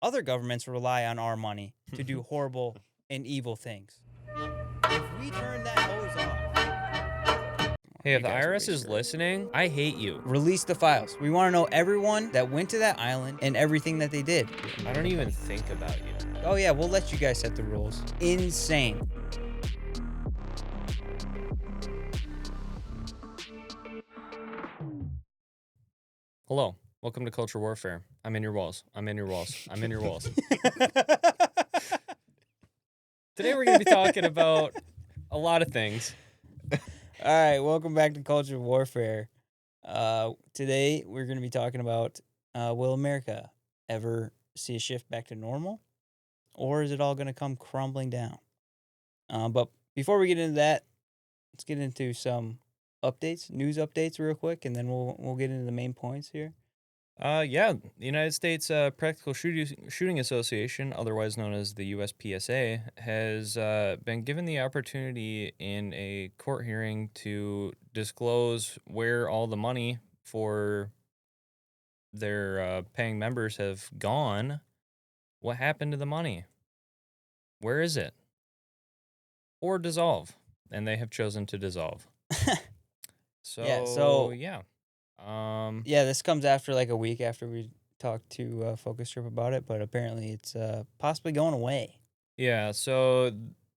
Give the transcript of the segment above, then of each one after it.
other governments rely on our money to do horrible and evil things. If we turn that hose off, Hey, if you the guys will be IRS is screwed. listening, I hate you. Release the files. We want to know everyone that went to that island and everything that they did. I don't even think about you. Oh yeah, we'll let you guys set the rules. Insane. Hello. Welcome to Culture Warfare. I'm in your walls. I'm in your walls. I'm in your walls. Today we're going to be talking about a lot of things. All right, welcome back to Culture Warfare. Today we're going to be talking about will America ever see a shift back to normal, or is it all going to come crumbling down? But before we get into that, let's get into some news updates, real quick, and then we'll get into the main points here. The United States Practical Shooting Association, otherwise known as the USPSA, has been given the opportunity in a court hearing to disclose where all the money for their paying members have gone. What happened to the money? Where is it? Or dissolve. And they have chosen to dissolve. Yeah, Um, Yeah, this comes after like a week after we talked to Focus Trip about it, but apparently it's possibly going away. yeah, so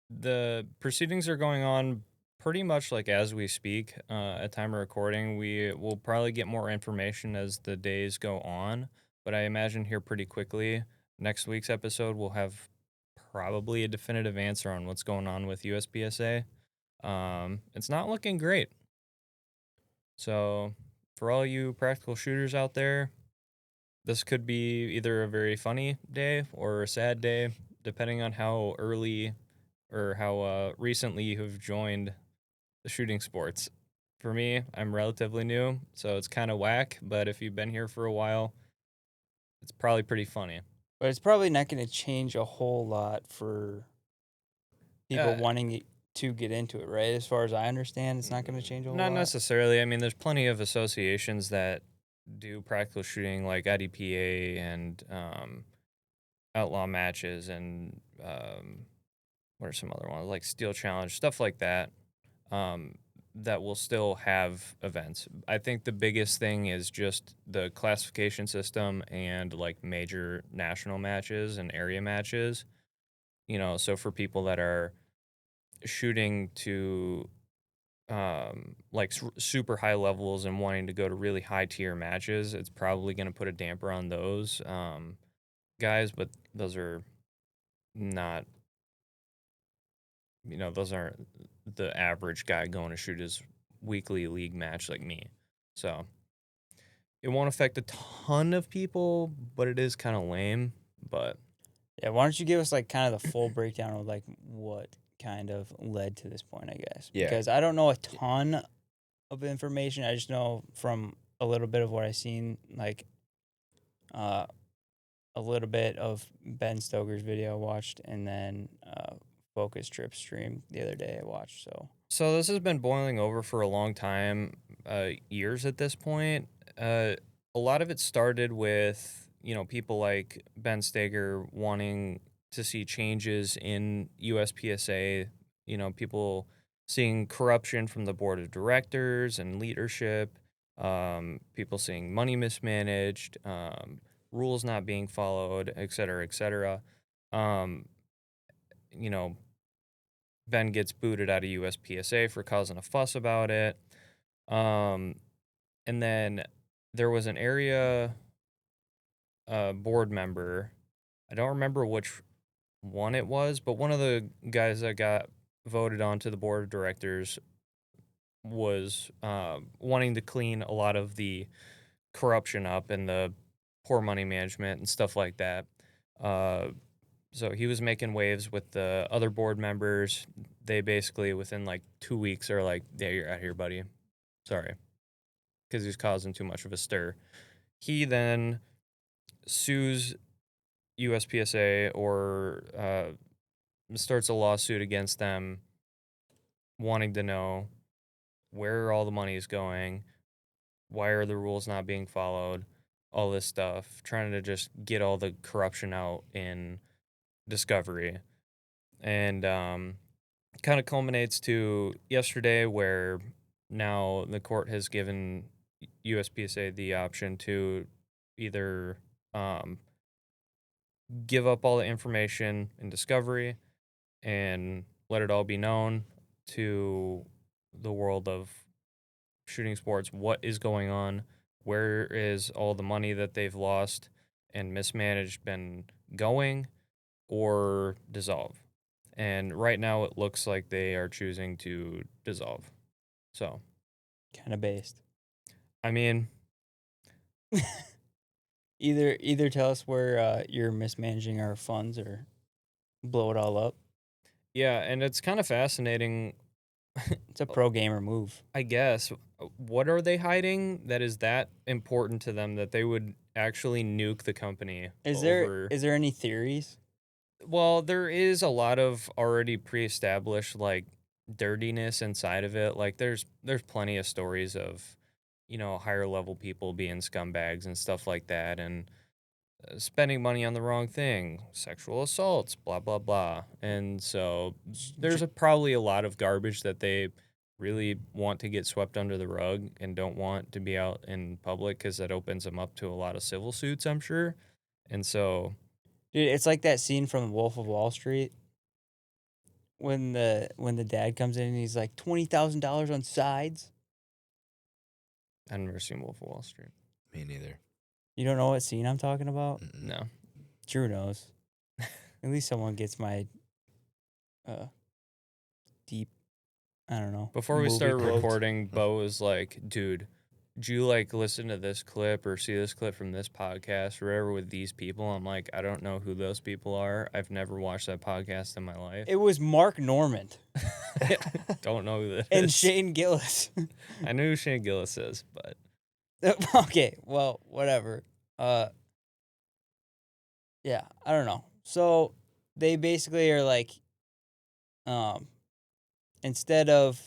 the proceedings are going on pretty much like as we speak. At time of recording, we will probably get more information as the days go on, but I imagine here pretty quickly, next week's episode, we'll have probably a definitive answer on what's going on with USPSA. It's not looking great. So, for all you practical shooters out there, this could be either a very funny day or a sad day, depending on how early or how recently you have joined the shooting sports. For me, I'm relatively new, so it's kind of whack, but if you've been here for a while, it's probably pretty funny. But it's probably not going to change a whole lot for people Uh, wanting to get into it, right? As far as I understand, it's not going to change a whole Not lot. necessarily. I mean, there's plenty of associations that do practical shooting, like IDPA and outlaw matches, and what are some other ones like Steel Challenge, stuff like that. Um, that will still have events. I think the biggest thing is just the classification system and like major national matches and area matches. So for people that are shooting to super high levels and wanting to go to really high tier matches, it's probably going to put a damper on those guys, but those are not, those aren't the average guy going to shoot his weekly league match like me. So it won't affect a ton of people, but it is kind of lame. But Yeah, why don't you give us like kind of the full breakdown of like what kind of led to this point, I guess. Yeah. Because I don't know a ton of information. I just know from a little bit of what I've seen, like a little bit of Ben Stoker's video I watched, and then Focus Trip stream the other day I watched. So this has been boiling over for a long time, years at this point. A lot of it started with, people like Ben Steger wanting to see changes in USPSA, people seeing corruption from the board of directors and leadership, people seeing money mismanaged, rules not being followed, et cetera, et cetera. Um, you know, Ben gets booted out of USPSA for causing a fuss about it. Um, and then there was an area board member. I don't remember which one it was, but one of the guys that got voted onto the board of directors was wanting to clean a lot of the corruption up and the poor money management and stuff like that. Uh, So he was making waves with the other board members. They basically, within like 2 weeks, are like, "Yeah, you're out here, buddy. Sorry," because he's causing too much of a stir. He then sues USPSA or starts a lawsuit against them, wanting to know where all the money is going, why are the rules not being followed, all this stuff, trying to just get all the corruption out in Discovery. And kind of culminates to yesterday, where now the court has given USPSA the option to either give up all the information in Discovery and let it all be known to the world of shooting sports what is going on, where is all the money that they've lost and mismanaged been going, or dissolve. And right now it looks like they are choosing to dissolve. So, Kind of based. I mean, Either tell us where you're mismanaging our funds or blow it all up. yeah, and it's kind of fascinating, It's a pro gamer move. I guess. What are they hiding that is that important to them that they would actually nuke the company Is there over? is there any theories? Well, there is a lot of already pre-established like dirtiness inside of it. Like there's plenty of stories of, higher level people being scumbags and stuff like that, and spending money on the wrong thing, sexual assaults, blah blah blah. And so there's probably a lot of garbage that they really want to get swept under the rug and don't want to be out in public because that opens them up to a lot of civil suits, I'm sure. And so Dude, it's like that scene from Wolf of Wall Street when the dad comes in and he's like $20,000 on sides. I've never seen Wolf of Wall Street. Me neither. You don't know what scene I'm talking about? Mm-mm. No. Drew knows. At least someone gets my deep, I don't know. Before we movie started quotes. recording, Bo was like, dude, did you like listen to this clip or see this clip from this podcast or whatever with these people? I'm like, I don't know who those people are. I've never watched that podcast in my life. It was Mark Normand Don't know who that and is. Shane Gillis. I know who Shane Gillis is, but Okay, well, whatever. Yeah, I don't know. So they basically are like, instead of,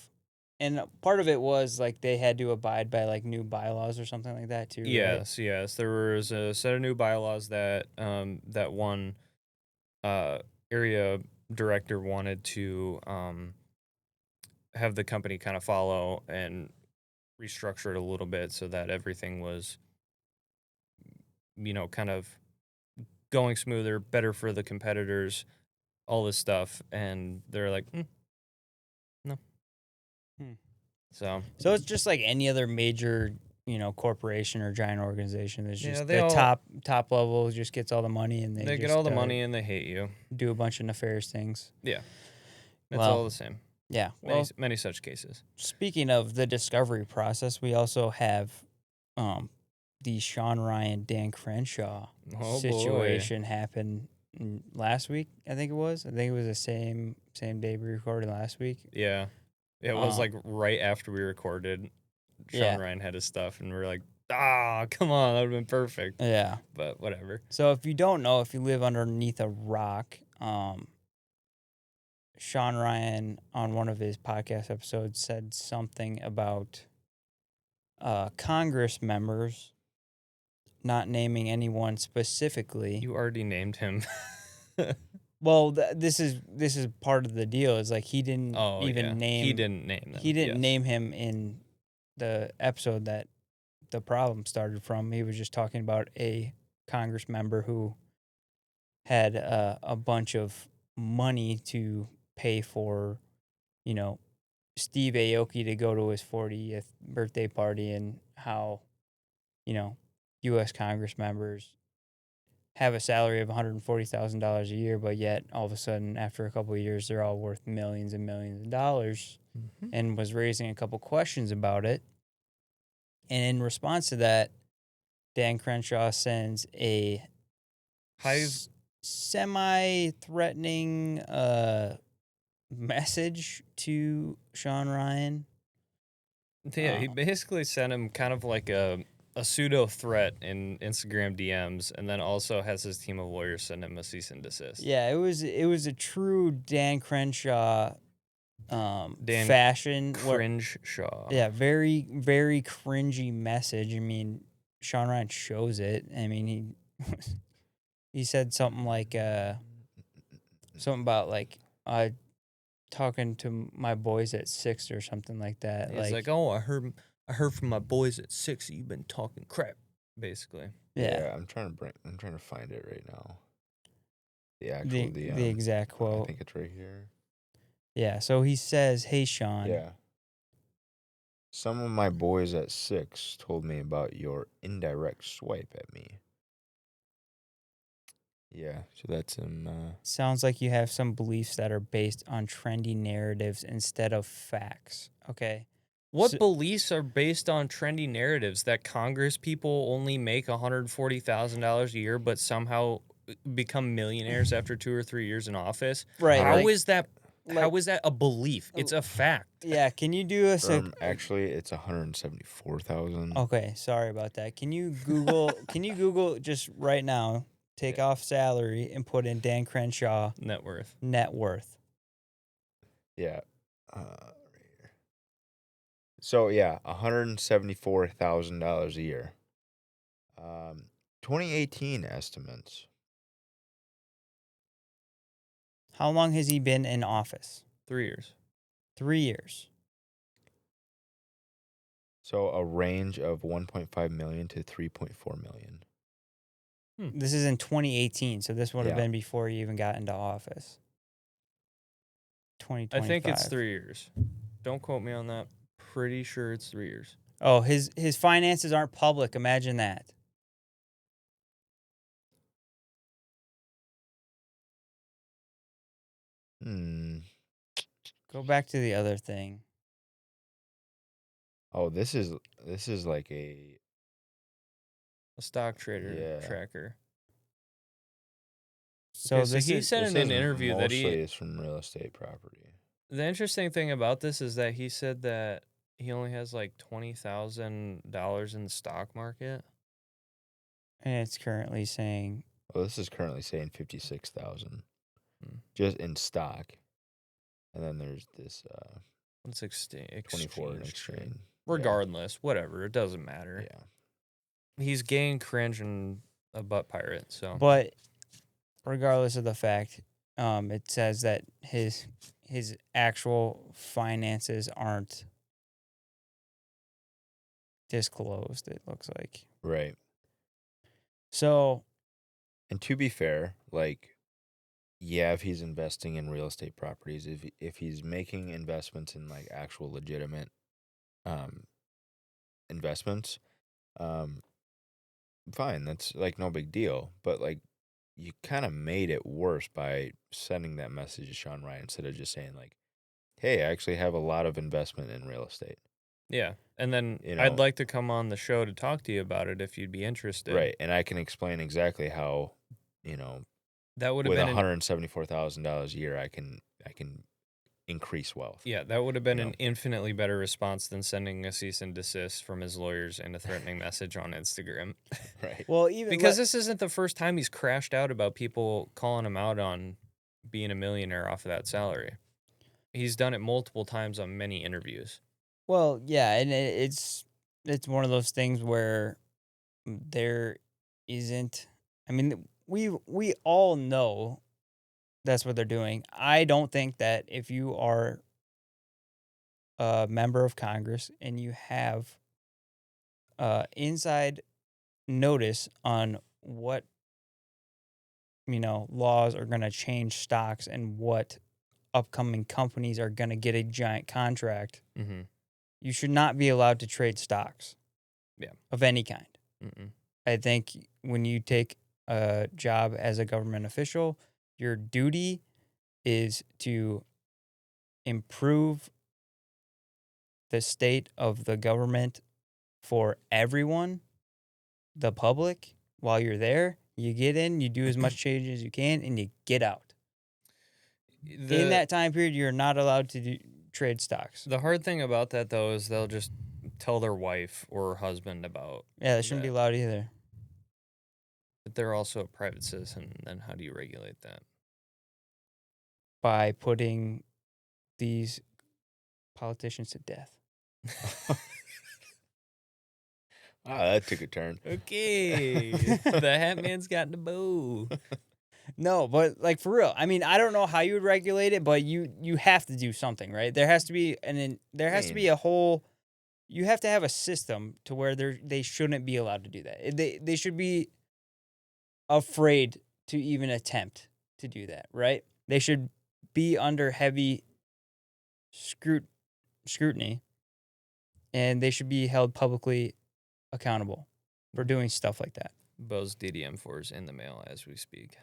and part of it was like they had to abide by like new bylaws or something like that too. Right? yes, there was a set of new bylaws that that one area director wanted to have the company kind of follow and restructure it a little bit so that everything was, kind of going smoother, better for the competitors, all this stuff. And they're like, no. Hmm. So So it's just like any other major, corporation or giant organization. There's Yeah, just they the all- top level just gets all the money and they they get just, all the money and they hate you. do a bunch of nefarious things. Yeah. It's Well, all the same. Yeah. Many, Well, many such cases. speaking of the discovery process, we also have the Sean Ryan Dan Crenshaw Oh, situation happened last week. I think it was. I think it was the same day we recorded last week. Yeah. It was Um, like right after we recorded, Sean Yeah. Ryan had his stuff, and we are like, come on, that would have been perfect. Yeah. But whatever. So if you don't know, if you live underneath a rock, Sean Ryan on one of his podcast episodes said something about Congress members, not naming anyone specifically. You already named him. Well, this is part of the deal. Is like he didn't even name. He didn't name them. He didn't yes. name him in the episode that the problem started from. He was just talking about a Congress member who had a bunch of money to pay for, Steve Aoki to go to his 40th birthday party, and how, U.S. Congress members have a salary of $140,000 a year, but yet all of a sudden, after a couple of years, they're all worth millions and millions of dollars, and was raising a couple questions about it. And in response to that, Dan Crenshaw sends a semi-threatening message to Sean Ryan. Yeah, he basically sent him kind of like a pseudo threat in Instagram DMs, and then also has his team of lawyers send him a cease and desist. Yeah, it was a true Dan Crenshaw Dan fashion. Crenshaw. Yeah, very, very cringy message. I mean, Sean Ryan shows it. I mean, he said something like something about like talking to my boys at 6 or something like that. He's like, "Oh, I heard from my boys at 6 that you've been talking crap," basically. yeah, I'm trying to find it right now. The actual the exact I quote. think it's right here. Yeah, so he says, "Hey Sean, Yeah. Some of my boys at 6 told me about your indirect swipe at me. Yeah, so that's him. sounds like you have some beliefs that are based on trendy narratives instead of facts." Okay. What So- beliefs are based on trendy narratives that Congress people only make $140,000 a year, but somehow become millionaires after 2 or 3 years in office? Right, How like- is that? like- How is that a belief? It's a fact. Yeah, can you do us a Actually, it's 174,000. Okay, sorry about that. Can you Google just right now, take off salary and put in Dan Crenshaw Net worth. net worth? Yeah. Right here. So yeah, $174,000 a year. 2018 estimates. How long has he been in office? 3 years. 3 years. So a range of 1.5 million to 3.4 million. This is in 2018, so this would have Yeah. been before he even got into office. I 2025. think it's 3 years. Don't quote me on that. Pretty sure it's 3 years. Oh, his finances aren't public. Imagine that. Go back to the other thing. Oh, this is like a A stock trader Yeah. tracker. So Okay, so this he is said in an interview that mostly is from real estate property. the interesting thing about this is that he said that he only has like $20,000 in the stock market. and it's currently saying Well, this is currently saying 56,000 Hmm. just in stock, and then there's this Let's 24 in exchange trade. exchange. Regardless, whatever, it doesn't matter. Yeah. He's gay, cringe, and a butt pirate. So, but regardless of the fact, it says that his actual finances aren't disclosed, it looks like. Right. So, And to be fair, like, yeah, if he's investing in real estate properties, if he's making investments in like actual legitimate investments, fine, that's like no big deal. But like, you kind of made it worse by sending that message to Sean Ryan instead of just saying like, "Hey, I actually have a lot of investment in real estate." yeah. And then You I'd know- like to come on the show to talk to you about it if you'd be interested. Right, and I can explain exactly how, That would have with been $174,000 a year, I can increase wealth. Yeah, that would have been You an know. infinitely better response than sending a cease and desist from his lawyers and a threatening message on Instagram. Right. well, even Because this isn't the first time he's crashed out about people calling him out on being a millionaire off of that salary. He's done it multiple times on many interviews. well, yeah, and it's one of those things where there isn't. I mean, we all know that's what they're doing. I don't think that if you are a member of Congress and you have inside notice on what laws are going to change stocks and what upcoming companies are going to get a giant contract, Mm-hmm. you should not be allowed to trade stocks. Yeah. Of any kind. Mm-mm. I think when you take a job as a government official, your duty is to improve the state of the government for everyone, the public. While you're there, you get in, you do as much change as you can, and you get out. In that time period, you're not allowed to trade stocks. The hard thing about that, though, is they'll just tell their wife or husband about. Yeah, they shouldn't be allowed either. But they're also a private citizen. Then how do you regulate that? By putting these politicians to death. Ah, that took a turn. Okay. The Hat Man's got the bow. No, but like for real, I mean, I don't know how you would regulate it, but you have to do something, right? There has to be there has to be mean- a whole. You have to have a system to where they shouldn't be allowed to do that. They should be afraid to even attempt to do that, right? They should be under heavy scrutiny, and they should be held publicly accountable for doing stuff like that. Bo's DDM4 is in the mail as we speak.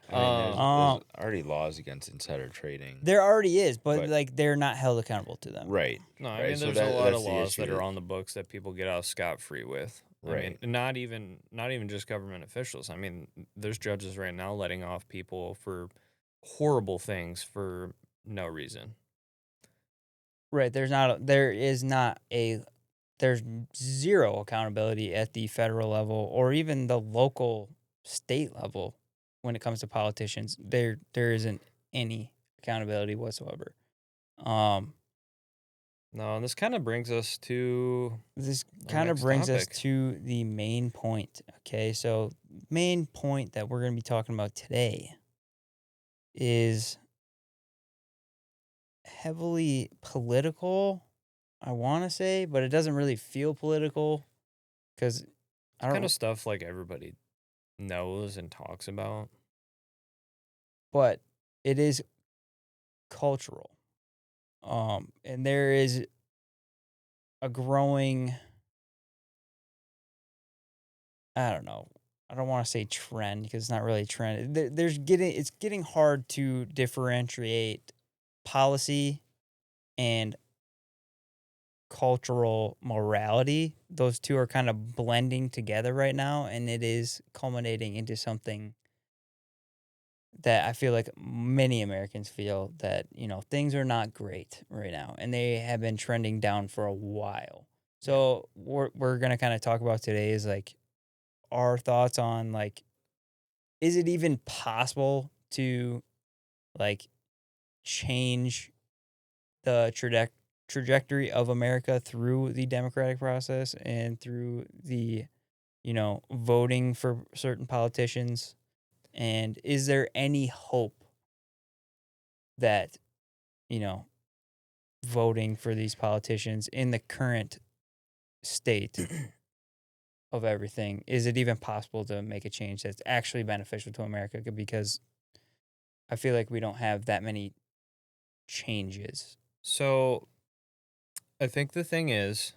I mean, there's Um, already laws against insider trading. There already is, but But- like they're not held accountable to them. Right. No, I Right, mean so there's a lot that's of the laws that issue. are on the books that people get out scot-free with. Right. I mean, not even just government officials. I mean, there's judges right now letting off people for horrible things for no reason. Right. There's zero accountability at the federal level or even the local state level when it comes to politicians. There isn't any accountability whatsoever. No, and this kind of brings us to This Our kind of next brings us topic. to the main point. Okay, so main point that we're going to be talking about today is heavily political, I want to say, but it doesn't really feel political because I don't kind of stuff like everybody knows and talks about. but it is cultural. And there is a growing, I don't know. I don't want to say trend because it's not really a trend. It's getting hard to differentiate policy and cultural morality. Those two are kind of blending together right now, and it is culminating into something that I feel like many Americans feel that, things are not great right now, and they have been trending down for a while. So we're gonna kind of talk about today is like our thoughts on like, is it even possible to like change the trajectory of America through the democratic process and through the, voting for certain politicians? And is there any hope that, you know, voting for these politicians in the current state of everything, is it even possible to make a change that's actually beneficial to America? Because I feel like we don't have that many changes. So I think the thing is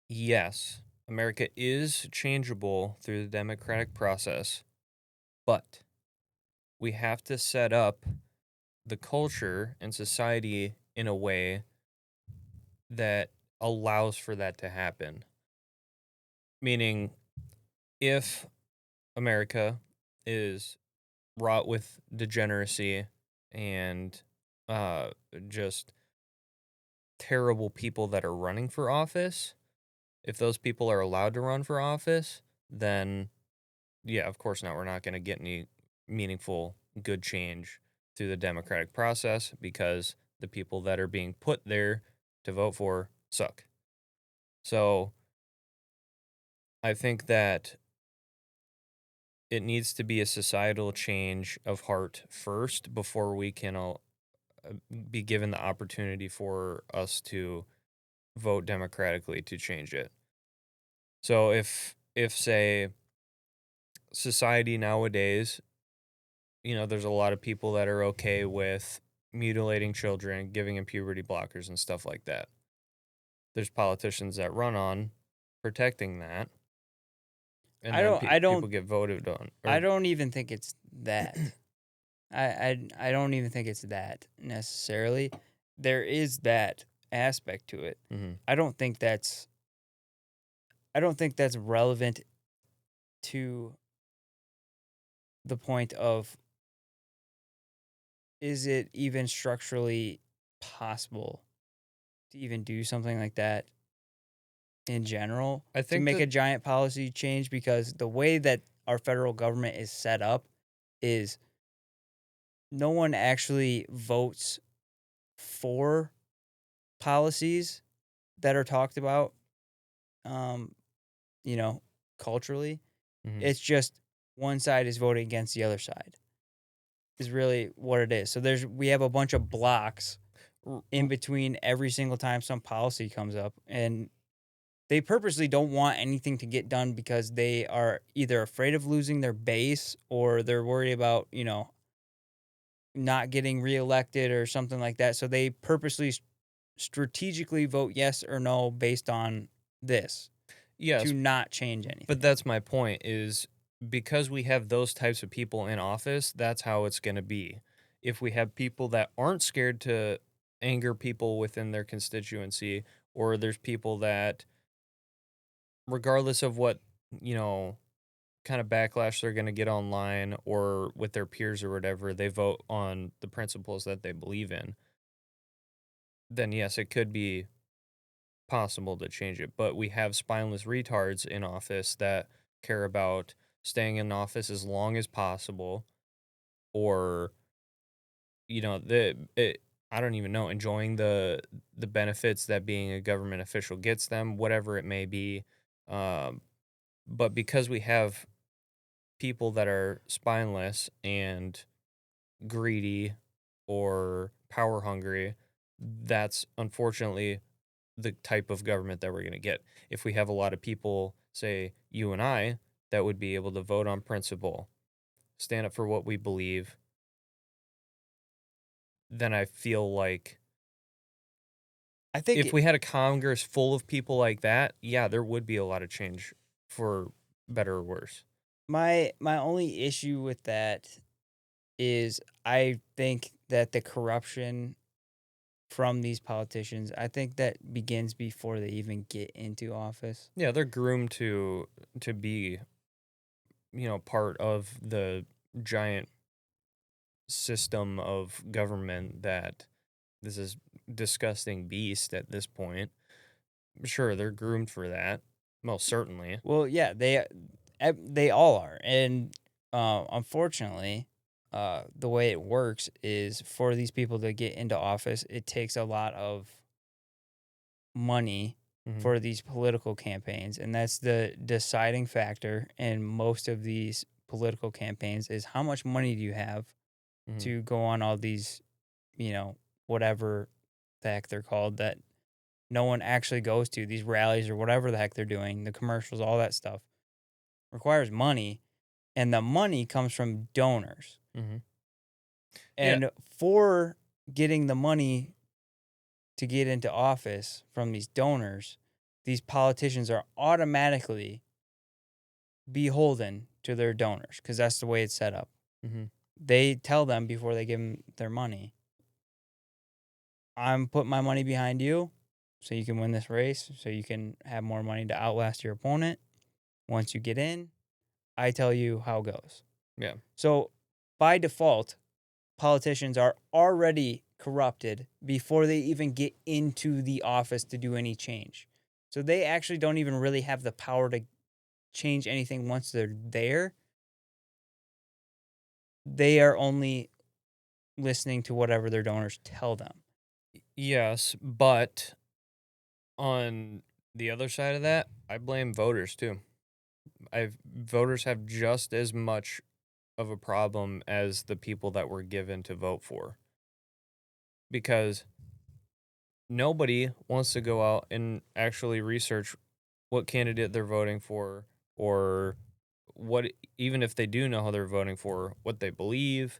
yes, America is changeable through the democratic process, but we have to set up the culture and society in a way that allows for that to happen. Meaning, if America is wrought with degeneracy and uh, just terrible people that are running for office, if those people are allowed to run for office, then yeah, of course not. We're not going to get any meaningful good change through the democratic process because the people that are being put there to vote for suck. So I think that it needs to be a societal change of heart first before we can be given the opportunity for us to vote democratically to change it. So if say society nowadays, there's a lot of people that are okay with mutilating children, giving them puberty blockers and stuff like that. There's politicians that run on protecting that, and I then don't I people don't get voted on. I don't even think it's that. I don't even think it's that necessarily. There is that aspect to it. Mhm. I don't think that's relevant to the point of, is it even structurally possible to even do something like that in general I to think make that a giant policy change? Because the way that our federal government is set up is no one actually votes for policies that are talked about, um, you know, culturally. Mhm. It's just one side is voting against the other side is really what it is. So we have a bunch of blocks R- in between every single time some policy comes up, and they purposely don't want anything to get done because they are either afraid of losing their base or they're worried about, not getting reelected or something like that. So they purposely strategically vote yes or no based on this to Yes, not change but anything. that's my point is because we have those types of people in office, that's how it's going to be. If we have people that aren't scared to anger people within their constituency, or there's people that, regardless of what, you know, kind of backlash they're going to get online or with their peers or whatever, they vote on the principles that they believe in, then yes, it could be possible to change it. But we have spineless retards in office that care about staying in office as long as possible, or I don't even know, enjoying the benefits that being a government official gets them, whatever it may be. Um, but because we have people that are spineless and greedy or power hungry, that's unfortunately the type of government that we're going to get. If we have a lot of people, say you and I, that would be able to vote on principle, stand up for what we believe, then I feel like I think if we had a Congress full of people like that, yeah, there would be a lot of change for better or worse. my only issue with that is I think that the corruption from these politicians, I think that begins before they even get into office. Yeah, they're groomed to be, part of the giant system of government that this is disgusting beast at this point. Sure, they're groomed for that. Most certainly. Well, yeah, they all are, and unfortunately, the way it works is for these people to get into office, it takes a lot of money Hmm. for these political campaigns, and that's the deciding factor in most of these political campaigns is how much money do you have Hmm. to go on all these, you know, whatever the heck they're called that no one actually goes to, these rallies or whatever the heck they're doing, the commercials, all that stuff requires money, and the money comes from donors. Hmm. Yeah. And for getting the money to get into office from these donors, these politicians are automatically beholden to their donors because that's the way it's set up. Hmm. They tell them before they give them their money, I'm putting my money behind you so you can win this race, so you can have more money to outlast your opponent. Once you get in, I tell you how it goes. Yeah. So by default, politicians are already corrupted before they even get into the office to do any change. So they actually don't even really have the power to change anything once they're there. They are only listening to whatever their donors tell them. Yes, but on the other side of that, I blame voters too. Voters have just as much of a problem as the people that were given to vote for, because nobody wants to go out and actually research what candidate they're voting for, or what, even if they do know how they're voting for, what they believe,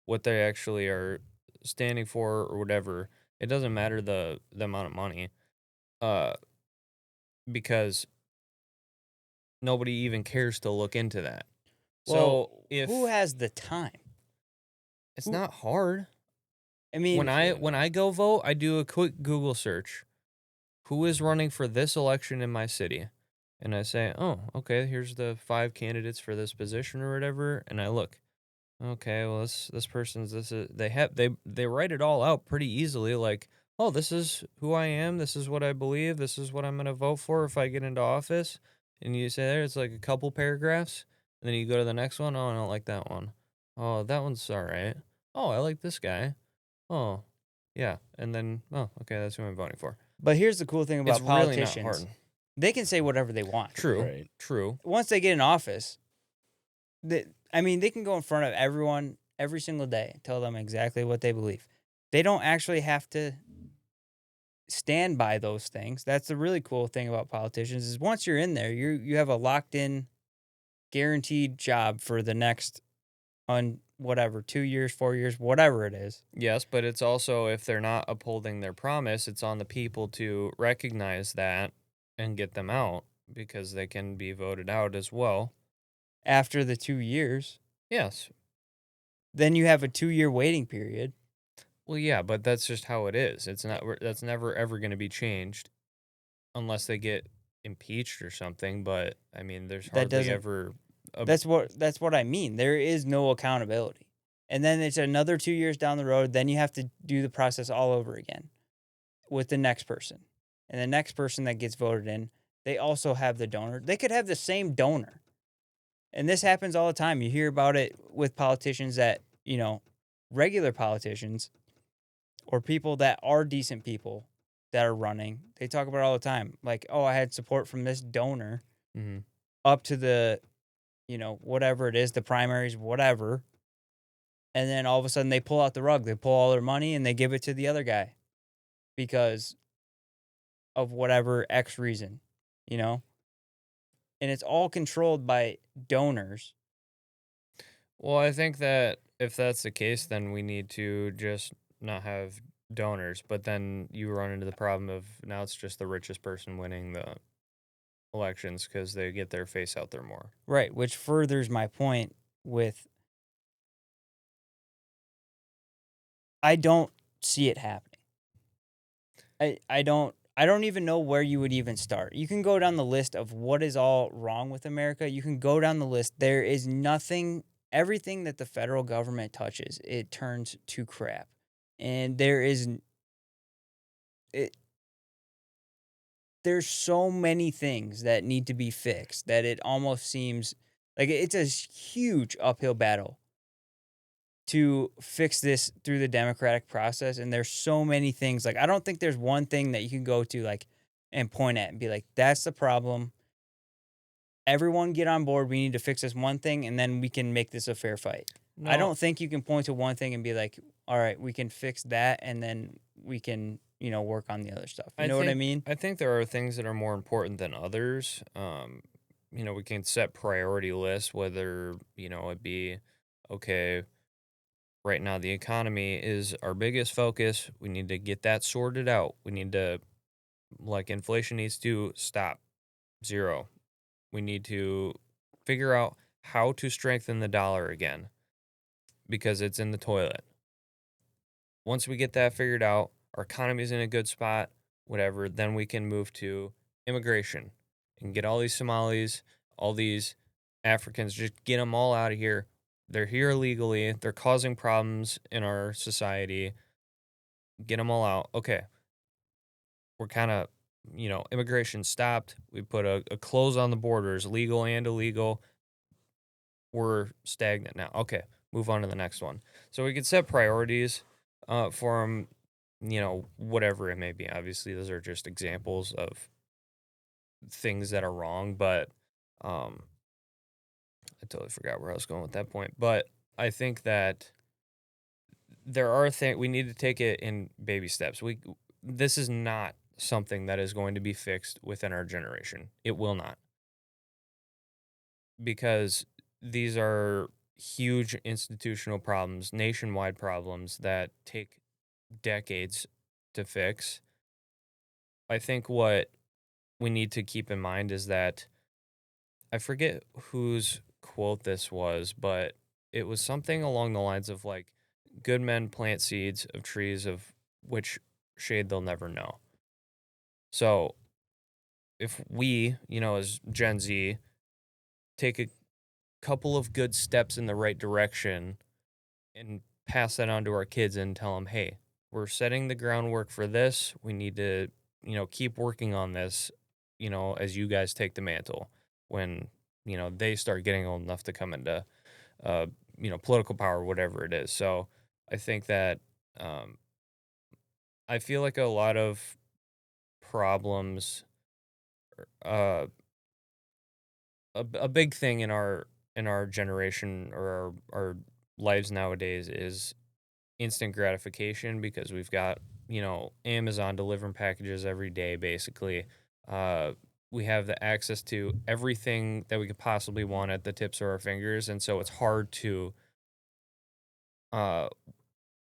what they actually are standing for, or whatever. It doesn't matter the amount of money, uh, because nobody even cares to look into that. Well, So who if has the time? it's Who not hard, I when mean, I go vote, I do a quick Google search. Who is running for this election in my city? And I say, oh, okay, here's the 5 candidates for this position or whatever. And I look, okay, well, this person's this is they write it all out pretty easily. Like, oh, this is who I am. This is what I believe. This is what I'm gonna vote for if I get into office. And you say there, it's like a couple paragraphs, and then you go to the next one. Oh, I don't like that one. Oh, that one's all right. Oh, I like this guy. Oh. Yeah, and then, oh, okay, that's who I'm voting for. But here's the cool thing It's about really not politicians. hard. They can say whatever they want. True, Right. true. Once they get in office, they can go in front of everyone every single day, tell them exactly what they believe. They don't actually have to stand by those things. That's the really cool thing about politicians is once you're in there, you have a locked in, guaranteed job for the next on whatever 2 years, 4 years, whatever it is. Yes, but it's also, if they're not upholding their promise, it's on the people to recognize that and get them out because they can be voted out as well. After the 2 years, Yes. then you have a 2-year waiting period. Well, yeah, but that's just how it is. It's not. That's never ever going to be changed unless they get impeached or something. But I mean, there's That hardly doesn't. ever. That's what I mean. There is no accountability, and then it's another 2 years down the road. Then you have to do the process all over again with the next person, and the next person that gets voted in, they also have the donor. They could have the same donor, and this happens all the time. You hear about it with politicians that regular politicians or people that are decent people that are running. They talk about it all the time, like, oh, I had support from this donor Mm-hmm. up to the whatever it is, the primaries, whatever. And then all of a sudden they pull out the rug. They pull all their money and they give it to the other guy because of whatever X reason, you know? And it's all controlled by donors. Well, I think that if that's the case, then we need to just not have donors. But then you run into the problem of now it's just the richest person winning the elections because they get their face out there more. Right. Which furthers my point with I don't see it happening. I don't even know where you would even start. You can go down the list of what is all wrong with America. You can go down the list. There is nothing, everything that the federal government touches, it turns to crap. And it, there's so many things that need to be fixed that it almost seems like it's a huge uphill battle to fix this through the democratic process. And there's so many things. Like, I don't think there's one thing that you can go to, like, and point at and be like, that's the problem. Everyone get on board. We need to fix this one thing, and then we can make this a fair fight. I No, don't think you can point to one thing and be like, all right, we can fix that, and then we can, work on the other stuff. You know what I mean? I think there are things that are more important than others. We can set priority lists, whether, it be, okay, right now the economy is our biggest focus. We need to get that sorted out. We need to, like, inflation needs to stop, zero. We need to figure out how to strengthen the dollar again because it's in the toilet. Once we get that figured out, our economy's in a good spot, whatever, then we can move to immigration and get all these Somalis, all these Africans, just get them all out of here. They're here illegally. They're causing problems in our society. Get them all out. Okay. We're kind of, immigration stopped. We put a close on the borders, legal and illegal. We're stagnant now. Okay. Move on to the next one. So we could set priorities for them, whatever it may be. Obviously, those are just examples of things that are wrong, but I totally forgot where I was going with that point. But I think that there are things we need to take it in baby steps. This is not something that is going to be fixed within our generation. It will not. Because these are huge institutional problems, nationwide problems that take decades to fix. I think what we need to keep in mind is that I forget whose quote this was, but it was something along the lines of like, good men plant seeds of trees of which shade they'll never know. So if we, as Gen Z, take a couple of good steps in the right direction and pass that on to our kids and tell them, hey, we're setting the groundwork for this. We need to, keep working on this, as you guys take the mantle when, they start getting old enough to come into, political power, whatever it is. So I think that I feel like a lot of problems, uh, a big thing in our generation or our lives nowadays is instant gratification because we've got, Amazon delivering packages every day, basically. Uh, we have the access to everything that we could possibly want at the tips of our fingers. And so it's hard to uh,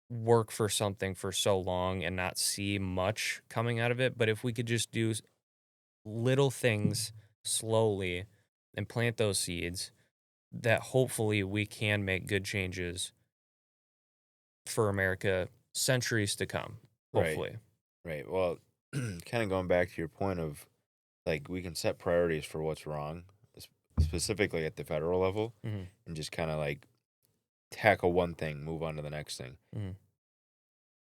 work for something for so long and not see much coming out of it. But if we could just do little things slowly and plant those seeds, that hopefully we can make good changes for America centuries to come. Right. Hopefully. Right. Well, kind of going back to your point of like we can set priorities for what's wrong, specifically at the federal level, Mm-hmm. and just kind of like tackle one thing, move on to the next thing. Mm-hmm.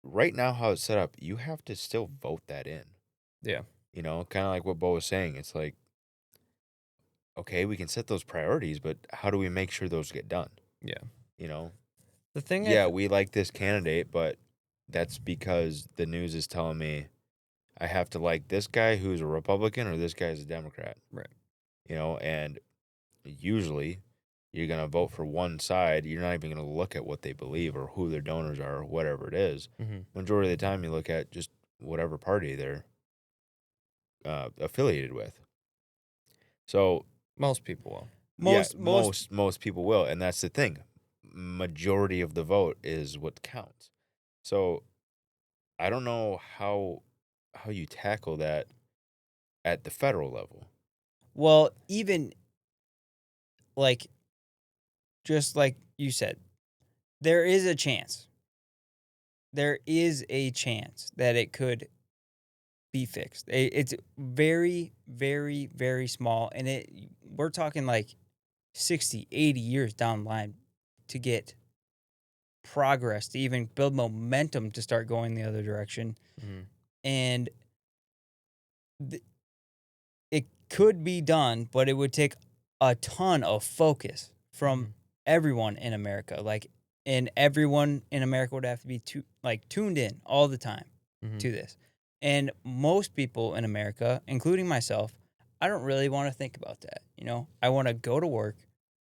Right now, how it's set up, you have to still vote that in. Yeah. Kind of like what Bo was saying. It's like, okay, we can set those priorities, but how do we make sure those get done? Yeah. You know, The thing yeah, we like this candidate, but that's because the news is telling me I have to like this guy who's a Republican or this guy's a Democrat. Right. And usually you're going to vote for one side. You're not even going to look at what they believe or who their donors are or whatever it is. Mm-hmm. Majority of the time, you look at just whatever party they're affiliated with. So Most people will. most people will, and that's the thing. Majority of the vote is what counts. So I don't know how you tackle that at the federal level. Well, even like just like you said, there is a chance. There is a chance that it could be fixed. It's very, very, very small, and we're talking like 60, 80 years down the line to get progress, to even build momentum to start going the other direction. Mm-hmm. And it could be done, but it would take a ton of focus from everyone in America. And everyone in America would have to be tuned in all the time to this. And most people in America, including myself, I don't really want to think about that. I want to go to work.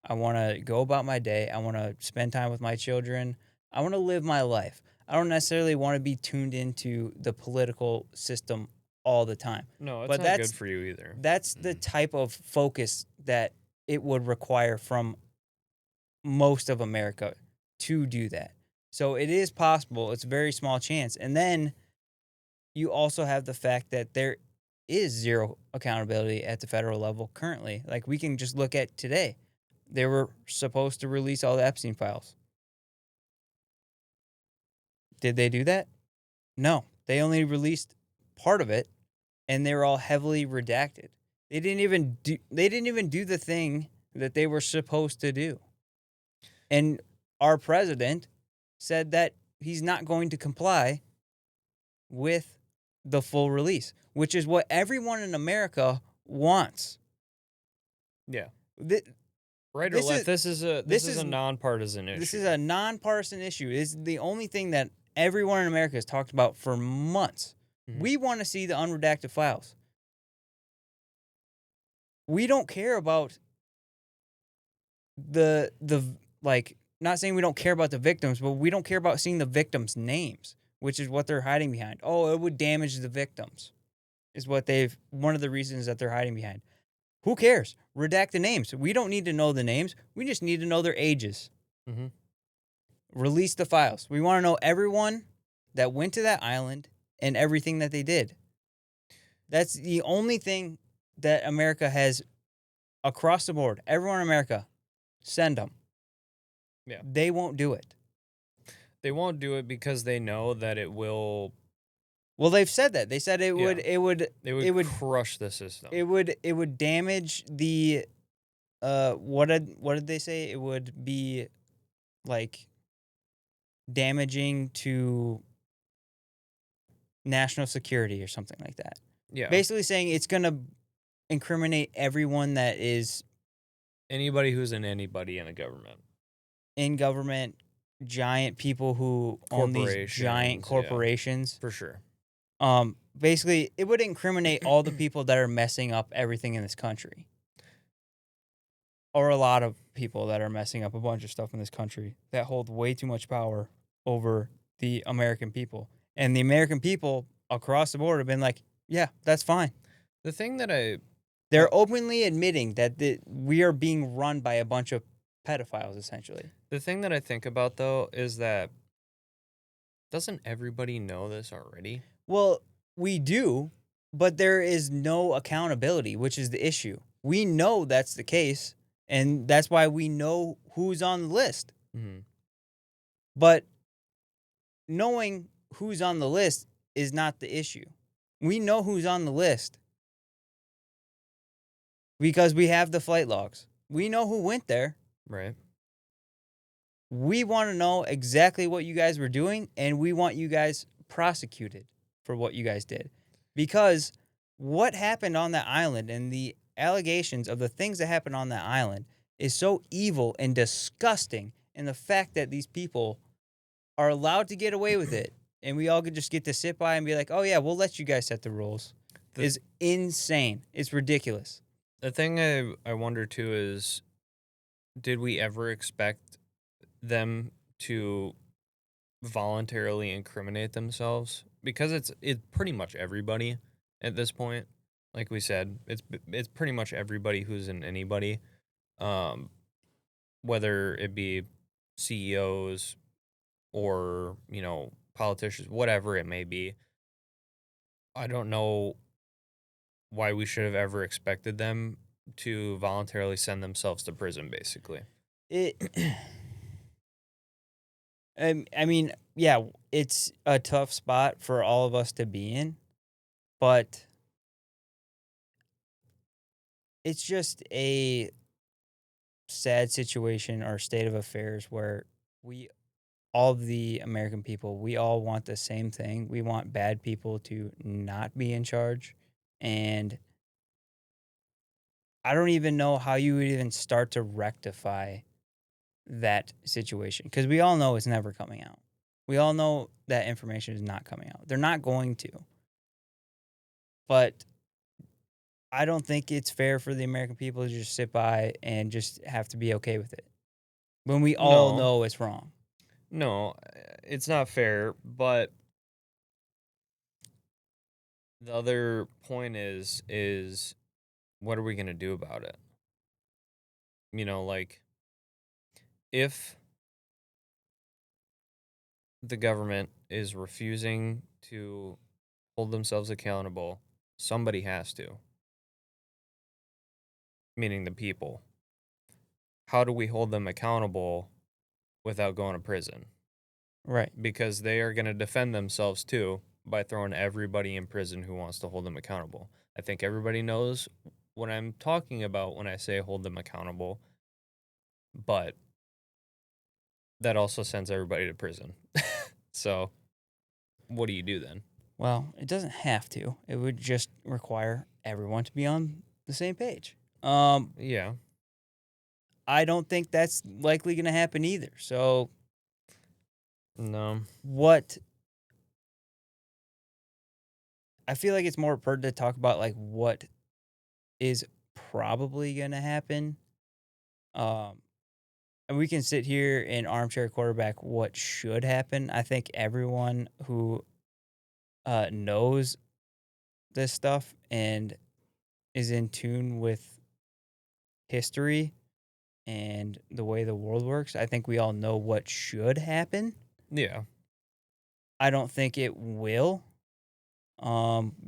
I want to go about my day. I want to spend time with my children. I want to live my life. I don't necessarily want to be tuned into the political system all the time. No, it's But not good for you either. That's the type of focus that it would require from most of America to do that. So it is possible. It's a very small chance. And then you also have the fact that there is zero accountability at the federal level currently. Like we can just look at today. They were supposed to release all the Epstein files. Did they do that? No. They only released part of it, and they were all heavily redacted. They didn't even do the thing that they were supposed to do. And our president said that he's not going to comply with the full release, which is what everyone in America wants. Yeah. Th- Right or left, this is a nonpartisan issue. This is a nonpartisan issue. It's the only thing that everyone in America has talked about for months. Mhm. We want to see the unredacted files. We don't care about the not saying we don't care about the victims, but we don't care about seeing the victims' names, which is what they're hiding behind. Oh, it would damage the victims. Is one of the reasons that they're hiding behind. Who cares? Redact the names. We don't need to know the names. We just need to know their ages. Mm-hmm. Release the files. We want to know everyone that went to that island and everything that they did. That's the only thing that America has across the board. Everyone in America, send them. Yeah. They won't do it. They won't do it because they know that it will. Well, they've said that. They said it would crush the system. It would damage the what did they say? It would be like damaging to national security or something like that. Yeah. Basically saying it's going to incriminate everyone that is anybody who's anybody in a government. In government, giant people who own these giant corporations. Yeah, for sure. Basically, it would incriminate all the people that are messing up everything in this country, or a lot of people that are messing up a bunch of stuff in this country that hold way too much power over the American people. And the American people across the board have been like, yeah, that's fine. The thing that I They're openly admitting that we are being run by a bunch of pedophiles, essentially. the thing that I think about though is that doesn't everybody know this already? Well, we do, but there is no accountability, which is the issue. We know that's the case, and that's why we know who's on the list. Mm-hmm. But knowing who's on the list is not the issue. We know who's on the list because we have the flight logs. We know who went there. Right. We want to know exactly what you guys were doing, and we want you guys prosecuted for what you guys did. Because what happened on that island and the allegations of the things that happened on that island is so evil and disgusting. And the fact that these people are allowed to get away with it and we all could just get to sit by and be like, oh, yeah, we'll let you guys set the rules is insane. It's ridiculous. The thing I wonder too is, did we ever expect them to voluntarily incriminate themselves? Because it's pretty much everybody at this point. Like we said, it's pretty much everybody who's in anybody, whether it be CEOs or politicians, whatever it may be. I don't know why we should have ever expected them to voluntarily send themselves to prison, basically. It. I mean, yeah, it's a tough spot for all of us to be in, but it's just a sad situation or state of affairs where all of the American people, we all want the same thing. We want bad people to not be in charge. And I don't even know how you would even start to rectify that situation because we all know it's never coming out. We all know that information is not coming out. They're not going to. But I don't think it's fair for the American people to just sit by and just have to be okay with it when we all No. know it's wrong. No, it's not fair, but the other point is what are we going to do about it? Like if the government is refusing to hold themselves accountable, somebody has to, meaning the people. How do we hold them accountable without going to prison? Right. Because they are going to defend themselves too by throwing everybody in prison who wants to hold them accountable. I think everybody knows what I'm talking about when I say hold them accountable, but that also sends everybody to prison. So, what do you do then? Well, it doesn't have to. It would just require everyone to be on the same page. Yeah. I don't think that's likely going to happen either. So, No. what I feel like it's more pertinent to talk about like what is probably going to happen. And we can sit here and armchair quarterback what should happen. I think everyone who knows this stuff and is in tune with history and the way the world works, I think we all know what should happen. Yeah. I don't think it will,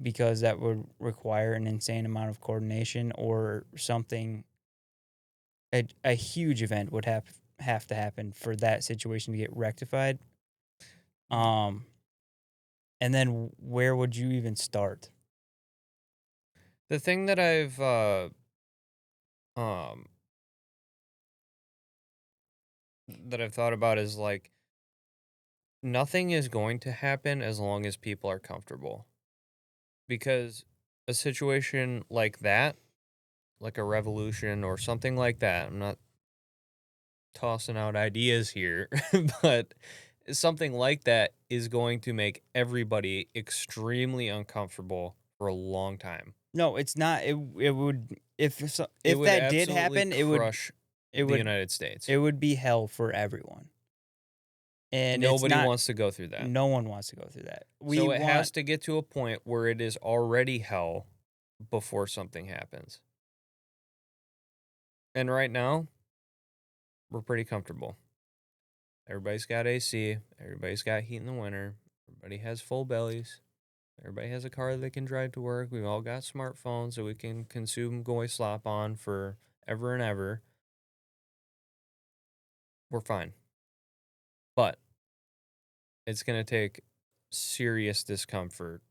because that would require an insane amount of coordination or something. A huge event would have to happen for that situation to get rectified. And then where would you even start? The thing that um I've thought about is like nothing is going to happen as long as people are comfortable. Because a situation like that, like a revolution or something like that, I'm not tossing out ideas here, but something like that is going to make everybody extremely uncomfortable for a long time. No, it's not. It would It if would that did absolutely happen, crush it the would United States. it would be hell for everyone. And it's Nobody not. wants to go through that. No one wants to go through that. We So it has want. to get to a point where it is already hell before something happens. And right now, we're pretty comfortable. Everybody's got AC. Everybody's got heat in the winter. Everybody has full bellies. Everybody has a car they can drive to work. We've all got smartphones that we can consume goy slop on for ever and ever. We're fine. But it's going to take serious discomfort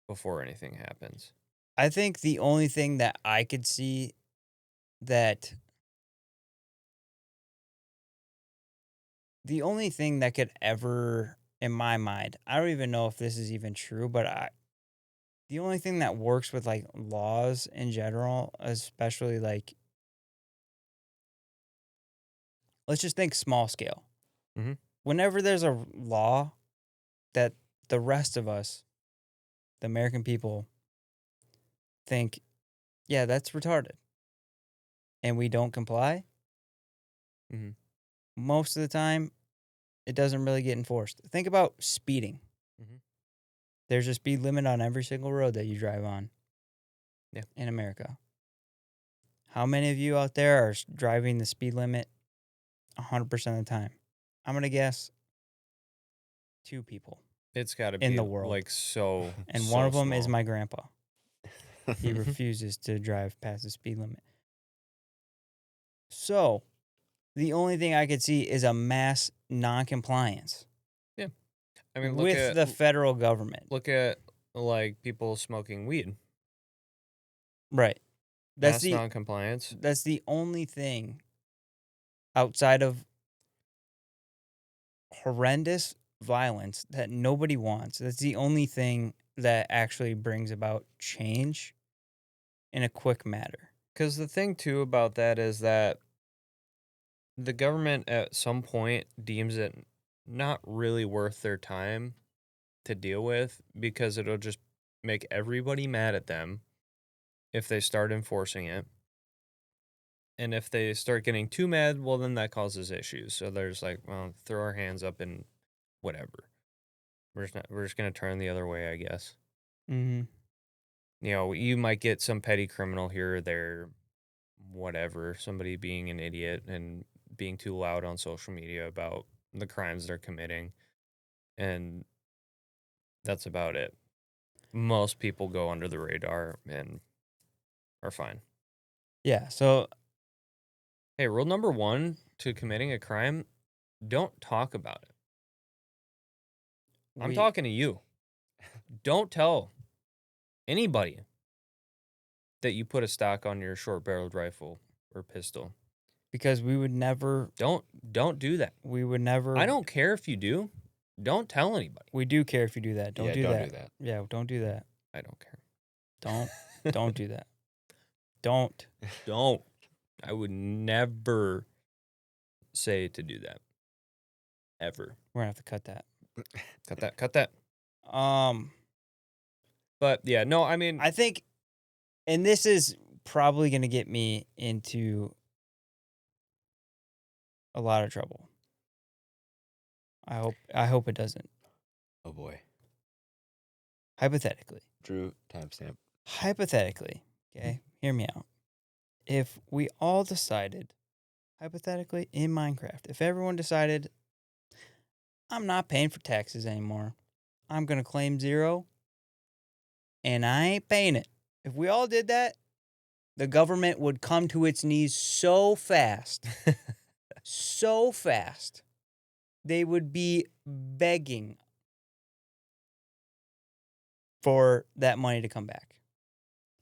before anything happens. I think the only thing that I could see that the only thing that could ever, in my mind, I don't even know if this is even true, but the only thing that works with like laws in general, especially like, let's just think small scale. Mhm. Whenever there's a law that the rest of us, the American people, think, yeah, that's retarded, and we don't comply, Mhm. most of the time, it doesn't really get enforced. Think about speeding. Mhm. There's a speed limit on every single road that you drive on. Yeah. In America. How many of you out there are driving the speed limit 100% of the time? I'm going to guess 2 people It's got to in be the world. like so, And one so of them is small. my grandpa. He refuses to drive past the speed limit. So, the only thing I could see is a mass noncompliance I mean, with the federal government. look at like people smoking weed. Right. Mass noncompliance. That's the only thing outside of horrendous violence that nobody wants. That's the only thing that actually brings about change in a quick matter. Because the thing too about that is that the government at some point deems it not really worth their time to deal with because it'll just make everybody mad at them if they start enforcing it. And if they start getting too mad, well, then that causes issues. So there's like, well, throw our hands up and whatever. We're just gonna turn the other way, I guess. Mm-hmm. You know, you might get some petty criminal here or there, whatever, somebody being an idiot and being too loud on social media about the crimes they're committing. And that's about it. Most people go under the radar and are fine. Yeah. So Hey, rule number 1 to committing a crime, don't talk about it. I'm talking to you. Don't tell anybody that you put a stock on your short-barreled rifle or pistol. because we would never. Don't do that. We would never. I don't care if you do. Don't tell anybody. We do care if you do that. Don't Yeah, do don't that. do that. Yeah. Don't do that. I don't care. Don't do that. Don't. Don't. I would never say to do that. Ever. We're gonna have to cut that. Cut that. But yeah, no, I mean, I think, and this is probably gonna get me into a lot of trouble. I hope it doesn't. Oh boy. Hypothetically. Drew, timestamp. Hypothetically, okay, hear me out. If we all decided, hypothetically, in Minecraft, if everyone decided, I'm not paying for taxes anymore, I'm going to claim 0, and I ain't paying it. If we all did that, the government would come to its knees so fast, so fast, they would be begging for that money to come back.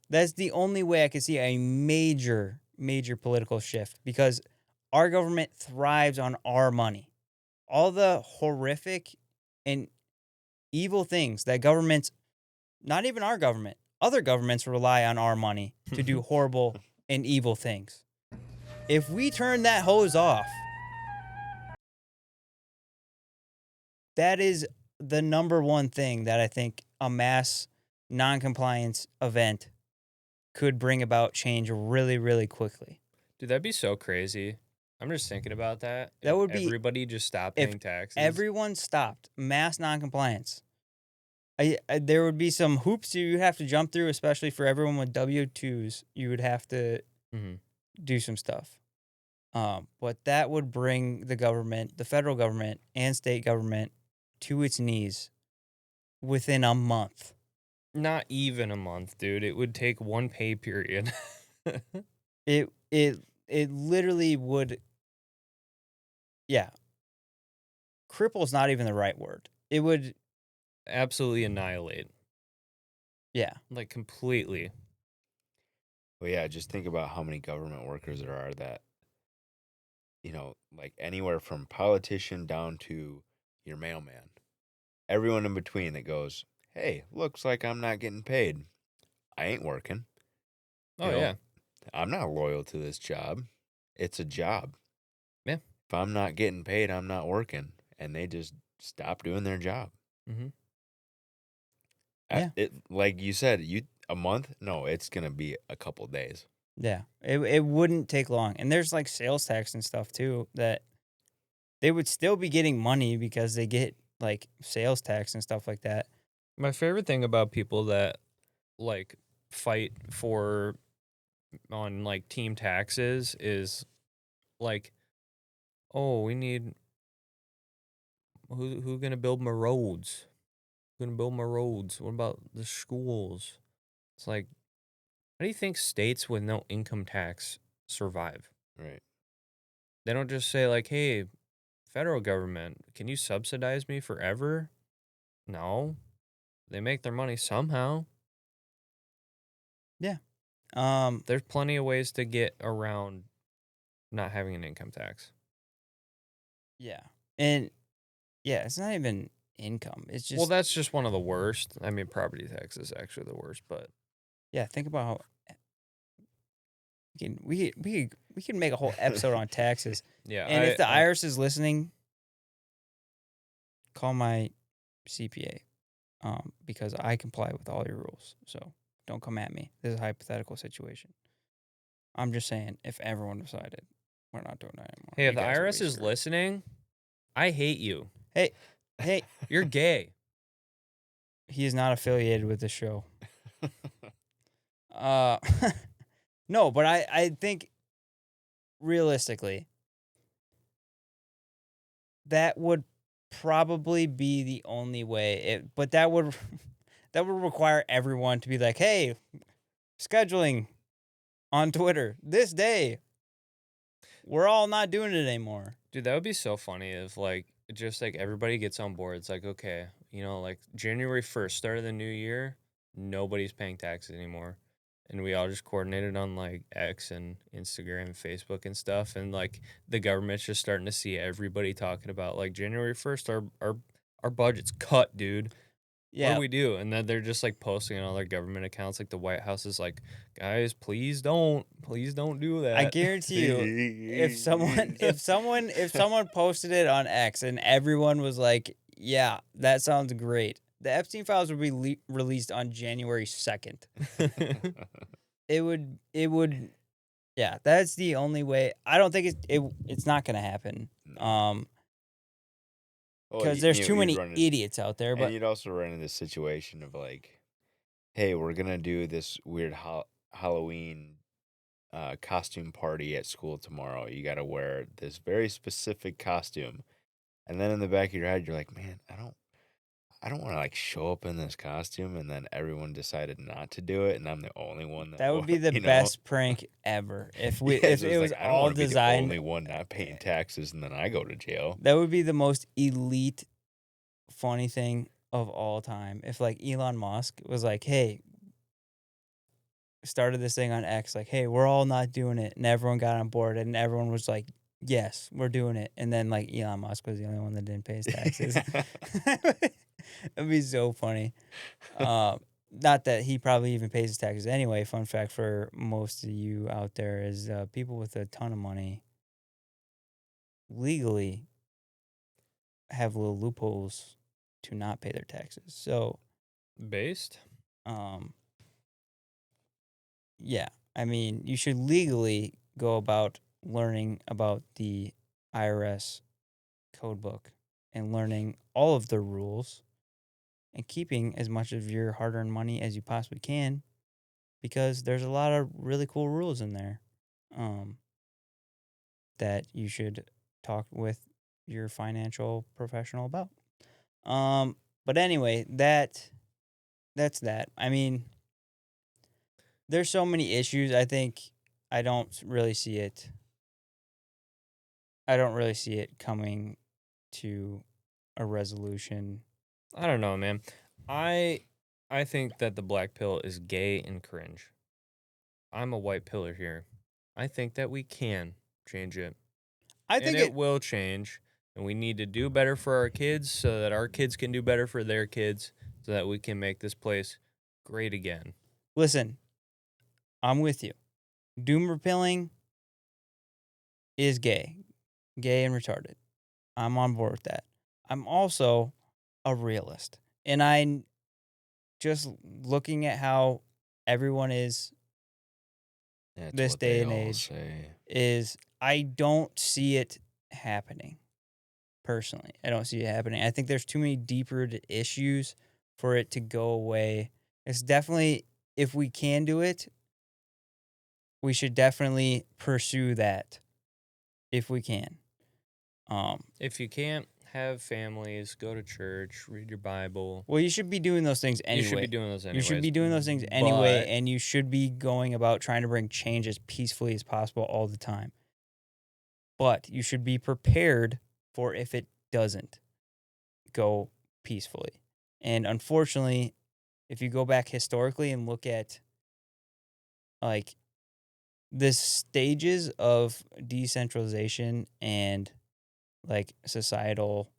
That's the only way I could see a major, major political shift because our government thrives on our money. All the horrific and evil things that governments, not even our government, other governments rely on our money to do horrible and evil things. If we turn that hose off, that is the number one thing that I think a mass noncompliance event could bring about change really, really quickly. Dude, that'd be so crazy. I'm just thinking about that. That If would be everybody just stopped if paying taxes. everyone stopped mass noncompliance. There would be some hoops you have to jump through, especially for everyone with W-2s. You would have to Mhm. do some stuff. But that would bring the government, the federal government and state government to its knees within a month. Not even a month, dude. It would take one pay period. It it literally would, yeah. Cripple is not even the right word. It would, Absolutely annihilate. yeah. Like, completely. Well, yeah, just think about how many government workers there are that, like anywhere from politician down to your mailman, everyone in between that goes, hey, looks like I'm not getting paid. I ain't working. Oh, yeah. I'm not loyal to this job. It's a job. Yeah. If I'm not getting paid, I'm not working. And they just stop doing their job. Mhm. Yeah. Like you said, a month? No, it's gonna be a couple days. Yeah. It wouldn't take long. And there's like sales tax and stuff too that they would still be getting money because they get like sales tax and stuff like that. My favorite thing about people that, like, fight for on, like, team taxes is, like, oh, we need who gonna build my roads? Who gonna build my roads? What about the schools? It's like, how do you think states with no income tax survive? Right. They don't just say, like, hey, federal government, can you subsidize me forever? No. They make their money somehow. Yeah. There's plenty of ways to get around not having an income tax. Yeah. And yeah, it's not even income. It's Well, just, that's just one of the worst. I mean, property tax is actually the worst, but yeah, think about how we can make a whole episode on taxes. yeah, And if the IRS is listening, call my CPA. Because I comply with all your rules. So don't come at me. This is a hypothetical situation. I'm just saying, if everyone decided we're not doing that anymore, hey, you if the guys will IRS be is screwed. listening, I hate you. Hey, hey, You're gay. he is not affiliated with the show. Uh, no, but I think realistically, that would probably be the only way. But that would that would require everyone to be like, hey, scheduling on Twitter this day. We're all not doing it anymore. Dude, that would be so funny if, like, just like everybody gets on board. It's like, okay, like January 1st, start of the new year, nobody's paying taxes anymore. And we all just coordinated on like X and Instagram and Facebook and stuff. And like the government's just starting to see everybody talking about like January 1st, our budget's cut, dude. What Yeah, do we do? And then they're just like posting on all their government accounts. Like the White House is like, guys, please don't do I that. guarantee you, if someone posted it on X and everyone was like, "Yeah, that sounds great," the Epstein files would be released on January 2nd. It would, yeah. That's the only way. I don't think it's not gonna happen. No. Well, Because there's too you'd many run idiots out there. and But you'd also run into the situation of like, hey, we're gonna do this weird Halloween costume party at school tomorrow. You got to wear this very specific costume, and then in the back of your head, you're like, man, I don't want to like show up in this costume, and then everyone decided not to do it, and I'm the only one that that would be the you know. best prank ever. If Yeah, so it it's was like I don't all want to be the designed. only one not paying taxes, and then I go to jail. That would be the most elite funny thing of all time. If like Elon Musk was like, "Hey," started this thing on X, like, "Hey, we're all not doing it," and everyone got on board, and everyone was like, "Yes, we're doing it," and then like Elon Musk was the only one that didn't pay his taxes. It'd be so funny. Not that he probably even pays his taxes anyway. Fun fact for most of you out there is people with a ton of money legally have little loopholes to not pay their taxes. So, Based? um, yeah, I mean, you should legally go about learning about the IRS code book and learning all of the rules and keeping as much of your hard-earned money as you possibly can, because there's a lot of really cool rules in there um, that you should talk with your financial professional about. But anyway, that's that. I mean, there's so many issues. I think I don't really see it. I don't really see it coming to a resolution. I don't know, man. I I think that the black pill is gay and cringe. I'm a white pillar here. I think that we can change it. I And think it it. will change. And we need to do better for our kids so that our kids can do better for their kids so that we can make this place great again. Listen, I'm with you. Doom repelling is gay and retarded. I'm on board with that. I'm also a realist, and I just looking at how everyone is That's this what day they and all age say. is I don't see it happening. Personally, I don't see it happening. I think there's too many deeper issues for it to go away. It's definitely, if we can do it, we should definitely pursue that if we can. If you can't have families, go to church, read your Bible. Well, you should be doing those things You should be anyway. doing those You should anyways. be doing those things anyway, But and you should be going about trying to bring change as peacefully as possible all the time. But you should be prepared for if it doesn't go peacefully. And unfortunately, if you go back historically and look at like the stages of decentralization and like societal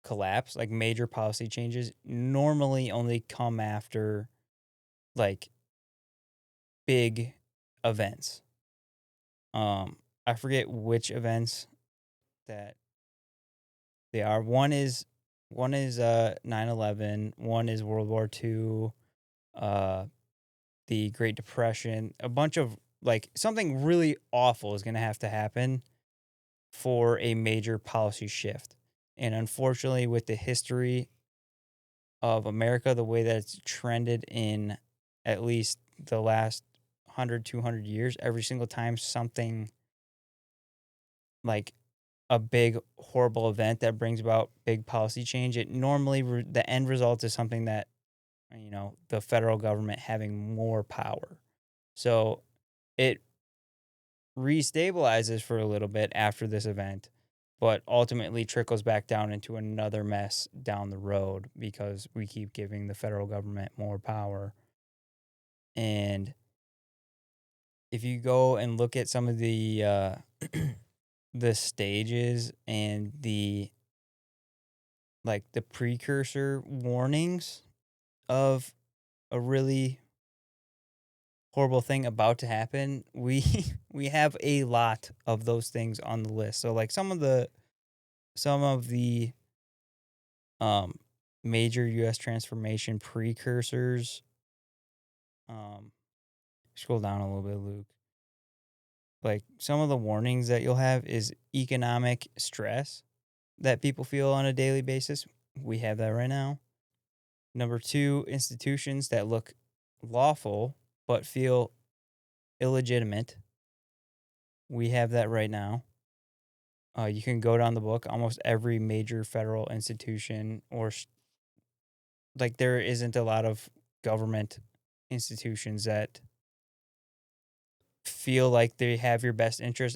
collapse, like major policy changes, normally only come after like big events. I forget which events that they are. One is 9/11, one is World War II, uh the Great Depression. A bunch of like something really awful is going to have to happen for a major policy shift. And unfortunately, with the history of America, the way that it's trended in at least the last 100, 200 years, every single time something like a big, horrible event that brings about big policy change, it normally, the end result is something that, the federal government having more power. So it restabilizes for a little bit after this event, but ultimately trickles back down into another mess down the road because we keep giving the federal government more power. And if you go and look at some of the the stages and the precursor warnings of a really horrible thing about to happen, we we have a lot of those things on the list. So like some of the um, major U.S. transformation precursors. Scroll down a little bit, Luke. Like some of the warnings that you'll have is economic stress that people feel on a daily basis. We have that right now. Number two, institutions that look lawful but feel illegitimate. We have that right now. You can go down the book. Almost every major federal institution like there isn't a lot of government institutions that feel like they have your best interest.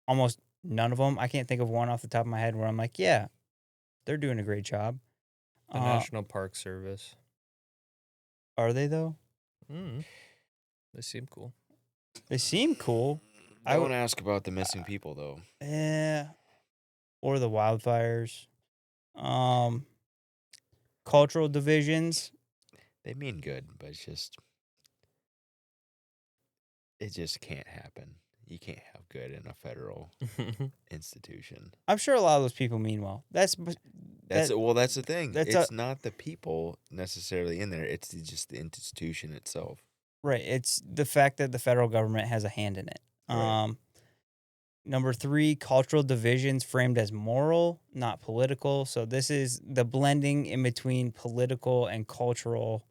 Almost none of them. I can't think of one off the top of my head where I'm like, yeah, they're doing a great job. the National Park Service. Are they though? They seem cool. They seem cool. Don't ask about the missing people though. Yeah, or the wildfires. Cultural divisions. They mean good, but it just can't happen. You can't have good in a federal institution. I'm sure a lot of those people mean well. That's That's that well. That's the thing. that's a It's not the people necessarily in there. It's just the institution itself. right. It's the fact that the federal government has a hand in it. Right. Number 3, cultural divisions framed as moral, not political. So this is the blending in between political and cultural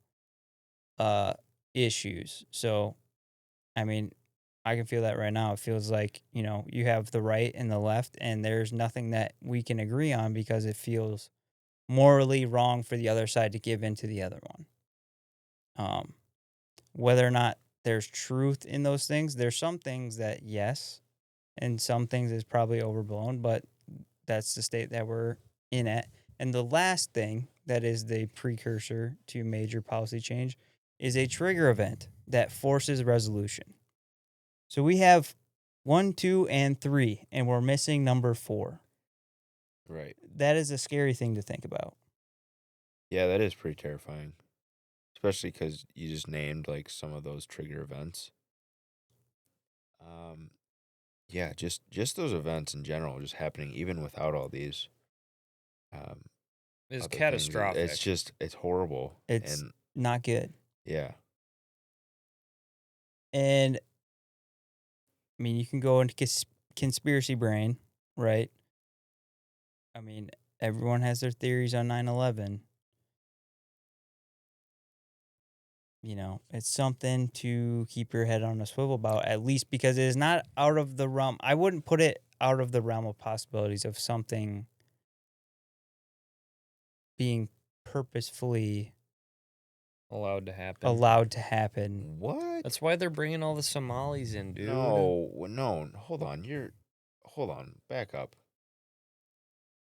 issues. So, I mean, I can feel that right now. It feels like, you have the right and the left, and there's nothing that we can agree on because it feels morally wrong for the other side to give in to the other one. Whether or not there's truth in those things, there's some things that, yes, and some things is probably overblown, but that's the state that we're in at. And the last thing that is the precursor to major policy change is a trigger event that forces resolution. So we have 1, 2, and 3, and we're missing number 4. Right. That is a scary thing to think about. Yeah, that is pretty terrifying. Especially because you just named like some of those trigger events. Yeah, just those events in general, just happening even without all these um It's other things. It's catastrophic. just it's horrible. It's And not good. yeah, And I mean, you can go into conspiracy brain, right? I mean, everyone has their theories on 9/11. It's something to keep your head on a swivel about, at least because it is not out of the realm. I wouldn't put it out of the realm of possibilities of something being purposefully Allowed to happen. allowed to happen. what? That's why they're bringing all the Somalis in, dude. No, hold on. Hold on, back up.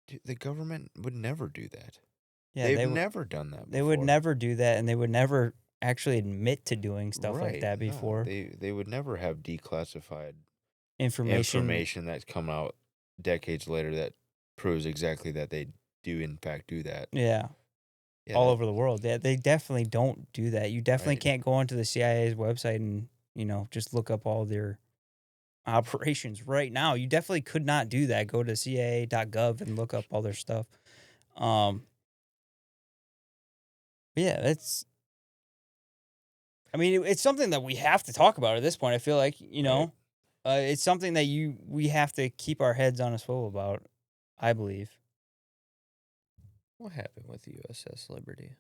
Dude, the government would never do that. Yeah, They've never done that before. they would never do that, and they would never actually admit to doing stuff like that No, before. they would never have declassified Information. that's come out decades later that proves exactly that they do in fact do that. Yeah. Yeah, All that- over the world. They definitely don't do that. You definitely Right. can't go onto the CIA's website and, just look up all their operations right now. You definitely could not do that. Go to CIA.gov and look up all their stuff. But yeah, it's something that we have to talk about at this point. I feel like, Right. it's something that we have to keep our heads on a swivel about, I believe. What happened with the USS Liberty?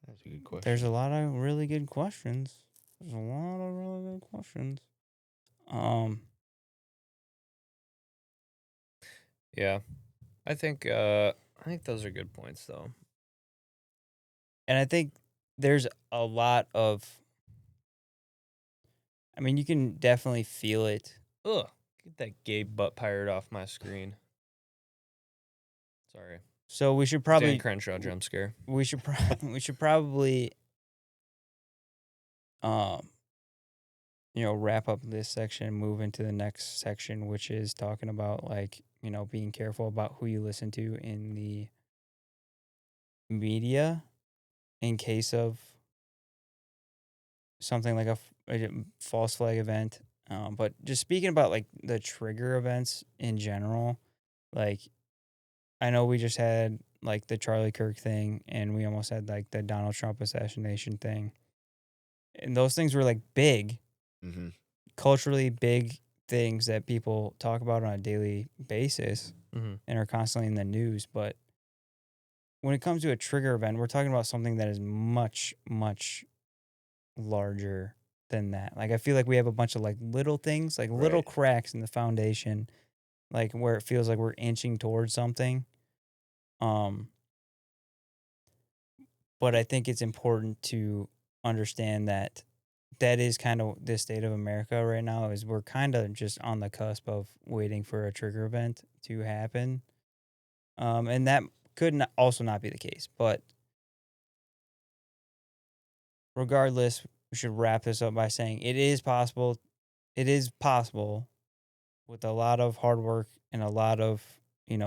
That's a good question. There's a lot of really good questions. There's a lot of really good questions. Yeah. I think those are good points though. And I think there's a lot of, you can definitely feel it. Ugh. Get that gay butt pirate off my screen. Sorry. So we should Dan probably Crenshaw jump scare. we should we should probably wrap up this section and move into the next section, which is talking about being careful about who you listen to in the media in case of something like a false flag event. But just speaking about like the trigger events in general, like I know we just had like the Charlie Kirk thing, and we almost had like the Donald Trump assassination thing, and those things were like big, Mm-hmm. culturally big things that people talk about on a daily basis Mm-hmm. and are constantly in the news. But when it comes to a trigger event, we're talking about something that is much, much larger than that. Like I feel like we have a bunch of like little things, like little Right. cracks in the foundation, like where it feels like we're inching towards something. But I think it's important to understand that that is kind of the state of America right now. Is we're kind of just on the cusp of waiting for a trigger event to happen, and that could also not be the case. But regardless, we should wrap this up by saying it is possible. It is possible with a lot of hard work and a lot of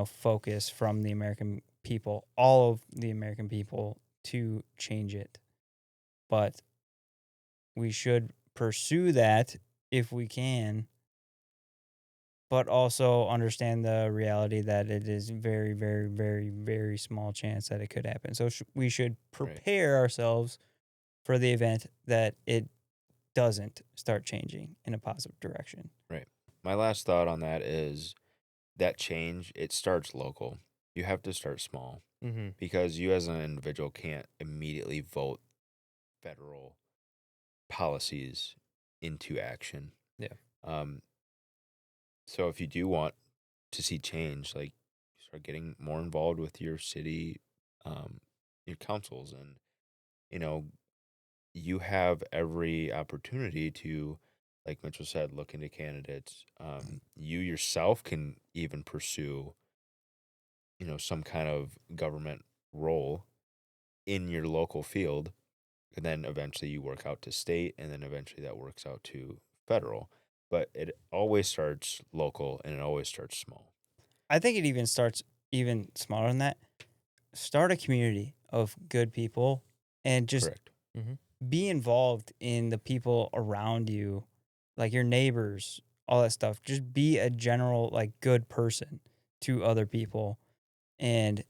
focus from the American people, all of the American people, to change it. But we should pursue that if we can, but also understand the reality that it is very, very, very, very small chance that it could happen. So we should prepare ourselves for the event that it doesn't start changing in a positive direction. Right. My last thought on that is that change, it starts local. You have to start small Mm-hmm. because you as an individual can't immediately vote federal policies into action. Yeah. So if you do want to see change, like start getting more involved with your city, your councils, and you know, you have every opportunity to, like Mitchell said, look into candidates. You yourself can even pursue, some kind of government role in your local field, and then eventually you work out to state, and then eventually that works out to federal. But it always starts local, and it always starts small. I think it even starts even smaller than that. Start a community of good people and just Correct. Mm-hmm. be involved in the people around you, like your neighbors, all that stuff. Just be a general, like, good person to other people. And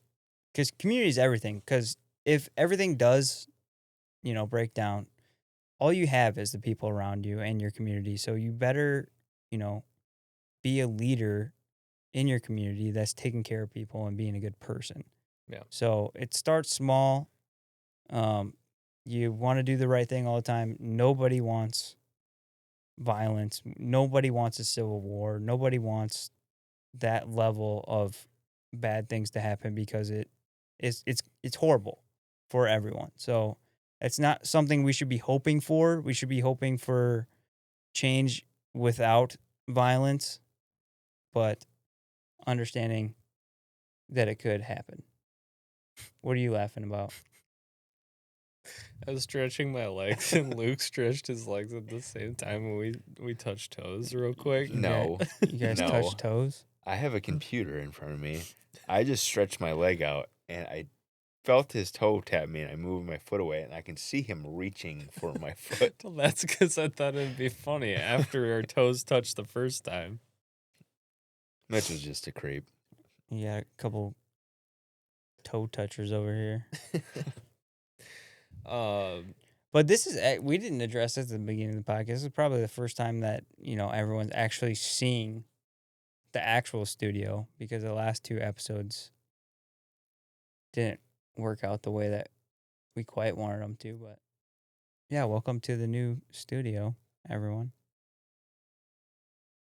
because community is everything. Because if everything does, break down, all you have is the people around you and your community. So you better, be a leader in your community that's taking care of people and being a good person. Yeah. So it starts small. You want to do the right thing all the time. Nobody wants violence. Nobody wants a civil war. Nobody wants that level of bad things to happen because it's horrible for everyone. So it's not something we should be hoping for. We should be hoping for change without violence, but understanding that it could happen. What are you laughing about? I was stretching my legs, and Luke stretched his legs at the same time, and we touched toes real quick. No, You guys no. touch toes? I have a computer in front of me. I just stretched my leg out, and I felt his toe tap me, and I moved my foot away, and I can see him reaching for my foot. Well, that's because I thought it'd be funny after our toes touched the first time. Mitch was just a creep. You got a couple toe touchers over here. But this is, we didn't address this at the beginning of the podcast. This is probably the first time that, everyone's actually seeing the actual studio, because the last two episodes didn't work out the way that we quite wanted them to. But yeah, welcome to the new studio, everyone.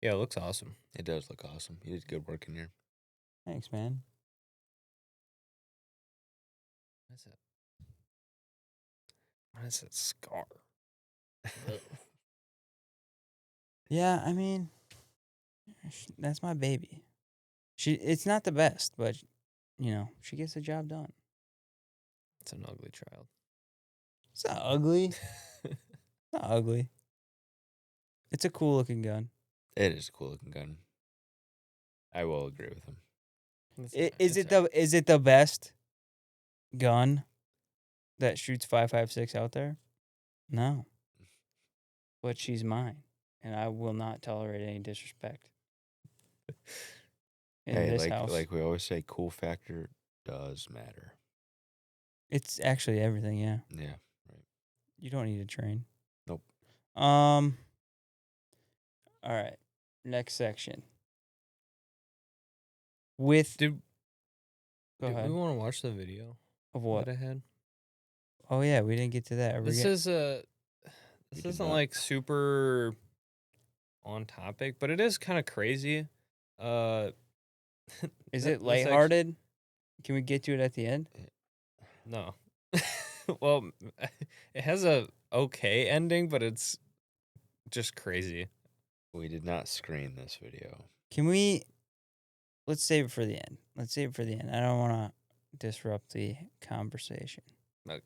Yeah, it looks awesome. It does look awesome. You did good work in here. Thanks, man. What is that scar? Yeah, I mean, that's my baby. It's not the best, but, she gets the job done. It's an ugly child. It's not ugly. It's not ugly. It's a cool looking gun. It is a cool looking gun. I will agree with him. Is it the best gun that shoots 5.56 out there? No. But she's mine, and I will not tolerate any disrespect in this house. Like we always say, cool factor does matter. It's actually everything, yeah. Yeah, right. You don't need to train. Nope. All right. Next section. Did Go ahead. we want to watch the video Of what? that I had? Oh yeah, we didn't get to that. This We did isn't not. like super on topic, but it is kind of crazy. Is that- it that's lighthearted? Can we get to it at the end? No. Well, it has a okay ending, but it's just crazy. We did not screen this video. Can we? Let's save it for the end. I don't want to disrupt the conversation. Okay.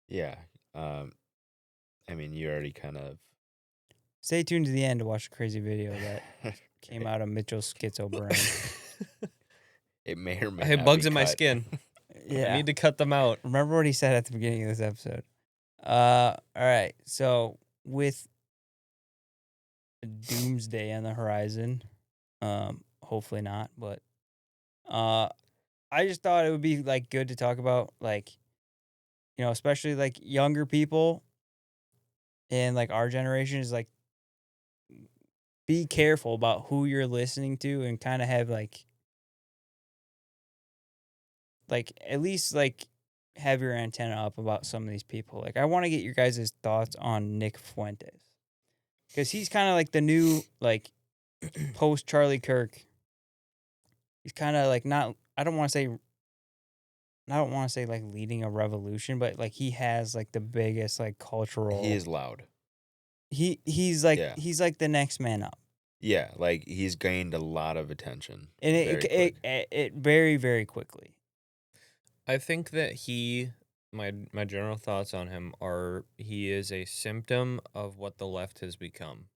Yeah. I mean, you already kind of Stay tuned to the end to watch a crazy video that came out of Mitchell's schizo brain. It may or may I have not bugs be in my cut. skin. Yeah. I need to cut them out. Remember what he said at the beginning of this episode. All right. So with doomsday on the horizon, hopefully not, but I just thought it would be like good to talk about, like, especially like younger people and like our generation is like, be careful about who you're listening to and kind of have like at least like have your antenna up about some of these people. Like I want to get your guys' thoughts on Nick Fuentes. Because he's kind of like the new, like, post Charlie Kirk. He's kind of like not, I don't want to say like leading a revolution, but like he has like the biggest like cultural. He is loud. He's like Yeah. he's like the next man up. Yeah, like he's gained a lot of attention. And very quick. it very, very quickly. I think that my general thoughts on him are he is a symptom of what the left has become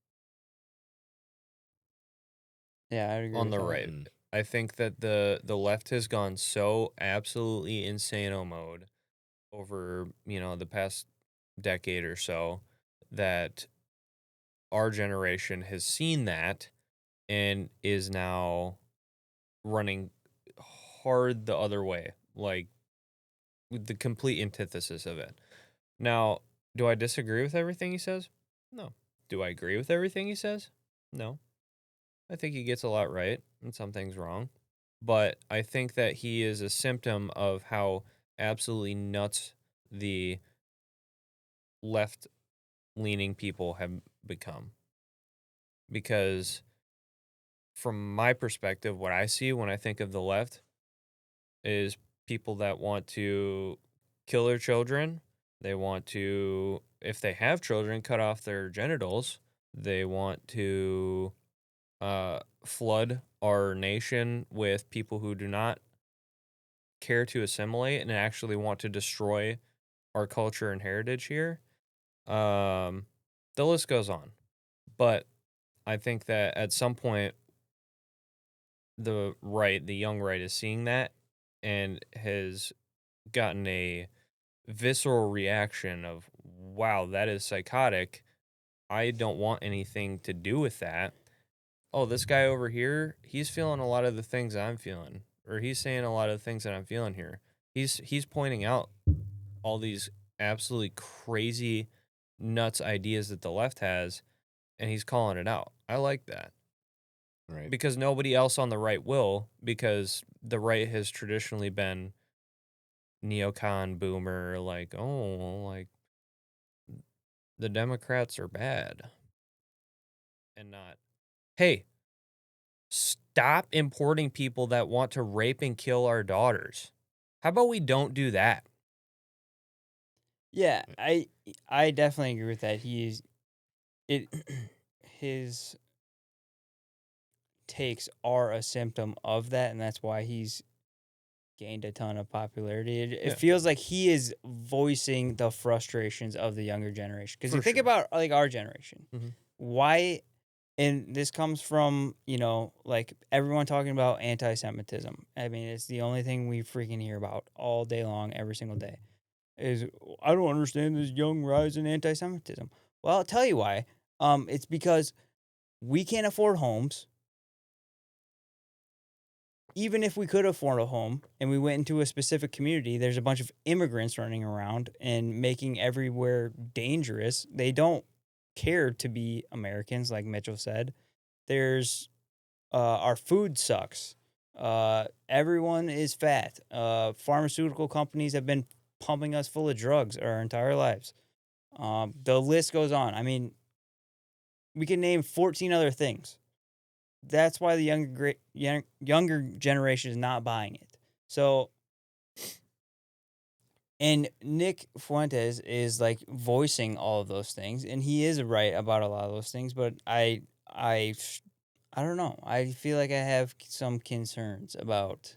Yeah, I agree on with the that. right. Mm. I think that the left has gone so absolutely insano mode over, the past decade or so that our generation has seen that and is now running hard the other way, like with the complete antithesis of it. Now, do I disagree with everything he says? No. Do I agree with everything he says? No. I think he gets a lot right and some things wrong. But I think that he is a symptom of how absolutely nuts the left leaning people have become. Because from my perspective, what I see when I think of the left is people that want to kill their children. They want to, if they have children, cut off their genitals. They want to flood our nation with people who do not care to assimilate and actually want to destroy our culture and heritage here. The list goes on. But I think that at some point, the young right is seeing that and has gotten a visceral reaction of, wow, that is psychotic. I don't want anything to do with that. Oh, this guy over here, he's feeling a lot of the things I'm feeling, or he's saying a lot of the things that I'm feeling here. He's pointing out all these absolutely crazy nuts ideas that the left has, and he's calling it out. I like that. Right. Because nobody else on the right will, because the right has traditionally been neocon boomer, like, oh, like the Democrats are bad. And not, hey, stop importing people that want to rape and kill our daughters. How about we don't do that? Yeah, I definitely agree with that. It his takes are a symptom of that, and that's why he's gained a ton of popularity. It Yeah. feels like he is voicing the frustrations of the younger generation. Because For you think sure. about like our generation, Mhm. why? And this comes from like everyone talking about anti-Semitism. I mean, it's the only thing we freaking hear about all day long, every single day. Is I don't understand this young rise in anti-Semitism. Well, I'll tell you why. It's because we can't afford homes. Even if we could afford a home and we went into a specific community, there's a bunch of immigrants running around and making everywhere dangerous. They don't care to be Americans, like Mitchell said. There's our food sucks. Everyone is fat. Pharmaceutical companies have been pumping us full of drugs our entire lives. The list goes on. I mean, we can name 14 other things. That's why the younger generation is not buying it. So, and Nick Fuentes is like voicing all of those things, and he is right about a lot of those things. But I don't know. I feel like I have some concerns about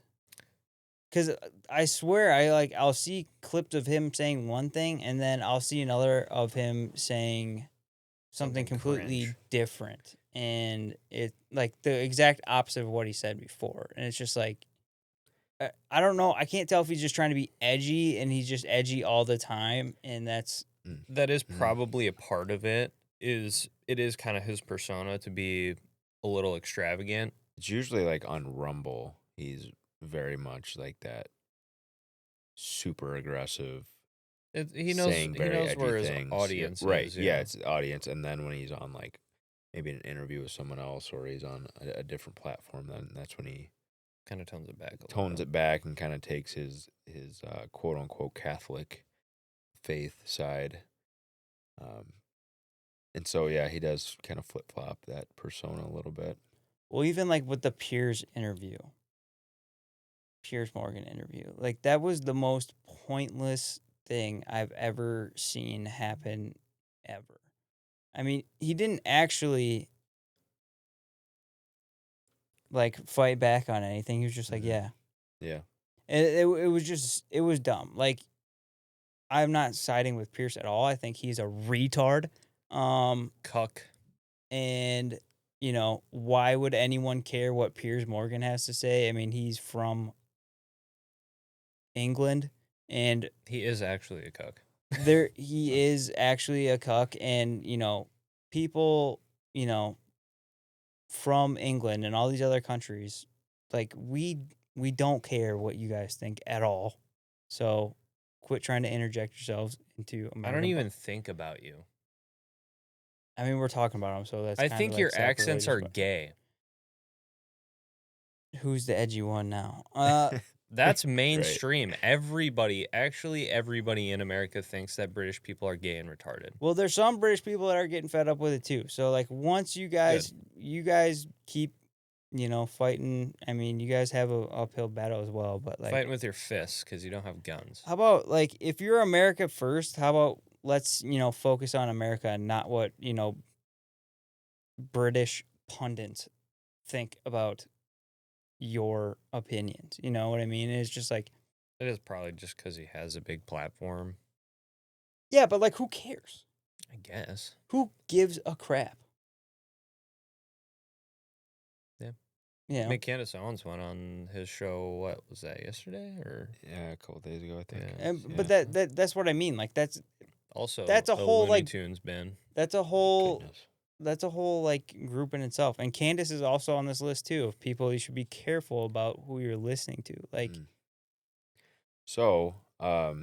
because I swear I'll see clips of him saying one thing, and then I'll see another of him saying something completely cringe. different, and it like the exact opposite of what he said before, and it's just like I don't know. I can't tell if he's just trying to be edgy and he's just edgy all the time, and that's Mm. That is Mm. probably a part of it. It is kind of his persona to be a little extravagant. It's usually like on Rumble. He's very much like that, super aggressive, saying He very knows edgy where his things. Yeah, audience right. is. Yeah, Yeah, it's the audience. And then when he's on like maybe an interview with someone else or he's on a different platform, then that's when he kind of tones it back a little tones bit. it back and kind of takes his quote unquote Catholic faith side. Um, and so yeah, he does kind of flip flop that persona a little bit. well, even like with the Piers Morgan interview, like that was the most pointless thing I've ever seen happen ever. I mean, he didn't actually like fight back on anything. He was just like, Mhm. yeah. Yeah. It was just it was dumb. Like I'm not siding with Pierce at all. I think he's a retard. Cuck. And you know, why would anyone care what Piers Morgan has to say? I mean, he's from England and He is actually a cuck. there he is actually a cuck, and you know, people, you know, from England and all these other countries, like we don't care what you guys think at all. So quit trying to interject yourselves into I don't American. even think about you. I mean, we're talking about them, so that's I kind of think like your accents sacrilegious. are But gay. who's the edgy one now? That's Right. mainstream. Actually everybody in America thinks that British people are gay and retarded. Well, there's some British people that are getting fed up with it too. So like once you guys keep, you know, fighting. I mean, you guys have a uphill battle as well. But like, Fighting with your fists because you don't have guns. how about like if you're America first? How about let's focus on America and not what British pundits think about your opinions. You know what I mean? It's just like, It is probably just because he has a big platform, yeah, but like who cares? I guess. Who gives a crap? Yeah. You I know? mean, Candace Owens went on his show. What was that, yesterday? Or Yeah, a couple days ago, I think. Yeah. And, but Yeah. that's what I mean. Like that's also a a whole Looney like Tunes bin. that's a whole Goodness. that's a whole like group in itself. And Candace is also on this list too of people you should be careful about who you're listening to. Like, Mm. So, I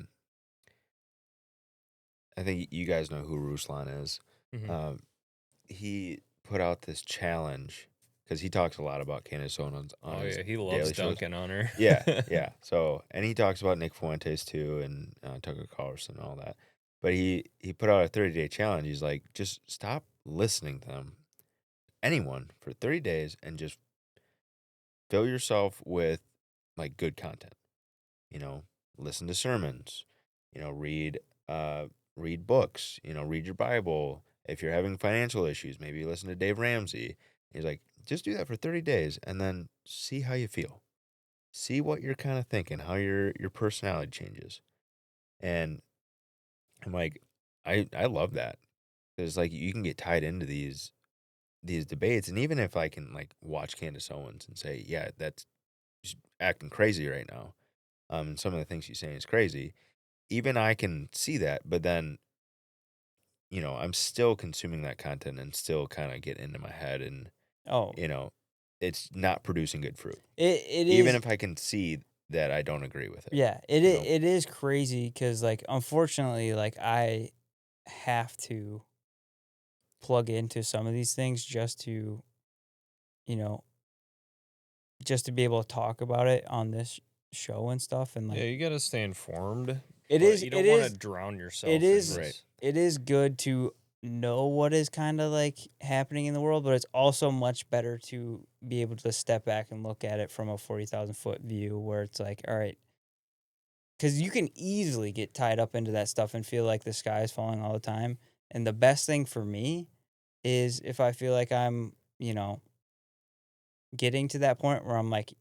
think you guys know who Ruslan is. Mhm. He put out this challenge because he talks a lot about Candace Owens on Oh his yeah, he loves daily shows. dunking on her. Yeah, yeah. So, and he talks about Nick Fuentes too, and Tucker Carlson and all that. But he put out a 30-day challenge. He's like, just stop listening to them, anyone, for 30 days, and just fill yourself with like good content. You know, listen to sermons. You know, read books. You know, read your Bible. If you're having financial issues, maybe listen to Dave Ramsey. He's like, just do that for 30 days and then see how you feel. See what you're kind of thinking, how your personality changes. And I'm like, I love that. Because like you can get tied into these debates. And even if I can like watch Candace Owens and say, yeah, that's she's acting crazy right now. And some of the things she's saying is crazy. Even I can see that, but then I'm still consuming that content and still kind of get into my head and, oh, you know, it's not producing good fruit. it Even is. if I can see that I don't agree with it. Yeah, you know? it is crazy because like unfortunately, like I have to plug into some of these things just to, you know, just to be able to talk about it on this show and stuff. And Yeah, like you gotta stay informed. it But is, you don't want to drown yourself it in is, Right. this. it is good to know what is kind of like happening in the world, but it's also much better to be able to step back and look at it from a 40,000-foot view where it's like, all right, because you can easily get tied up into that stuff and feel like the sky is falling all the time. And the best thing for me is if I feel like I'm, getting to that point where I'm like,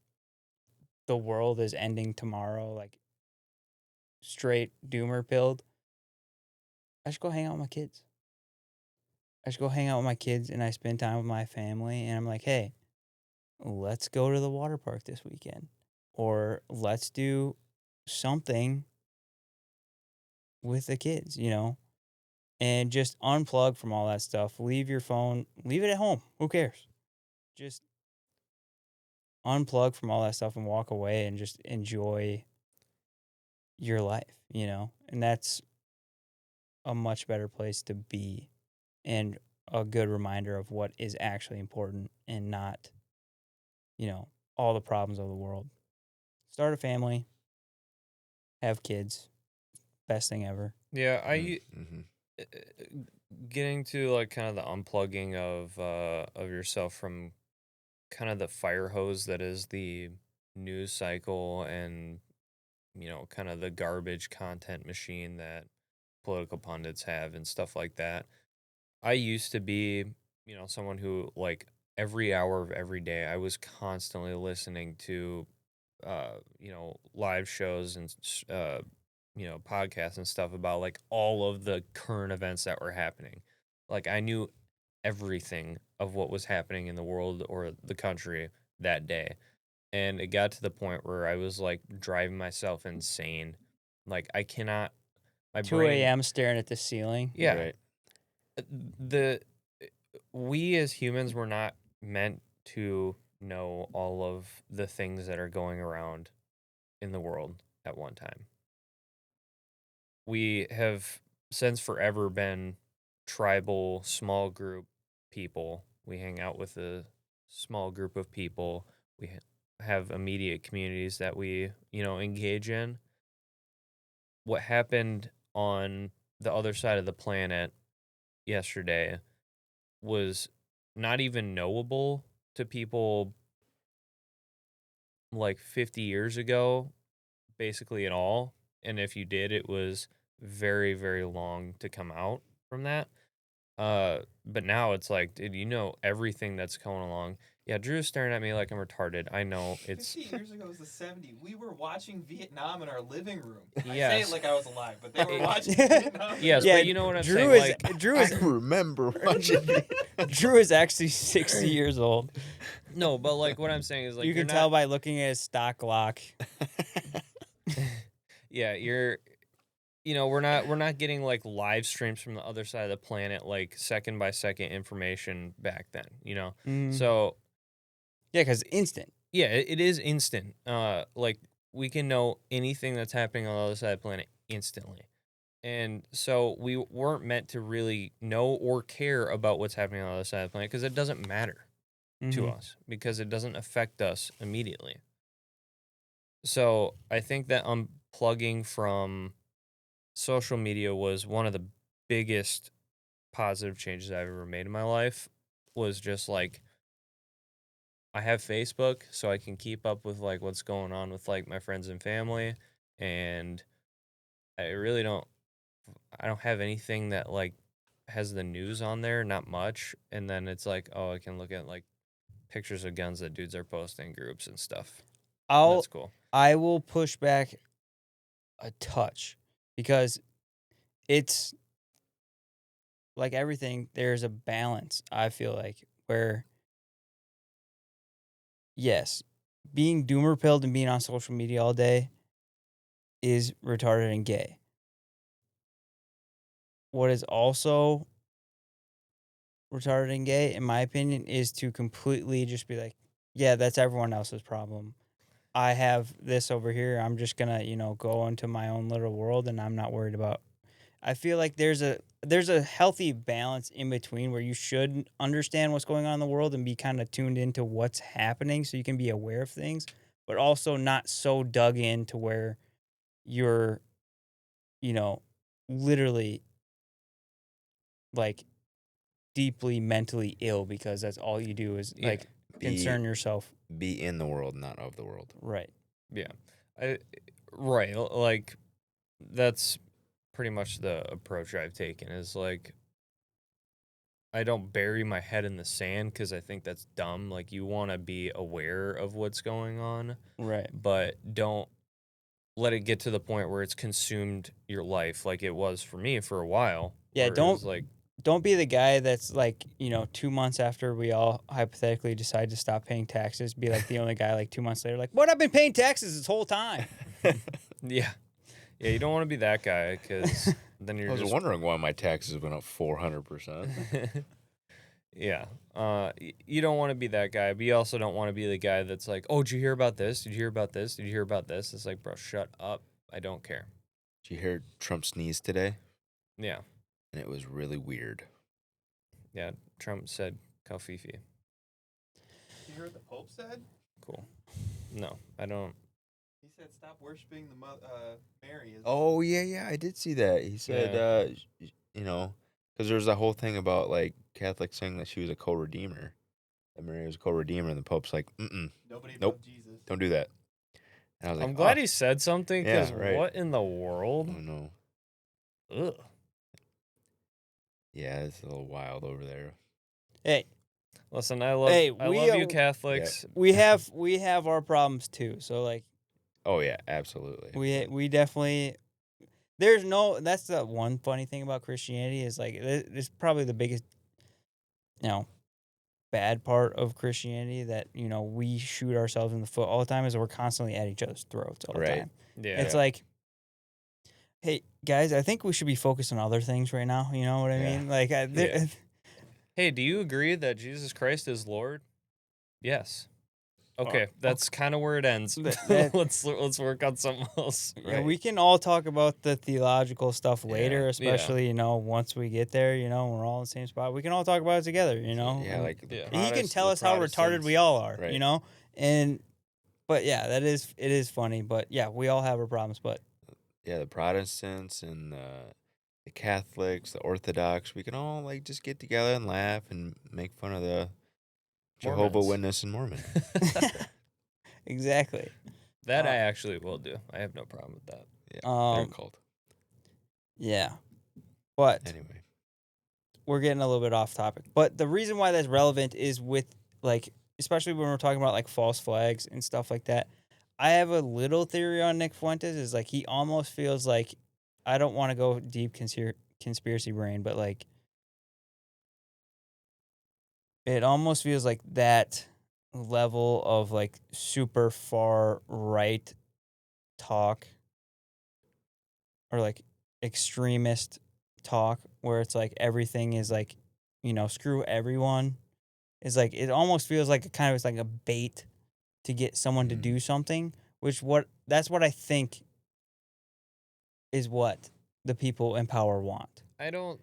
the world is ending tomorrow, like straight doomer pilled, I just go hang out with my kids. I just go hang out with my kids and I spend time with my family. And I'm like, hey, let's go to the water park this weekend. or let's do something with the kids, and just unplug from all that stuff. Leave your phone, leave it at home. Who cares? Just unplug from all that stuff and walk away and just enjoy your life. And that's a much better place to be, and a good reminder of what is actually important, and not, all the problems of the world. Start a family, have kids, best thing ever. Yeah, Mm-hmm. uh, getting to like kind of the unplugging of yourself from kind of the fire hose that is the news cycle, and kind of the garbage content machine that political pundits have and stuff like that. I used to be, someone who, like, every hour of every day I was constantly listening to live shows and podcasts and stuff about like all of the current events that were happening. Like, I knew everything of what was happening in the world or the country that day. And it got to the point where I was like driving myself insane. Like, I cannot, my 2 brain, a.m. staring at the ceiling. yeah, Right. the we as humans were not meant to know all of the things that are going around in the world at one time. We have since forever been tribal, small group people. We hang out with a small group of people. We have immediate communities that we, engage in. What happened on the other side of the planet yesterday was not even knowable to people like 50 years ago, basically at all. And if you did, it was very, very long to come out from that. But now it's like, dude, you know everything that's going along. Yeah, Drew's staring at me like I'm retarded. I know it's 50 years ago was the 70s. We were watching Vietnam in our living room. I say Yes. it like I was alive, but they were It- watching Vietnam. yes, Yeah, but you know what I'm Drew saying. is Like, Drew I is remember watching Drew is actually 60 years old. no, but like what I'm saying is like You you're can tell not. by looking at his stock lock. Yeah, we're not getting like live streams from the other side of the planet, like second by second information back then. Mhm. So Yeah, because instant. yeah, it is instant. Like we can know anything that's happening on the other side of the planet instantly. And so we weren't meant to really know or care about what's happening on the other side of the planet because it doesn't matter to Mhm. us because it doesn't affect us immediately. So I think that unplugging from social media was one of the biggest positive changes I've ever made in my life. Was just like I have Facebook so I can keep up with like what's going on with like my friends and family, and I really don't have anything that like has the news on there, not much. And then it's like, oh, I can look at like pictures of guns that dudes are posting in groups and stuff. That's cool. I will push back a touch, because it's like everything, there's a balance, I feel like, where yes, being doomer pilled and being on social media all day is retarded and gay. What is also retarded and gay, in my opinion, is to completely just be like, yeah, that's everyone else's problem. I have this over here. I'm just gonna, go into my own little world, and I'm not worried about. I feel like there's a healthy balance in between where you should understand what's going on in the world and be kind of tuned into what's happening so you can be aware of things, but also not so dug in to where you're, you know, literally like deeply mentally ill because that's all you do is Yeah. like Be concern yourself. be in the world, not of the world. Right. Yeah. Right. Like that's pretty much the approach I've taken is like I don't bury my head in the sand because I think that's dumb. Like you want to be aware of what's going on, Right. but don't let it get to the point where it's consumed your life like it was for me for a while. Yeah, where it was like don't be the guy that's like, 2 months after we all hypothetically decide to stop paying taxes, be like the only guy like 2 months later, like, what? I've been paying taxes this whole time. Yeah. Yeah, you don't want to be that guy because then I you're was just wondering why my taxes went up 400%. yeah. You don't want to be that guy, but you also don't want to be the guy that's like, oh, did you hear about this? Did you hear about this? Did you hear about this? It's like, bro, shut up. I don't care. Did you hear Trump sneeze today? Yeah. And it was really weird. Yeah. Trump said Kofifi. You heard what the Pope said? Cool. No, I don't. He said, "Stop worshiping the Mary." Oh, yeah, I did see that. He said, because there was a whole thing about, like, Catholics saying that she was a co-redeemer. That Mary was a co-redeemer, and the Pope's like, Nobody nope, but Jesus. don't do that. And I was like, I'm glad he said something because Yeah, right. what in the world? oh, no. Ugh. Yeah, it's a little wild over there. Hey, Listen, I love we you are- Catholics. we have our problems too. So like, Oh, yeah, absolutely. we definitely. That's the one funny thing about Christianity is like, it's probably the biggest, bad part of Christianity that, we shoot ourselves in the foot all the time is we're constantly at each other's throats all the Right. time. Yeah. It's like, hey guys, I think we should be focused on other things right now. You know what I Yeah. mean? Like, Yeah. Hey, do you agree that Jesus Christ is Lord? Yes. Okay, that's kind of where it ends. Let's work on something else. yeah, we can all talk about the theological stuff later, Yeah. especially once we get there. We're all in the same spot. We can all talk about it together. Yeah, And like the Yeah. he can tell the us how retarded we all are. Right. And but yeah, it is funny. But yeah, we all have our problems. But Yeah, the Protestants and the Catholics, the Orthodox, we can all like just get together and laugh and make fun of the Jehovah Mormons. Witness and Mormon. exactly. That I actually will do. I have no problem with that. Yeah, they're a Um, cult. yeah, but Anyway, we're getting a little bit off topic. But the reason why that's relevant is with like, especially when we're talking about like false flags and stuff like that. I have a little theory on Nick Fuentes is like he almost feels like, I don't want to go deep conspiracy brain, but like it almost feels like that level of like super far right talk or like extremist talk where it's like everything is like, screw everyone. Is like it almost feels like it's like a bait to get someone to do something, that's what I think is what the people in power want. I don't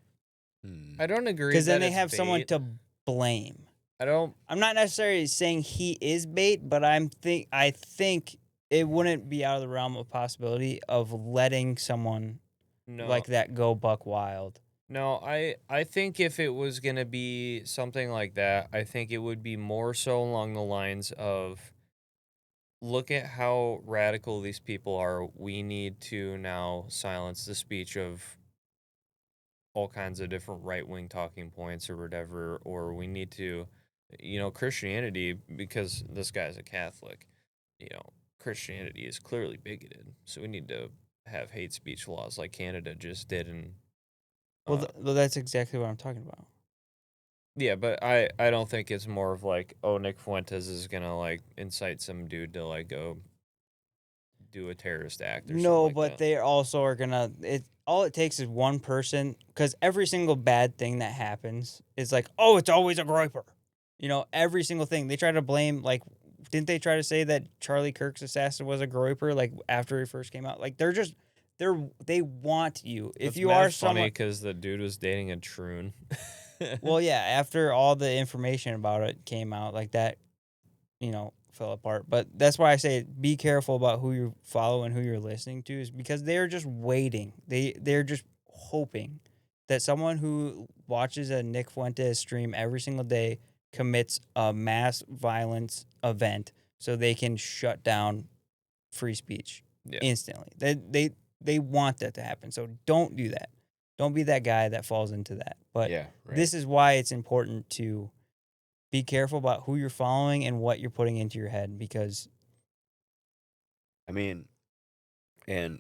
Hmm. agree Because then that they it's have someone bait. to blame. I'm not necessarily saying he is bait, but I think it wouldn't be out of the realm of possibility of letting someone like that go buck wild. No, I think if it was going to be something like that, I think it would be more so along the lines of look at how radical these people are. We need to now silence the speech of all kinds of different right-wing talking points or whatever, or we need to, Christianity, because this guy's a Catholic, Christianity is clearly bigoted. So we need to have hate speech laws like Canada just did. And Well, that's exactly what I'm talking about. yeah, but I don't think it's more of like, oh, Nick Fuentes is gonna like incite some dude to like go do a terrorist act or something No, like but that. they also are gonna. All it takes is one person, because every single bad thing that happens is like, oh, it's always a groyper. Every single thing they try to blame. Like, didn't they try to say that Charlie Kirk's assassin was a groyper? Like after he first came out, like they want you. If That's you mad are funny someone, because the dude was dating a troon. well, yeah. After all the information about it came out, like that, fell apart. But that's why I say be careful about who you follow and who you're listening to, is because they're just waiting. They're just hoping that someone who watches a Nick Fuentes stream every single day commits a mass violence event so they can shut down free speech instantly. They want that to happen. So don't do that. Don't be that guy that falls into that. But Yeah, right. this is why it's important to be careful about who you're following and what you're putting into your head, because I mean, and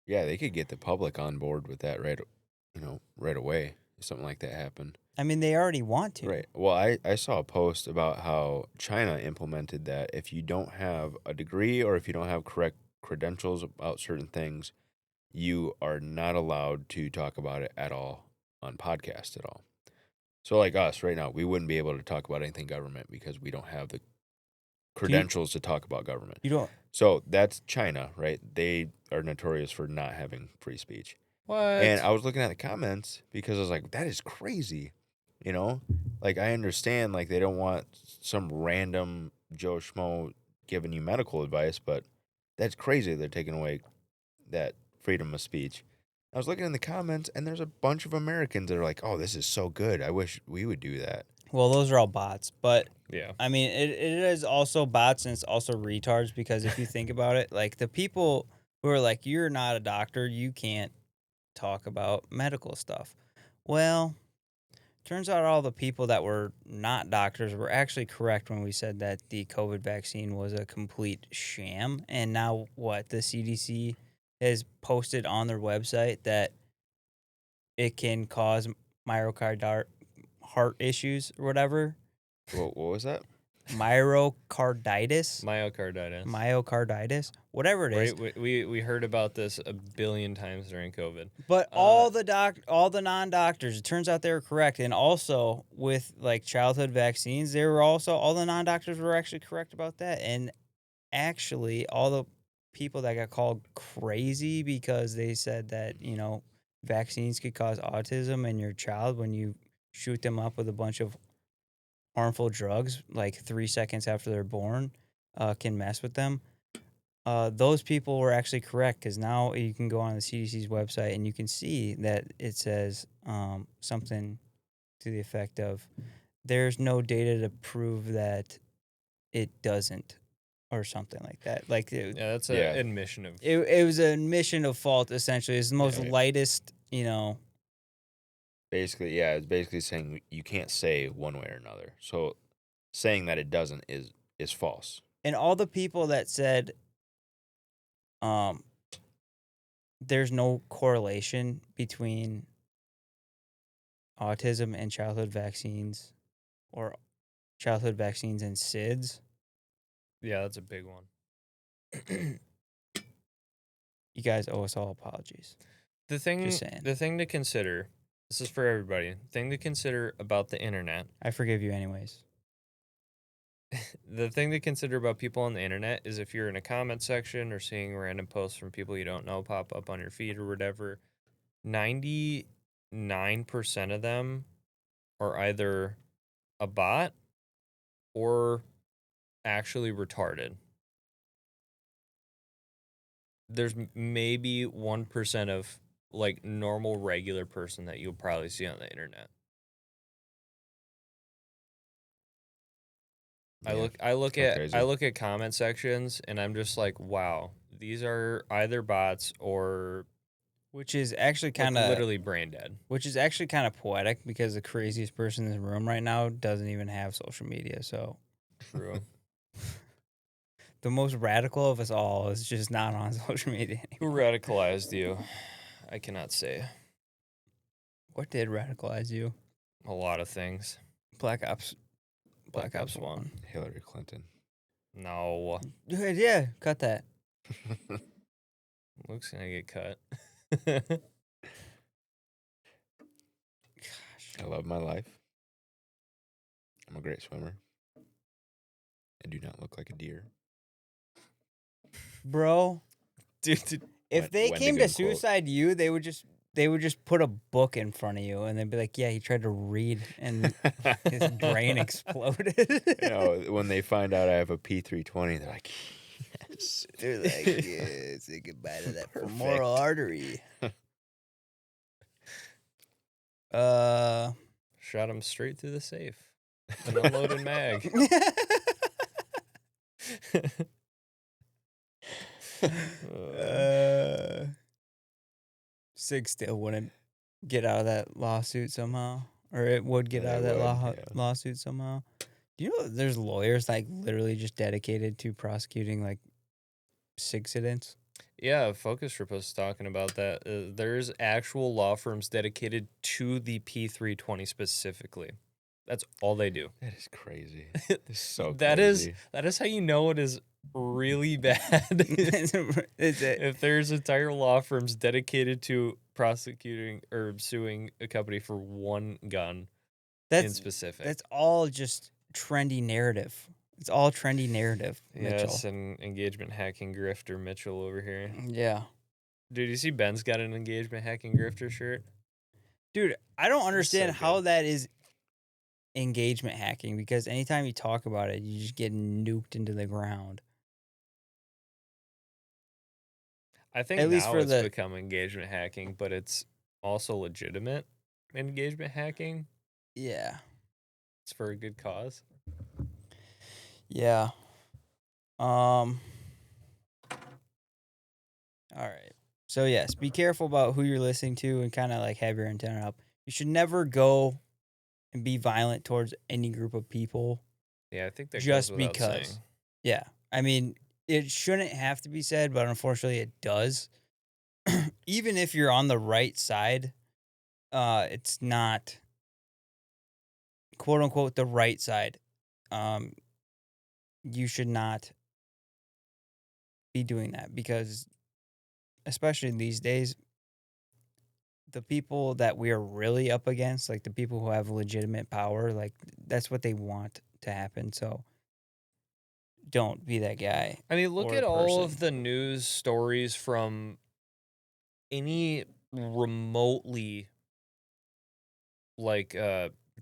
yeah, they could get the public on board with that right away. something like that happen. I mean, they already want to. Right. Well, I saw a post about how China implemented that if you don't have a degree or if you don't have correct credentials about certain things, you are not allowed to talk about it at all on podcasts at all. So like us right now, we wouldn't be able to talk about anything government because we don't have the credentials to talk about government. You don't. So that's China, right? They are notorious for not having free speech. What? And I was looking at the comments because I was like, that is crazy. You know? Like, I understand, like, they don't want some random Joe Schmo giving you medical advice, but that's crazy they're taking away that freedom of speech. I was looking in the comments, and there's a bunch of Americans that are like, oh, this is so good. I wish we would do that. Well, those are all bots, but Yeah. I mean, it is also bots and it's also retards because if you think about it, like the people who are like, you're not a doctor, you can't talk about medical stuff. Well, turns out all the people that were not doctors were actually correct when we said that the COVID vaccine was a complete sham. And now what? The CDC has posted on their website that it can cause myocarditis heart issues or whatever. What was that? Myocarditis, whatever it is. Right, we heard about this a billion times during COVID. But all the non-doctors, it turns out they were correct. And also with like childhood vaccines, they were also all the non-doctors were actually correct about that. And actually, all the people that got called crazy because they said that, you know, vaccines could cause autism in your child when you shoot them up with a bunch of harmful drugs like 3 seconds after they're born, can mess with them. Those people were actually correct because now you can go on the CDC's website and you can see that it says something to the effect of there's no data to prove that it doesn't, or something like that. Like Yeah, that's an Yeah. admission of. it was an admission of fault essentially. It's the most Right. lightest, you know. Basically, yeah, it's basically saying you can't say one way or another. So saying that it doesn't is false. And all the people that said there's no correlation between autism and childhood vaccines or childhood vaccines and SIDS, Yeah, that's a big one. you guys owe us all apologies. The thing Just saying. the thing to consider, this is for everybody. Thing to consider about the internet. I forgive you anyways. The thing to consider about people on the internet is if you're in a comment section or seeing random posts from people you don't know pop up on your feed or whatever, 99% of them are either a bot or actually retarded. There's maybe 1% of like normal regular person that you'll probably see on the internet. Yeah, I look so at crazy. comment sections and I'm just like, wow, these are either bots or Which is actually like kind of literally brain dead. which is actually kind of poetic because the craziest person in the room right now doesn't even have social media. So True. the most radical of us all is just not on social media Who anymore. radicalized you? I cannot say. What did radicalize you? A lot of things. Black Ops. Black Ops 1. Hillary Clinton. No. Yeah, cut that. Luke's gonna get cut. I love my life. I'm a great swimmer. I do not look like a deer. Bro, Dude, if they came to Wendigo quote. suicide you, they would just put a book in front of you and they'd be like, yeah, he tried to read and his brain exploded. You know, when they find out I have a P320, they're like, yes. They're like, yeah, say goodbye to that femoral artery. shot him straight through the safe. An unloaded mag. Sig still wouldn't get out of that lawsuit somehow, or it would get Yeah, out of they that would, yeah. lawsuit somehow. Do you know that there's lawyers like literally just dedicated to prosecuting like sig incidents? Yeah, Focus Group was talking about that. There's actual law firms dedicated to the P320 specifically. That's all they do. That is crazy. It's so That is crazy. how you know it is really bad. Is it? If there's entire law firms dedicated to prosecuting or suing a company for one gun in That's specific. that's all just trendy narrative. It's all trendy narrative, Mitchell. Yes, and engagement hacking grifter Mitchell over here. Yeah. Dude, you see Ben's got an engagement hacking grifter shirt? Dude, I don't understand so how good. that is engagement hacking because anytime you talk about it, you just get nuked into the ground. I think At least now for it's the- become engagement hacking, but it's also legitimate engagement hacking. Yeah. It's for a good cause. Yeah. All right. So yes, be careful about who you're listening to and kind of like have your antenna up. You should never go and be violent towards any group of people Yeah, I think that just goes without because. saying. Yeah. I mean, it shouldn't have to be said, but unfortunately it does. Even if you're on the right side, it's not quote unquote the right side. You should not be doing that because especially these days, the people that we are really up against, like the people who have legitimate power, like that's what they want to happen. So don't be that guy. I mean, look or at all of person. the news stories from any remotely like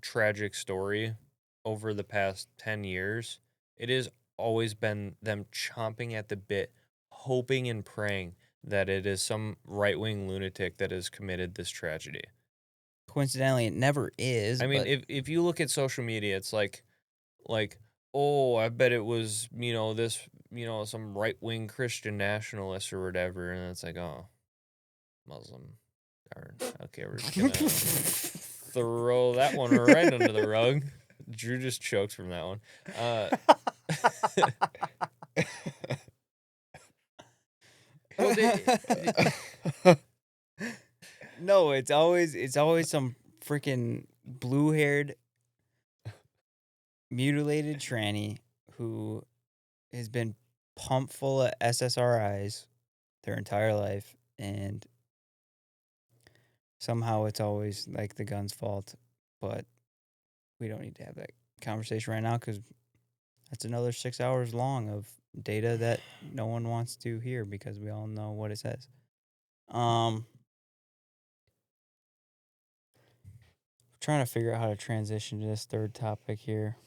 tragic story over the past 10 years. It has always been them chomping at the bit, hoping and praying that it is some right-wing lunatic that has committed this tragedy. Coincidentally, it never is. I mean, but if you look at social media, it's like, oh, I bet it was, this, some right-wing Christian nationalist or whatever. And it's like, oh, Muslim. Darn. Okay, we're just going to throw that one right under the rug. Drew just choked from that one. Well, no, it's always some freaking blue-haired, mutilated tranny who has been pumped full of SSRIs their entire life, and somehow it's always like the gun's fault. But we don't need to have that conversation right now because that's another 6 hours long of data that no one wants to hear because we all know what it says. Trying to figure out how to transition to this third topic here.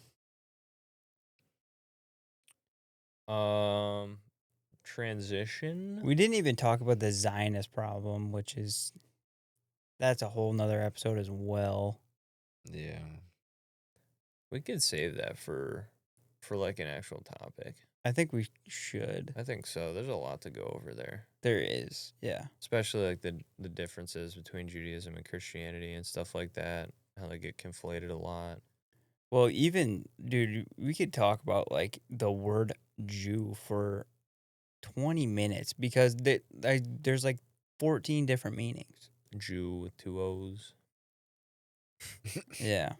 Transition. We didn't even talk about the Zionist problem, that's a whole nother episode as well. Yeah. We could save that for like an actual topic. I think we should. I think so. There's a lot to go over there. There is, yeah. Especially like the differences between Judaism and Christianity and stuff like that. How they get conflated a lot. Well, even, dude, we could talk about like the word Jew for 20 minutes because there's like 14 different meanings. Jew with 2 O's. Yeah.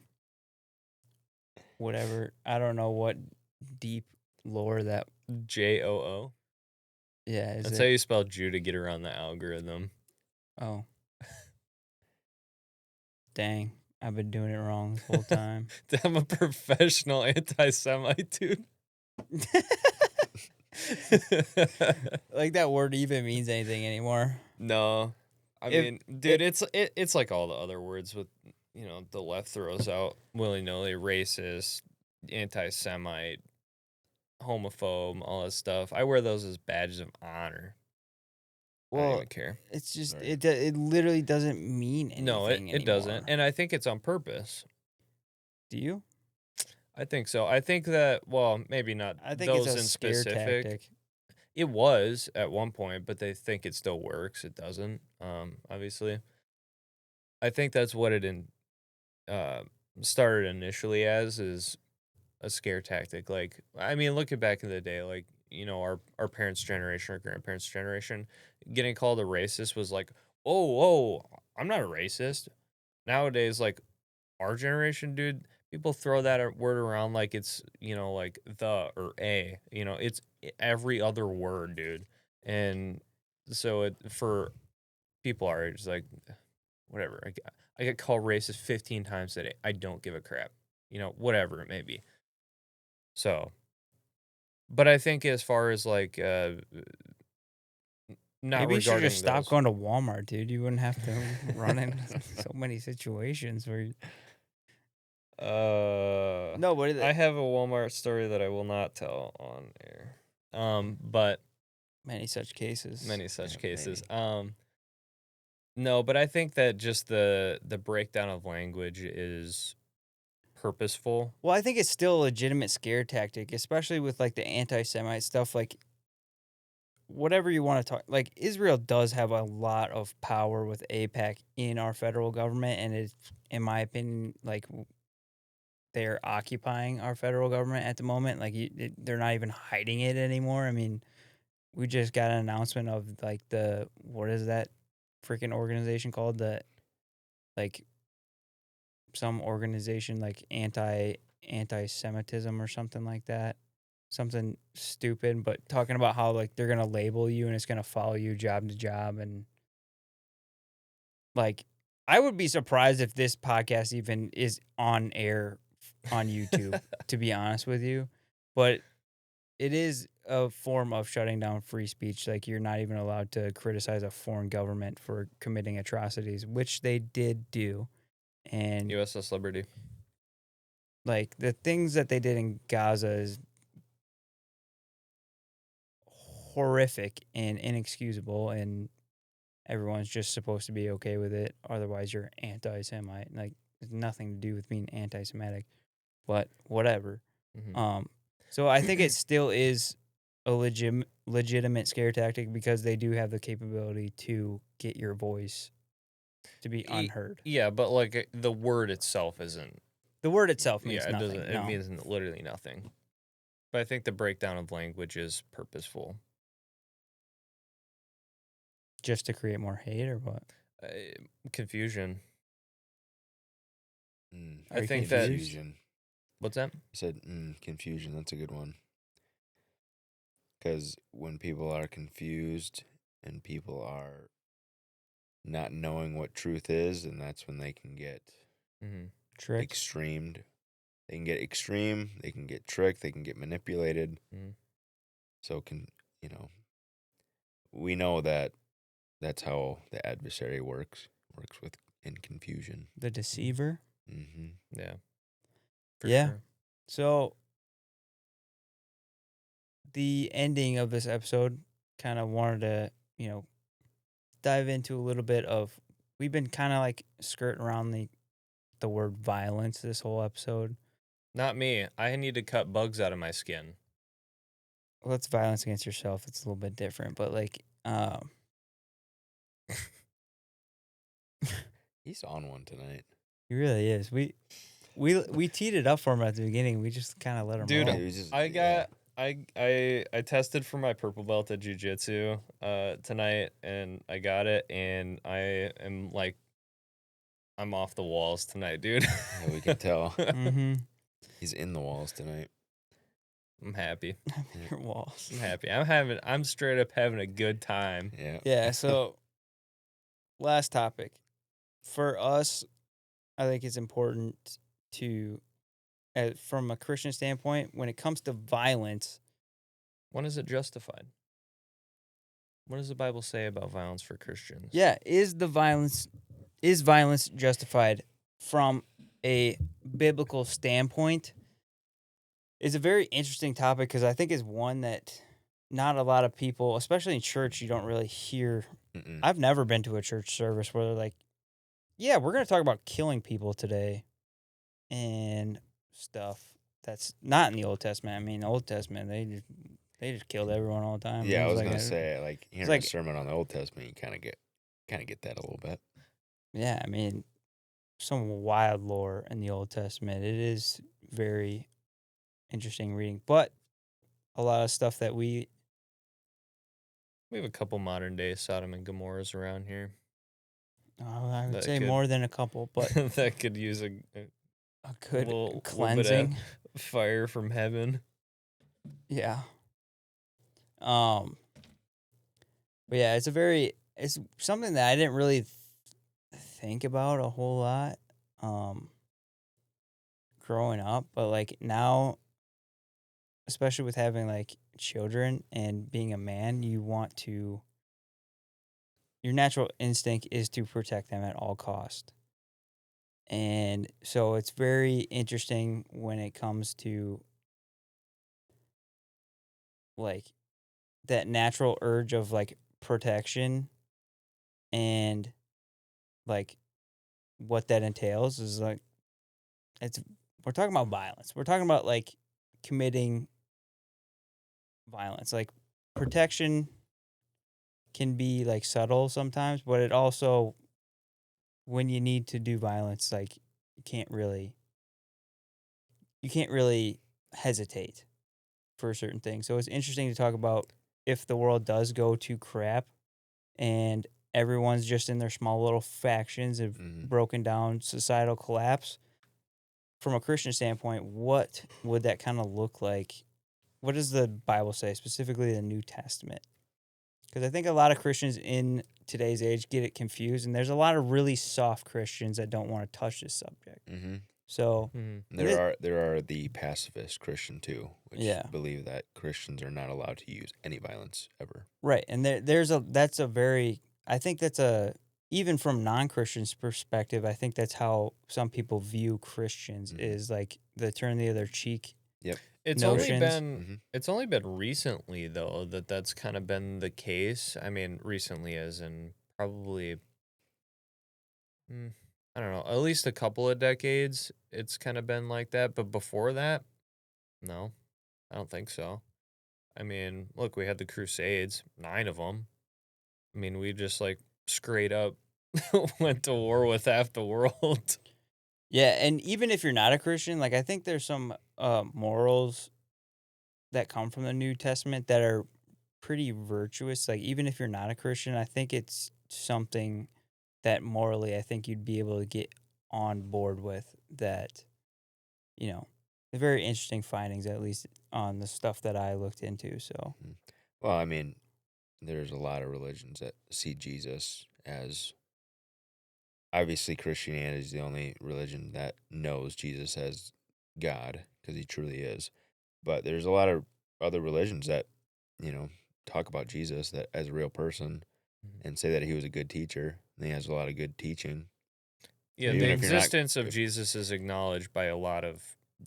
Whatever. I don't know what deep lore that. JOO. Yeah. That's how you spell Jew to get around the algorithm. Oh. Dang. I've been doing it wrong this whole time. I'm a professional anti-Semite, dude. Like that word even means anything anymore. No. I If- mean, dude, it's like all the other words with, the left throws out willy-nilly, racist, anti-Semite, homophobe, all that stuff. I wear those as badges of honor. I don't Well, even care. it's just Right. it literally doesn't mean anything. No, it anymore. doesn't. And I think it's on purpose. Do you? I think so. I think that, well, maybe not I think those it's a in scare specific. tactic. It was at one point, but they think it still works. It doesn't, obviously. I think that's what it started initially as, is a scare tactic. Like, I mean, looking back in the day, like, our parents' generation or grandparents' generation, getting called a racist was like, oh, I'm not a racist. Nowadays, like our generation, dude, people throw that word around like it's, like the or a, it's every other word, dude. And so for people our age, like, whatever. I get called racist 15 times a day. I don't give a crap, whatever it may be. So, but I think as far as like, not Maybe you should just regarding stop those. going to Walmart, dude. You wouldn't have to run into so many situations where no, what is I it? have a Walmart story that I will not tell on air. But Many such cases. many such Yeah, cases. No, but I think that just the breakdown of language is purposeful. Well, I think it's still a legitimate scare tactic, especially with like the anti-Semite stuff. Like, whatever you want to talk, like Israel does have a lot of power with APAC in our federal government, and it's, in my opinion, like they're occupying our federal government at the moment. Like, they're not even hiding it anymore. I mean, we just got an announcement of like what is that freaking organization called? Like some organization like anti-Semitism or something like that. Something stupid, but talking about how like they're gonna label you and it's gonna follow you job to job, and like I would be surprised if this podcast even is on air on YouTube, to be honest with you. But it is a form of shutting down free speech. Like, you're not even allowed to criticize a foreign government for committing atrocities, which they did do. And USS Liberty. like the things that they did in Gaza is horrific and inexcusable, and everyone's just supposed to be okay with it. Otherwise, you're anti-Semite. Like, it's nothing to do with being anti-Semitic, but whatever. Mhm. So I think it still is a legitimate scare tactic because they do have the capability to get your voice to be unheard. Yeah, but like the word itself isn't. The word itself means Yeah, it nothing. doesn't. It No, means literally nothing. But I think the breakdown of language is purposeful. just to create more hate or what? Uh, Confusion. Are I you think that. confused? Confusion. What's that? I said confusion. That's a good one. Because when people are confused and people are not knowing what truth is, and that's when they can get Mm-hmm. Tricked. extremed. They can get extreme. They can get tricked. They can get manipulated. Mhm. So we know that that's how the adversary works with in confusion. The deceiver. Mm-hmm. Yeah. Yeah. Sure. So the ending of this episode kind of wanted to, dive into a little bit of, we've been kind of like skirting around the word violence this whole episode. Not me. I need to cut bugs out of my skin. Well, that's violence against yourself. It's a little bit different, but like, He's on one tonight. he really is. We teed it up for him at the beginning. We just kind of let him Dude, roll. It was just- I yeah. got I tested for my purple belt at jiu-jitsu tonight, and I got it, and I am like, I'm off the walls tonight, dude. Yeah, we can tell. Mm-hmm. He's in the walls tonight. I'm happy. Your walls. I'm happy. I'm straight up having a good time. Yeah. Yeah. So, last topic for us, I think it's important to, from a Christian standpoint, when it comes to violence. When is it justified? What does the Bible say about violence for Christians? Yeah, is violence justified from a biblical standpoint? Is a very interesting topic because I think it's one that not a lot of people, especially in church, you don't really hear. Mm-mm. I've never been to a church service where they're like, "Yeah, we're going to talk about killing people today," and stuff that's not in the Old Testament. I mean, the Old Testament, they just killed everyone all the time. Yeah, It I was like gonna a- say, like hearing like- a sermon on the Old Testament, you kind of get that a little bit. Yeah, I mean, some wild lore in the Old Testament. It is very interesting reading. But a lot of stuff that we We have a couple modern day Sodom and Gomorrahs around here I would that say could more than a couple, but that could use a good little bit cleansing. of fire from heaven. Yeah. But yeah, it's something that I didn't really think about a whole lot growing up, but like now, especially with having like children and being a man, your natural instinct is to protect them at all cost. And so it's very interesting when it comes to like that natural urge of like protection and like what that entails is like it's we're talking about violence. We're talking about like committing violence. Like protection can be like subtle sometimes, but it also when you need to do violence, like you can't really hesitate for certain things. So it's interesting to talk about if the world does go to crap and everyone's just in their small little factions of broken down societal collapse. From a Christian standpoint, what would that kind of look like? What does the Bible say, specifically the New Testament? Because I think a lot of Christians in today's age get it confused, and there's a lot of really soft Christians that don't want to touch this subject. Mm-hmm. So There are the pacifist Christian too, which Yeah. believe that Christians are not allowed to use any violence ever. right, and I think that's a even from non-Christians' perspective, I think that's how some people view Christians is like the turn the other cheek. Yep. It's Notions. only been recently though that's kind of been the case. I mean, recently as in probably I don't know, at least a couple of decades it's kind of been like that, but before that, no. I don't think so. I mean, look, we had the Crusades, 9 of them. I mean, we just like straight up went to war with half the world. Yeah, and even if you're not a Christian, like I think there's some morals that come from the New Testament that are pretty virtuous. Like even if you're not a Christian, I think it's something that morally I think you'd be able to get on board with that, the very interesting findings at least on the stuff that I looked into. So Well, I mean, there's a lot of religions that see Jesus as obviously Christianity is the only religion that knows Jesus as God because he truly is. But there's a lot of other religions that, talk about Jesus that as a real person and say that he was a good teacher and he has a lot of good teaching. So Yeah, even the if you're not existence of Jesus is acknowledged by a lot of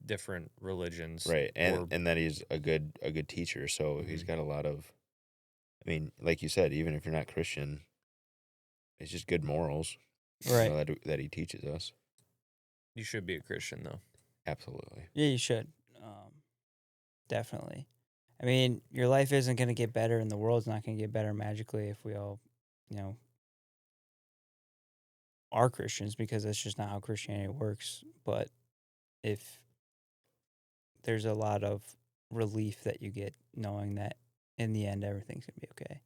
different religions. right, or and that he's a good teacher, so he's got a lot of. I mean, like you said, even if you're not Christian, it's just good morals, right. that he teaches us. You should be a Christian though. Absolutely. Yeah, you should. Definitely. I mean, your life isn't going to get better and the world's not going to get better magically if we all, you know, are Christians because that's just not how Christianity works. But if there's a lot of relief that you get knowing that in the end everything's going to be okay.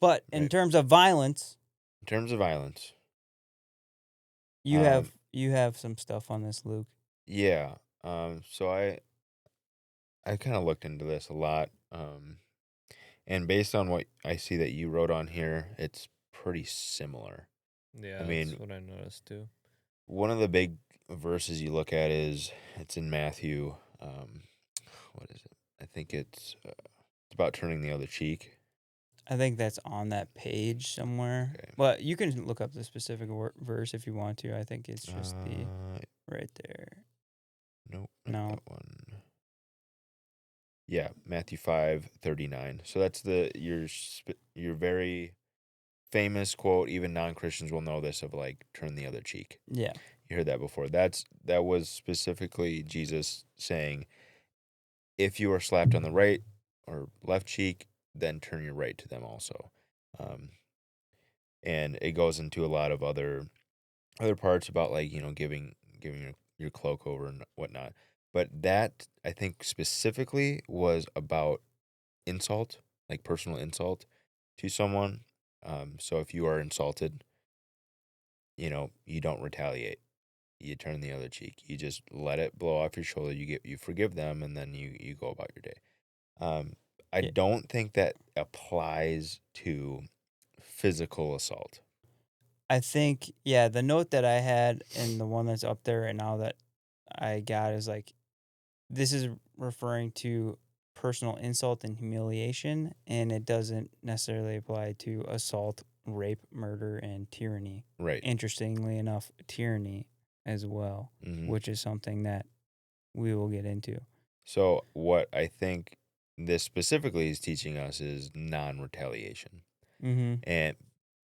But in Right. terms of violence, In terms of violence, you have some stuff on this, Luke. yeah. So I kind of looked into this a lot. And based on what I see that you wrote on here, it's pretty similar. Yeah, I mean, that's what I noticed too. one of the big verses you look at it's in Matthew. What is it? I think it's about turning the other cheek. I think that's on that page somewhere. Okay. But you can look up the specific verse if you want to. I think it's just the right there. Nope, not No. that one. Yeah, Matthew 5:39. So that's your very famous quote. Even non-Christians will know this of like turn the other cheek. Yeah. You heard that before. That was specifically Jesus saying, if you are slapped on the right or left cheek, then turn your right to them also. And it goes into a lot of other parts about like giving your cloak over and whatnot. But that, I think, specifically was about insult, like personal insult to someone. So if you are insulted, you don't retaliate. You turn the other cheek. You just let it blow off your shoulder. You forgive them, and then you go about your day. Um, I Yeah. don't think that applies to physical assault. I think, yeah, the note that I had and the one that's up there right now that I got is like, this is referring to personal insult and humiliation, and it doesn't necessarily apply to assault, rape, murder, and tyranny. Right. Interestingly enough, tyranny as well, Hmm. which is something that we will get into. So what I think this specifically is teaching us is non-retaliation. Mm-hmm. And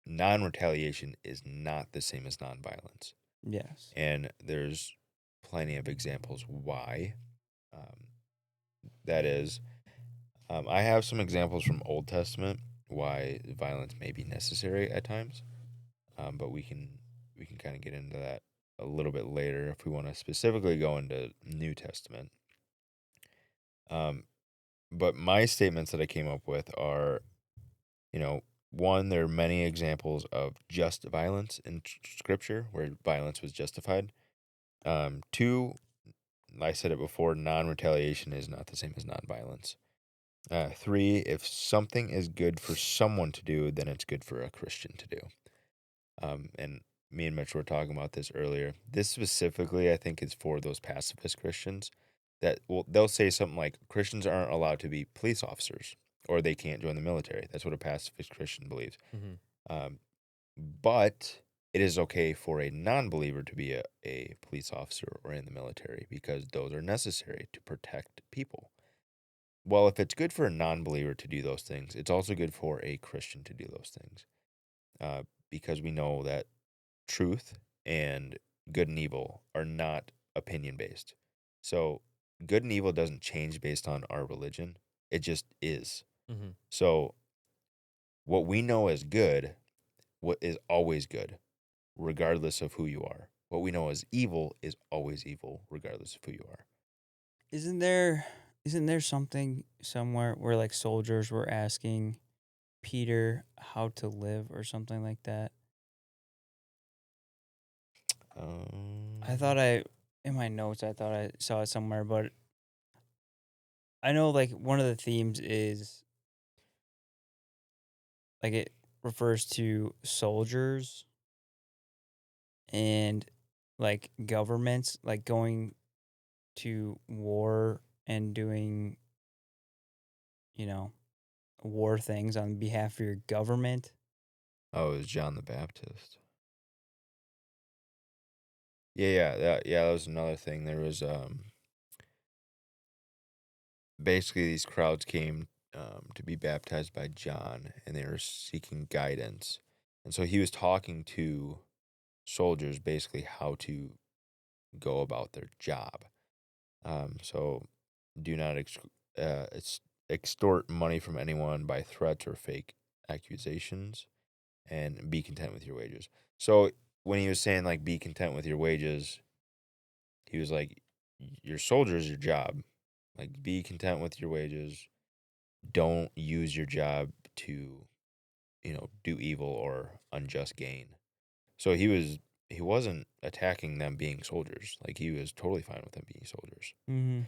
non-retaliation is not the same as nonviolence. Yes. And there's plenty of examples why um, that is. I have some examples from Old Testament why violence may be necessary at times, but we can kind of get into that a little bit later if we want to specifically go into New Testament. Um, but my statements that I came up with are, one, there are many examples of just violence in Scripture where violence was justified. Two, I said it before, non-retaliation is not the same as non-violence. Three, if something is good for someone to do, then it's good for a Christian to do. And me and Mitch were talking about this earlier. This specifically, I think, is for those pacifist Christians that they'll say something like Christians aren't allowed to be police officers or they can't join the military. That's what a pacifist Christian believes. Um, but it is okay for a non-believer to be a police officer or in the military because those are necessary to protect people. Well, if it's good for a non-believer to do those things, it's also good for a Christian to do those things, because we know that truth and good and evil are not opinion based. So good and evil doesn't change based on our religion. It just is. Mm-hmm. So what we know as good, what is always good, regardless of who you are. What we know as evil is always evil, regardless of who you are. Isn't there something somewhere where like soldiers were asking Peter how to live or something like that? I thought in my notes I thought I saw it somewhere, but I know like one of the themes is like it refers to soldiers and like governments like going to war and doing, you know, war things on behalf of your government. Oh, it was John the Baptist. That was another thing. There was basically these crowds came to be baptized by John, and they were seeking guidance, and so he was talking to soldiers basically how to go about their job. So do not extort money from anyone by threats or fake accusations, and be content with your wages. So when he was saying like be content with your wages, he was like, your soldier is your job. Like, be content with your wages. Don't use your job to, do evil or unjust gain. So he wasn't attacking them being soldiers. Like, he was totally fine with them being soldiers. Mm-hmm.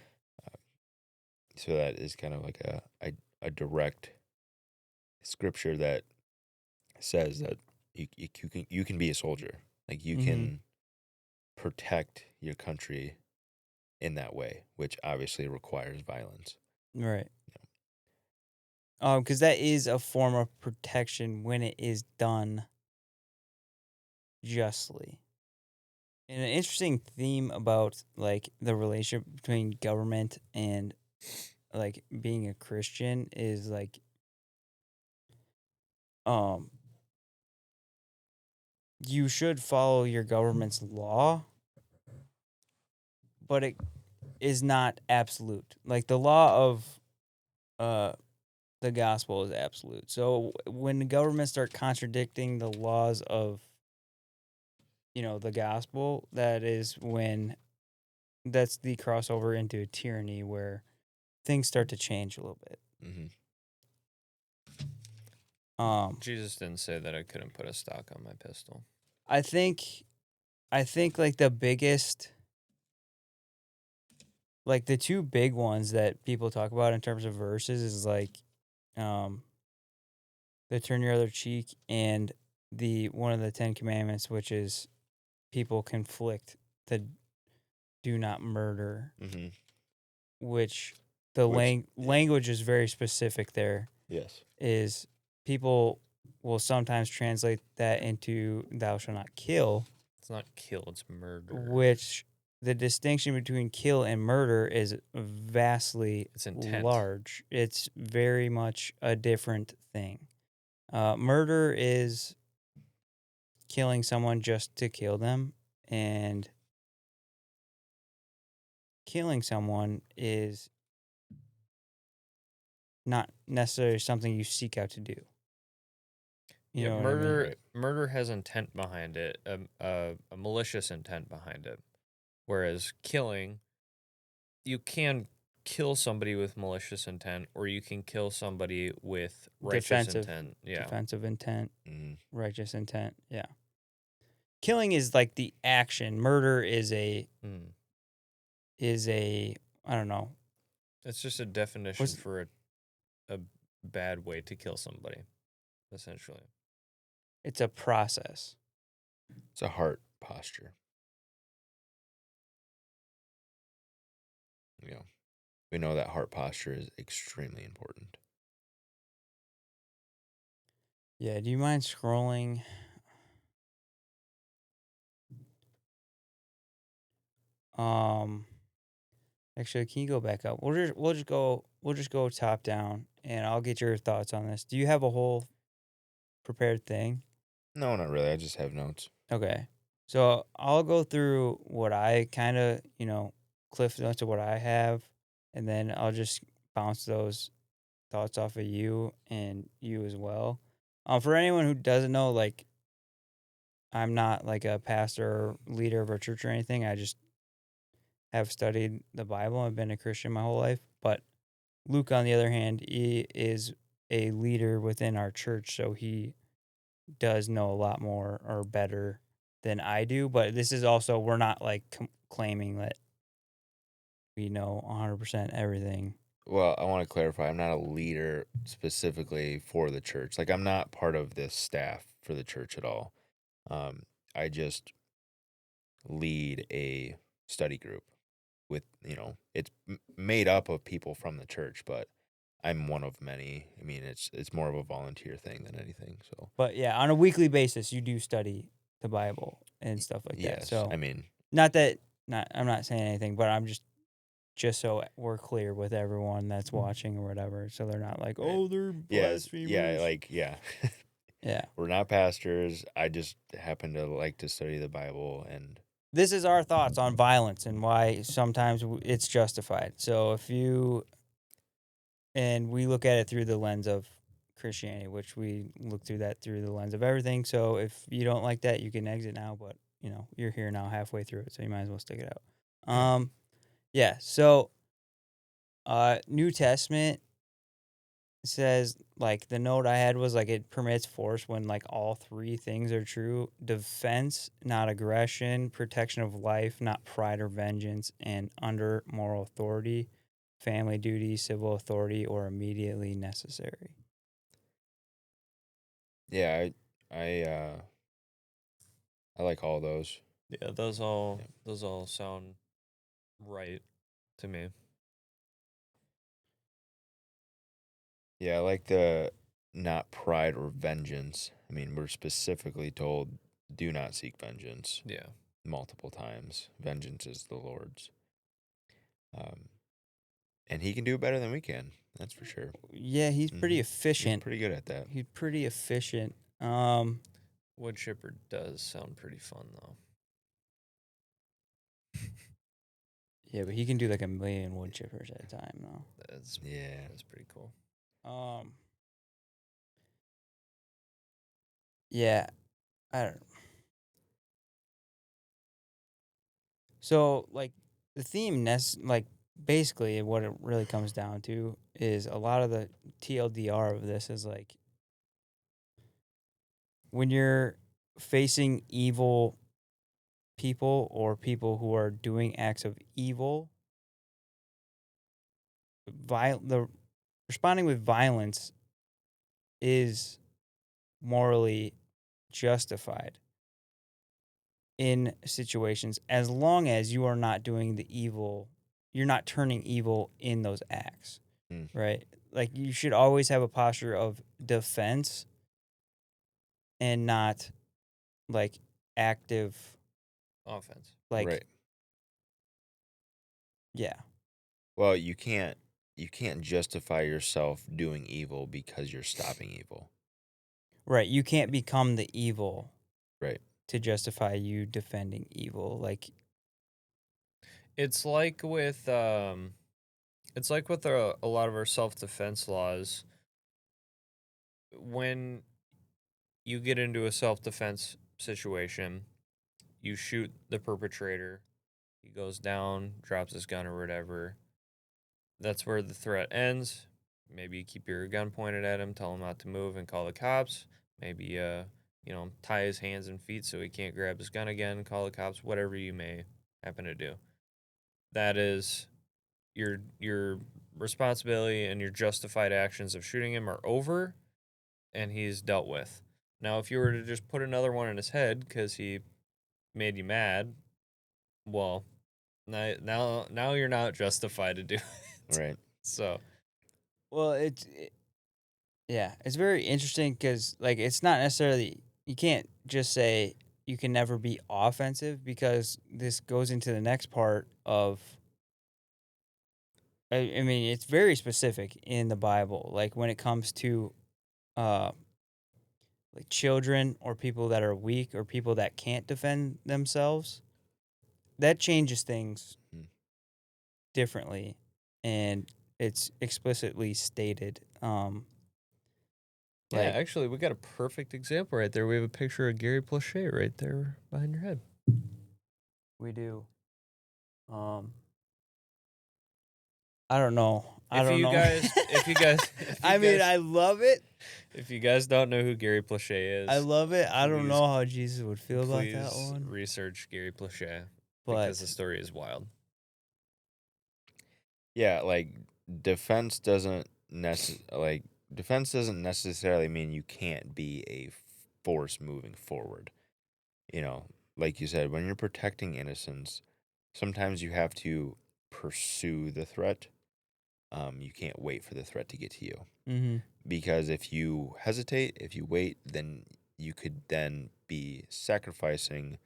So that is kind of like a direct scripture that says that you can be a soldier. Like, you Mm-hmm. can protect your country in that way, which obviously requires violence. Right. Because that is a form of protection when it is done justly. And an interesting theme about like the relationship between government and like being a Christian is like um you should follow your government's law, but it is not absolute. Like the law of uh the gospel is absolute. So when the government start contradicting the laws of the gospel, that is when that's the crossover into tyranny where things start to change a little bit. Mm-hmm. Jesus didn't say that I couldn't put a stock on my pistol. I think like the biggest, like the two big ones that people talk about in terms of verses is like the turn your other cheek and the one of the 10 commandments, which is people conflict the do not murder, Mm-hmm. which the language is very specific there. Yes. Is people will sometimes translate that into thou shalt not kill, It's not kill, it's murder. which the distinction between kill and murder is vastly It's intent. large. It's very much a different thing. Murder is killing someone just to kill them, and killing someone is not necessarily something you seek out to do. You know what I mean? murder. Right. Murder has intent behind it, a malicious intent behind it. Whereas killing, you can kill somebody with malicious intent, or you can kill somebody with righteous intent. Yeah. Defensive intent, Mm-hmm. righteous intent. Yeah. Killing is like the action. Murder is a Mm. I don't know. It's just a definition for a bad way to kill somebody, essentially. It's a process. It's a heart posture. You know, we know that heart posture is extremely important. Yeah, do you mind scrolling? Actually, can you go back up? We'll just go top down, and I'll get your thoughts on this. Do you have a whole prepared thing? No, not really. I just have notes. Okay, so I'll go through what I kind of cliff notes of what I have, and then I'll just bounce those thoughts off of you and you as well. For anyone who doesn't know, like I'm not like a pastor or leader of a church or anything. I just have studied the Bible. I've been a Christian my whole life. But Luke, on the other hand, he is a leader within our church, so he does know a lot more or better than I do. But this is also, we're not like claiming that we know 100% everything. Well, I want to clarify. I'm not a leader specifically for the church. Like, I'm not part of this staff for the church at all. I just lead a study group with, it's made up of people from the church, but I'm one of many. I mean, it's more of a volunteer thing than anything. So, But yeah, on a weekly basis, you do study the Bible and stuff like that. yes, So I mean, I'm not saying anything, but I'm just so we're clear with everyone that's watching or whatever, so they're not like, right. oh, they're blasphemers. Yeah. Yeah. We're not pastors. I just happen to like to study the Bible, and This is our thoughts on violence and why sometimes it's justified. So we look at it through the lens of Christianity, which we look through that through the lens of everything. So if you don't like that, you can exit now, but you're here now halfway through it, so you might as well stick it out. Yeah. So New Testament says, like, the note I had was like it permits force when like all three things are true: defense, not aggression; protection of life, not pride or vengeance; and under moral authority, family duty, civil authority, or immediately necessary. yeah, I like all those. Yeah, those all sound right to me. Yeah, I like the not pride or vengeance. I mean, we're specifically told do not seek vengeance Yeah. multiple times. Vengeance is the Lord's. Um, and he can do it better than we can. That's for sure. Yeah, he's pretty He's efficient. pretty good at that. He's pretty efficient. Wood chipper does sound pretty fun though. Yeah, but he can do like a million wood chippers at a time, though. Yeah. That's pretty cool. Yeah, I don't know. So, like, the theme, like basically what it really comes down to is a lot of the TLDR of this is like when you're facing evil people or people who are doing acts of evil, the responding with violence is morally justified in situations as long as you are not doing the evil, you're not turning evil in those acts, Mm. right? Like you should always have a posture of defense and not like active, Offense. like, Right. yeah, Well, you can't justify yourself doing evil because you're stopping evil. right. You can't become the evil Right. to justify you defending evil. Like, It's like with a lot of our self-defense laws. When you get into a self-defense situation, you shoot the perpetrator, he goes down, drops his gun or whatever. That's where the threat ends. Maybe you keep your gun pointed at him, tell him not to move and call the cops. Maybe tie his hands and feet so he can't grab his gun again, call the cops, whatever you may happen to do. That is your responsibility, and your justified actions of shooting him are over, and he's dealt with. Now, if you were to just put another one in his head because he made you mad, well, now you're not justified to do it. Right. So well, yeah, it's very interesting because like it's not necessarily, you can't just say you can never be offensive because this goes into the next part of. I mean, it's very specific in the Bible, like when it comes to, uh, like children or people that are weak or people that can't defend themselves. That changes things Mm. differently, and it's explicitly stated. yeah, Like actually, we got a perfect example right there. We have a picture of Gary Plauché right there behind your head. we do. I don't know. I If don't you know. guys, if you guys, I mean, I love it. if you guys don't know who Gary Plauché I is, love it. I don't please- know how Jesus would feel about that please one, research Gary Plauché but because the story is wild. Yeah, like defense doesn't defense doesn't necessarily mean you can't be a force moving forward. Like you said, when you're protecting innocence, sometimes you have to pursue the threat. You can't wait for the threat to get to you. mm-hmm. Because if you hesitate, if you wait, then you could then be sacrificing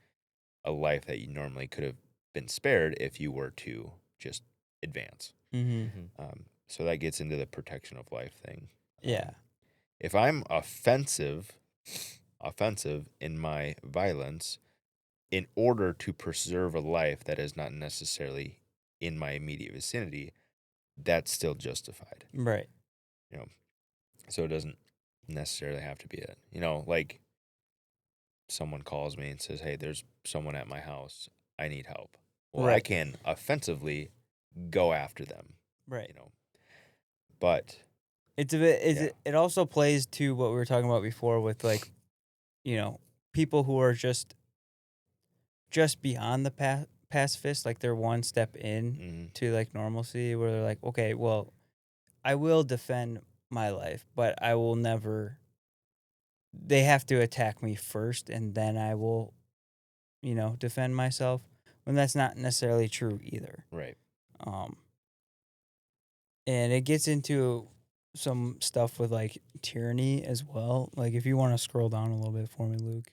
a life that you normally could have been spared if you were to just advance. Mm-hmm. So that gets into the protection of life thing. Yeah. If I'm offensive in my violence in order to preserve a life that is not necessarily in my immediate vicinity, that's still justified. Right. So it doesn't necessarily have to be it. Like someone calls me and says, "Hey, there's someone at my house. I need help." Well, I Right. can offensively go after them, Right. But It's a bit. Yeah. It also plays to what we were talking about before with like, people who are just beyond the pacifist, like they're one step in mhm, to like normalcy, where they're like, okay, well, I will defend my life, but I will never. They have to attack me first, and then I will, defend myself. When that's not necessarily true either. right. Um, and it gets into some stuff with like tyranny as well. Like if you want to scroll down a little bit for me, Luke.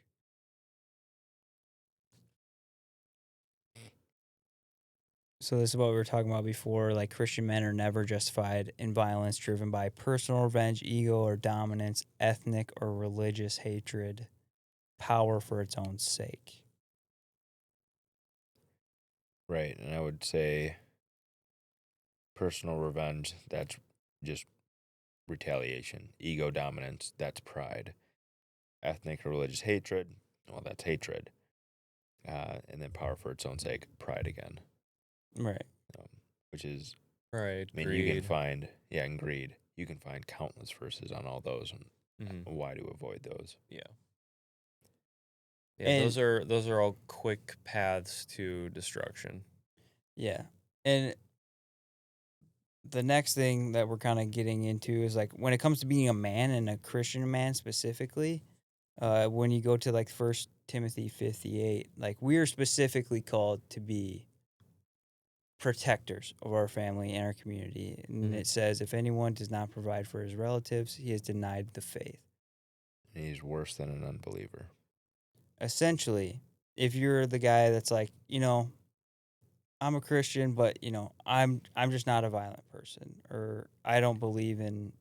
So this is what we were talking about before. Like Christian men are never justified in violence driven by personal revenge, ego or dominance, ethnic or religious hatred, power for its own sake. Right. And I would say personal revenge, that's just retaliation. Ego dominance, that's pride. Ethnic or religious hatred, well, that's hatred. And then power for its own sake, pride again. Right. which is, Right. I mean, you can Greed. find, and greed. You can find countless verses on all those and Mm-hmm. why to avoid those. Yeah. Yeah. And Those are all quick paths to destruction. yeah. And the next thing that we're kind of getting into is like when it comes to being a man and a Christian man specifically, when you go to like 1 Timothy 58, like we are specifically called to be protectors of our family and our community. And it says, if anyone does not provide for his relatives, he has denied the faith. And he's worse than an unbeliever. Essentially, if you're the guy that's like, I'm a Christian, but I'm just not a violent person, or I don't believe in,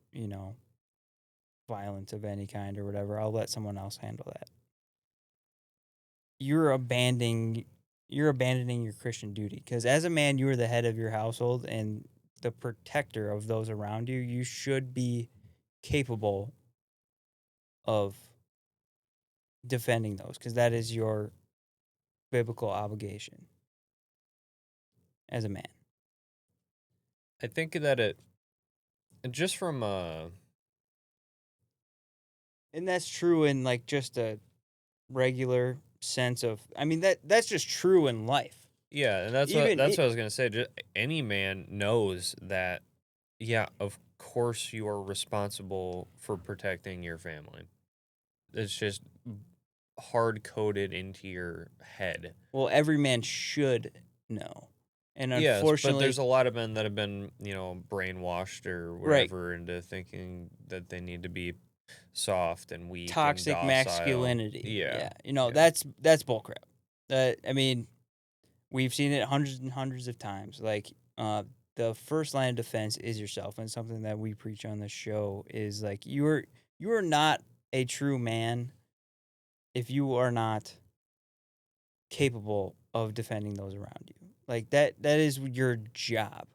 violence of any kind or whatever. I'll let someone else handle that. You're abandoning your Christian duty, because as a man, you are the head of your household and the protector of those around you. You should be capable of defending those, because that is your biblical obligation as a man. I think that it just from And that's true in like just a regular sense of, I mean, that's just true in life. yeah, and Even that's it, what I was gonna say. Just, any man knows that. Yeah, of course you are responsible for protecting your family. It's just hard coded into your head. well, every man should know. And Yes, but unfortunately, there's a lot of men that have been, brainwashed or right, whatever into thinking that they need to be soft and weak and toxic docile. masculinity. Yeah. Yeah, Yeah. that's bullcrap. I mean, we've seen it hundreds and hundreds of times. Like, the first line of defense is yourself, and something that we preach on the show is like you are not a true man if you are not capable of defending those around you. Like that is your job.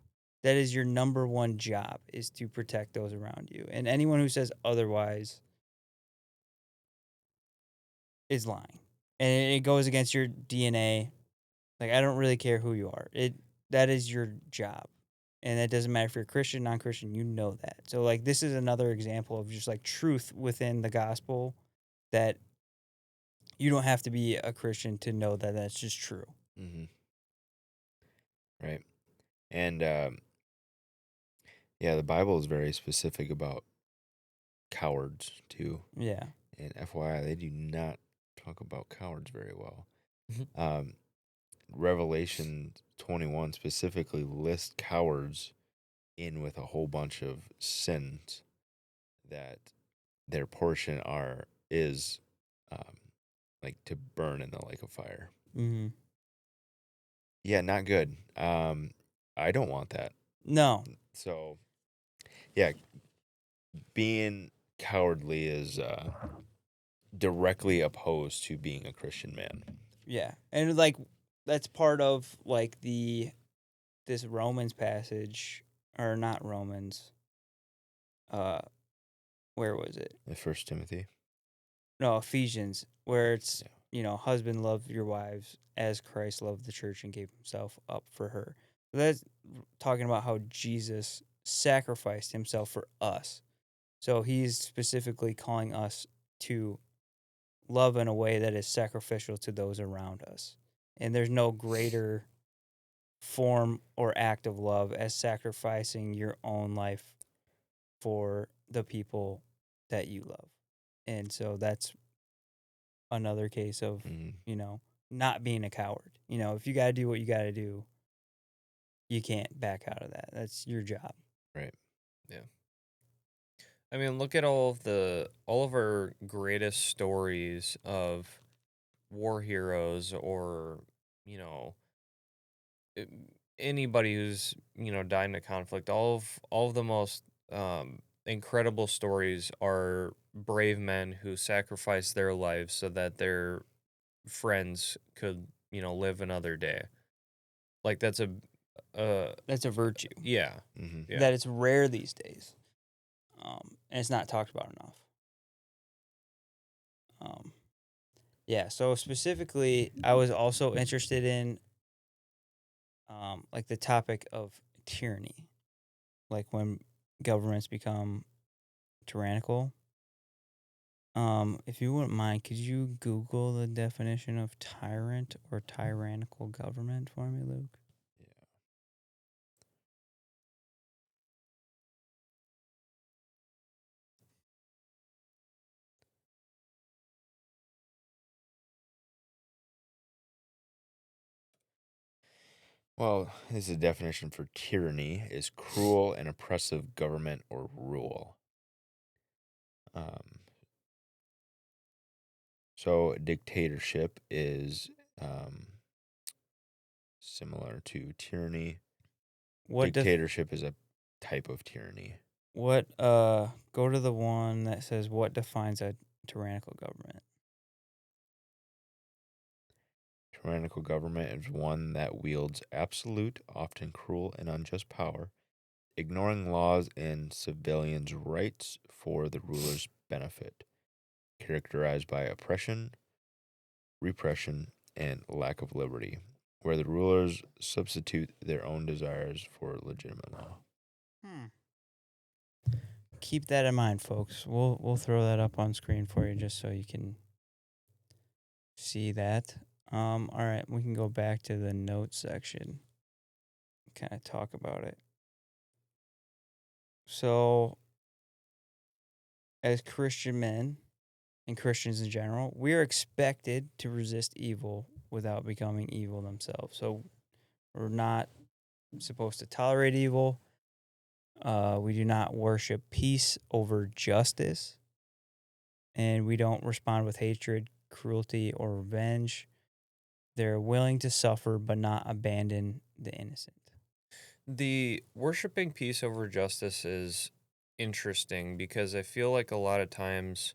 That is your number one job, is to protect those around you. And anyone who says otherwise is lying. And it goes against your DNA. Like, I don't really care who you are. That is your job. And it doesn't matter if you're Christian, non-Christian, you know that. So like this is another example of just like truth within the gospel, that you don't have to be a Christian to know that that's just true. Mm-hmm. Right. And yeah, the Bible is very specific about cowards too. Yeah. And FYI, they do not talk about cowards very well. Mhm. Revelation 21 specifically lists cowards in with a whole bunch of sins that their portion is um, like to burn in the lake of fire. Mm-hmm. Yeah, not good. I don't want that. No. So, yeah, being cowardly is directly opposed to being a Christian man. Yeah. And like that's part of like this Romans passage, or not Romans. Uh where was it? The First Timothy. No, Ephesians, where it's, Yeah. husband, love your wives as Christ loved the church and gave himself up for her. So that's talking about how Jesus sacrificed himself for us. So he's specifically calling us to love in a way that is sacrificial to those around us. And there's no greater form or act of love as sacrificing your own life for the people that you love. And so that's another case of, Mm-hmm. not being a coward. If you got to do what you got to do, you can't back out of that. That's your job. Right. Yeah. I mean, look at all of our greatest stories of war heroes, or, you know, i- anybody who's, died in a conflict. All of the most incredible stories are brave men who sacrificed their lives so that their friends could, live another day. Like that's That's a virtue yeah. Mm-hmm. Yeah. that it's rare these days. And it's not talked about enough. Yeah. So specifically, I was also interested in like the topic of tyranny, like when governments become tyrannical. If you wouldn't mind, could you Google the definition of tyrant or tyrannical government for me, Luke? Yeah. Well, this is a definition for tyranny is cruel and oppressive government or rule. Um, so dictatorship is similar to tyranny. What Dictatorship is a type of tyranny. go to the one that says what defines a tyrannical government. Tyrannical government is one that wields absolute, often cruel and unjust power, ignoring laws and civilians' rights for the ruler's benefit, characterized by oppression, repression, and lack of liberty, where the rulers substitute their own desires for legitimate law. Keep that in mind, folks. We'll throw that up on screen for you just so you can see that. All right, we can go back to the notes section. Kind of talk about it. So, as Christian men and Christians in general, we are expected to resist evil without becoming evil themselves. So, we're not supposed to tolerate evil. We do not worship peace over justice. And we don't respond with hatred, cruelty, or revenge. They're willing to suffer but not abandon the innocent. The worshiping peace over justice is interesting because I feel like a lot of times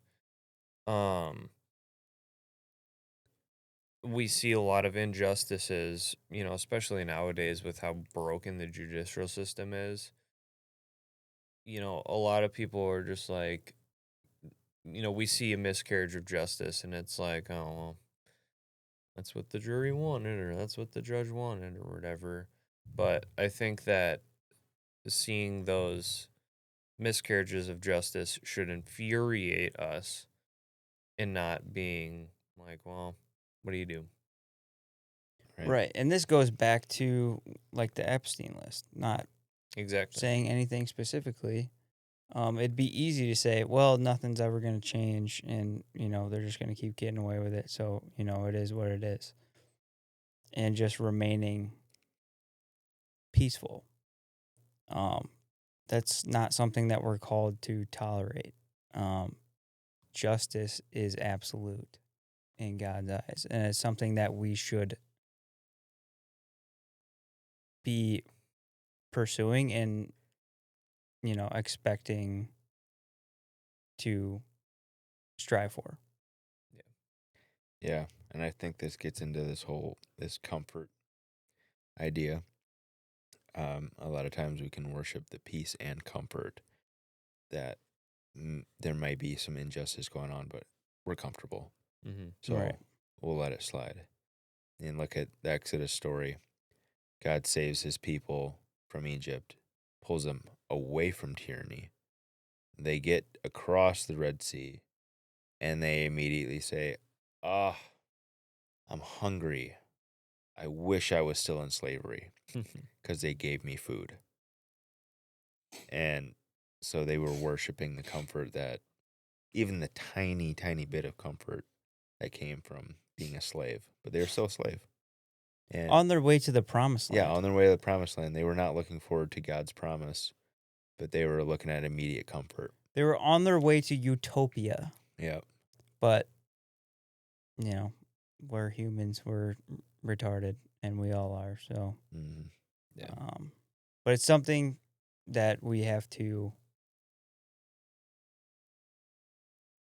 we see a lot of injustices, especially nowadays with how broken the judicial system is. A lot of people are just like, we see a miscarriage of justice and it's like, oh, well, that's what the jury wanted or that's what the judge wanted or whatever. But I think that seeing those miscarriages of justice should infuriate us and not being like, well, what do you do? Right. And this goes back to like the Epstein list, not Exactly. saying anything specifically. It'd be easy to say, well, nothing's ever going to change and, they're just going to keep getting away with it. So, it is what it is. And just remaining peaceful. That's not something that we're called to tolerate. Justice is absolute in God's eyes, and it's something that we should be pursuing and expecting to strive for. Yeah, and I think this gets into this comfort idea. A lot of times we can worship the peace and comfort that there might be some injustice going on, but we're comfortable. Mm-hmm. So Right. we'll let it slide. And look at the Exodus story. God saves his people from Egypt, pulls them away from tyranny. They get across the Red Sea, and they immediately say, ah, I'm hungry. I wish I was still in slavery because they gave me food. And so they were worshiping the comfort that, even the tiny, tiny bit of comfort that came from being a slave, but they were still a slave. And On their way to the promised land. yeah, on their way to the promised land, they were not looking forward to God's promise, but they were looking at immediate comfort. They were on their way to utopia. Yeah. But, we're humans, we're retarded, and we all are. So, Mm-hmm. Yeah. But it's something that we have to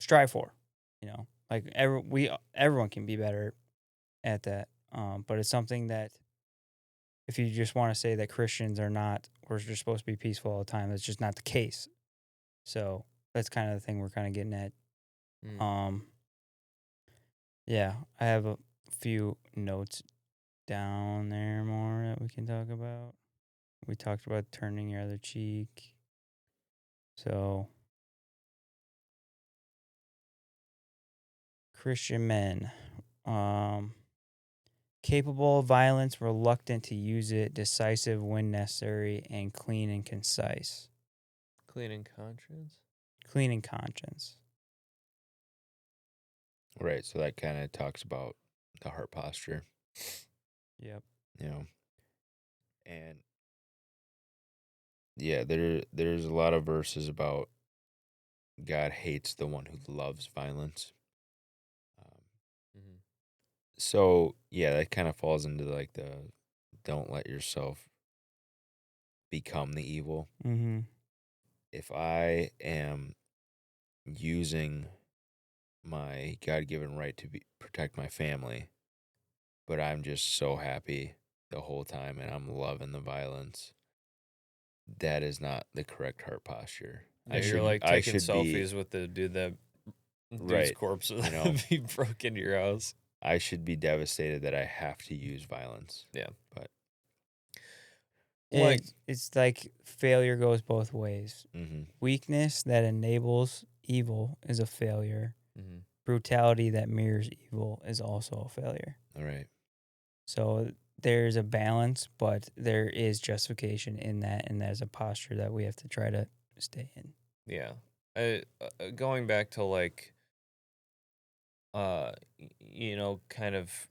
strive for. Like everyone can be better at that. But it's something that if you just want to say that Christians are not, we're just supposed to be peaceful all the time, that's just not the case. So that's kind of the thing we're kind of getting at. Yeah, I have a few notes down there more that we can talk about. We talked about turning your other cheek. So, Christian men, capable of violence, reluctant to use it, decisive when necessary, and clean and concise. Clean and conscience. Clean and conscience. Right. So that kind of talks about the heart posture, Yep. And yeah, there's a lot of verses about God hates the one who loves violence. Mm-hmm. So yeah, that kind of falls into like the don't let yourself become the evil. Mm-hmm. If I am using my God-given right to protect my family, but I'm just so happy the whole time and I'm loving the violence, that is not the correct heart posture. Yeah, you're like I taking should be selfies with the dude's right. corpse You know, that be broken your house. I should be devastated that I have to use violence. Yeah. But Like, it's like failure goes both ways. Weakness that enables evil is a failure. mm-hmm. Brutality that mirrors evil is also a failure. all right. So there's a balance, but there is justification in that, and there's a posture that we have to try to stay in. Yeah. Going back to like, kind of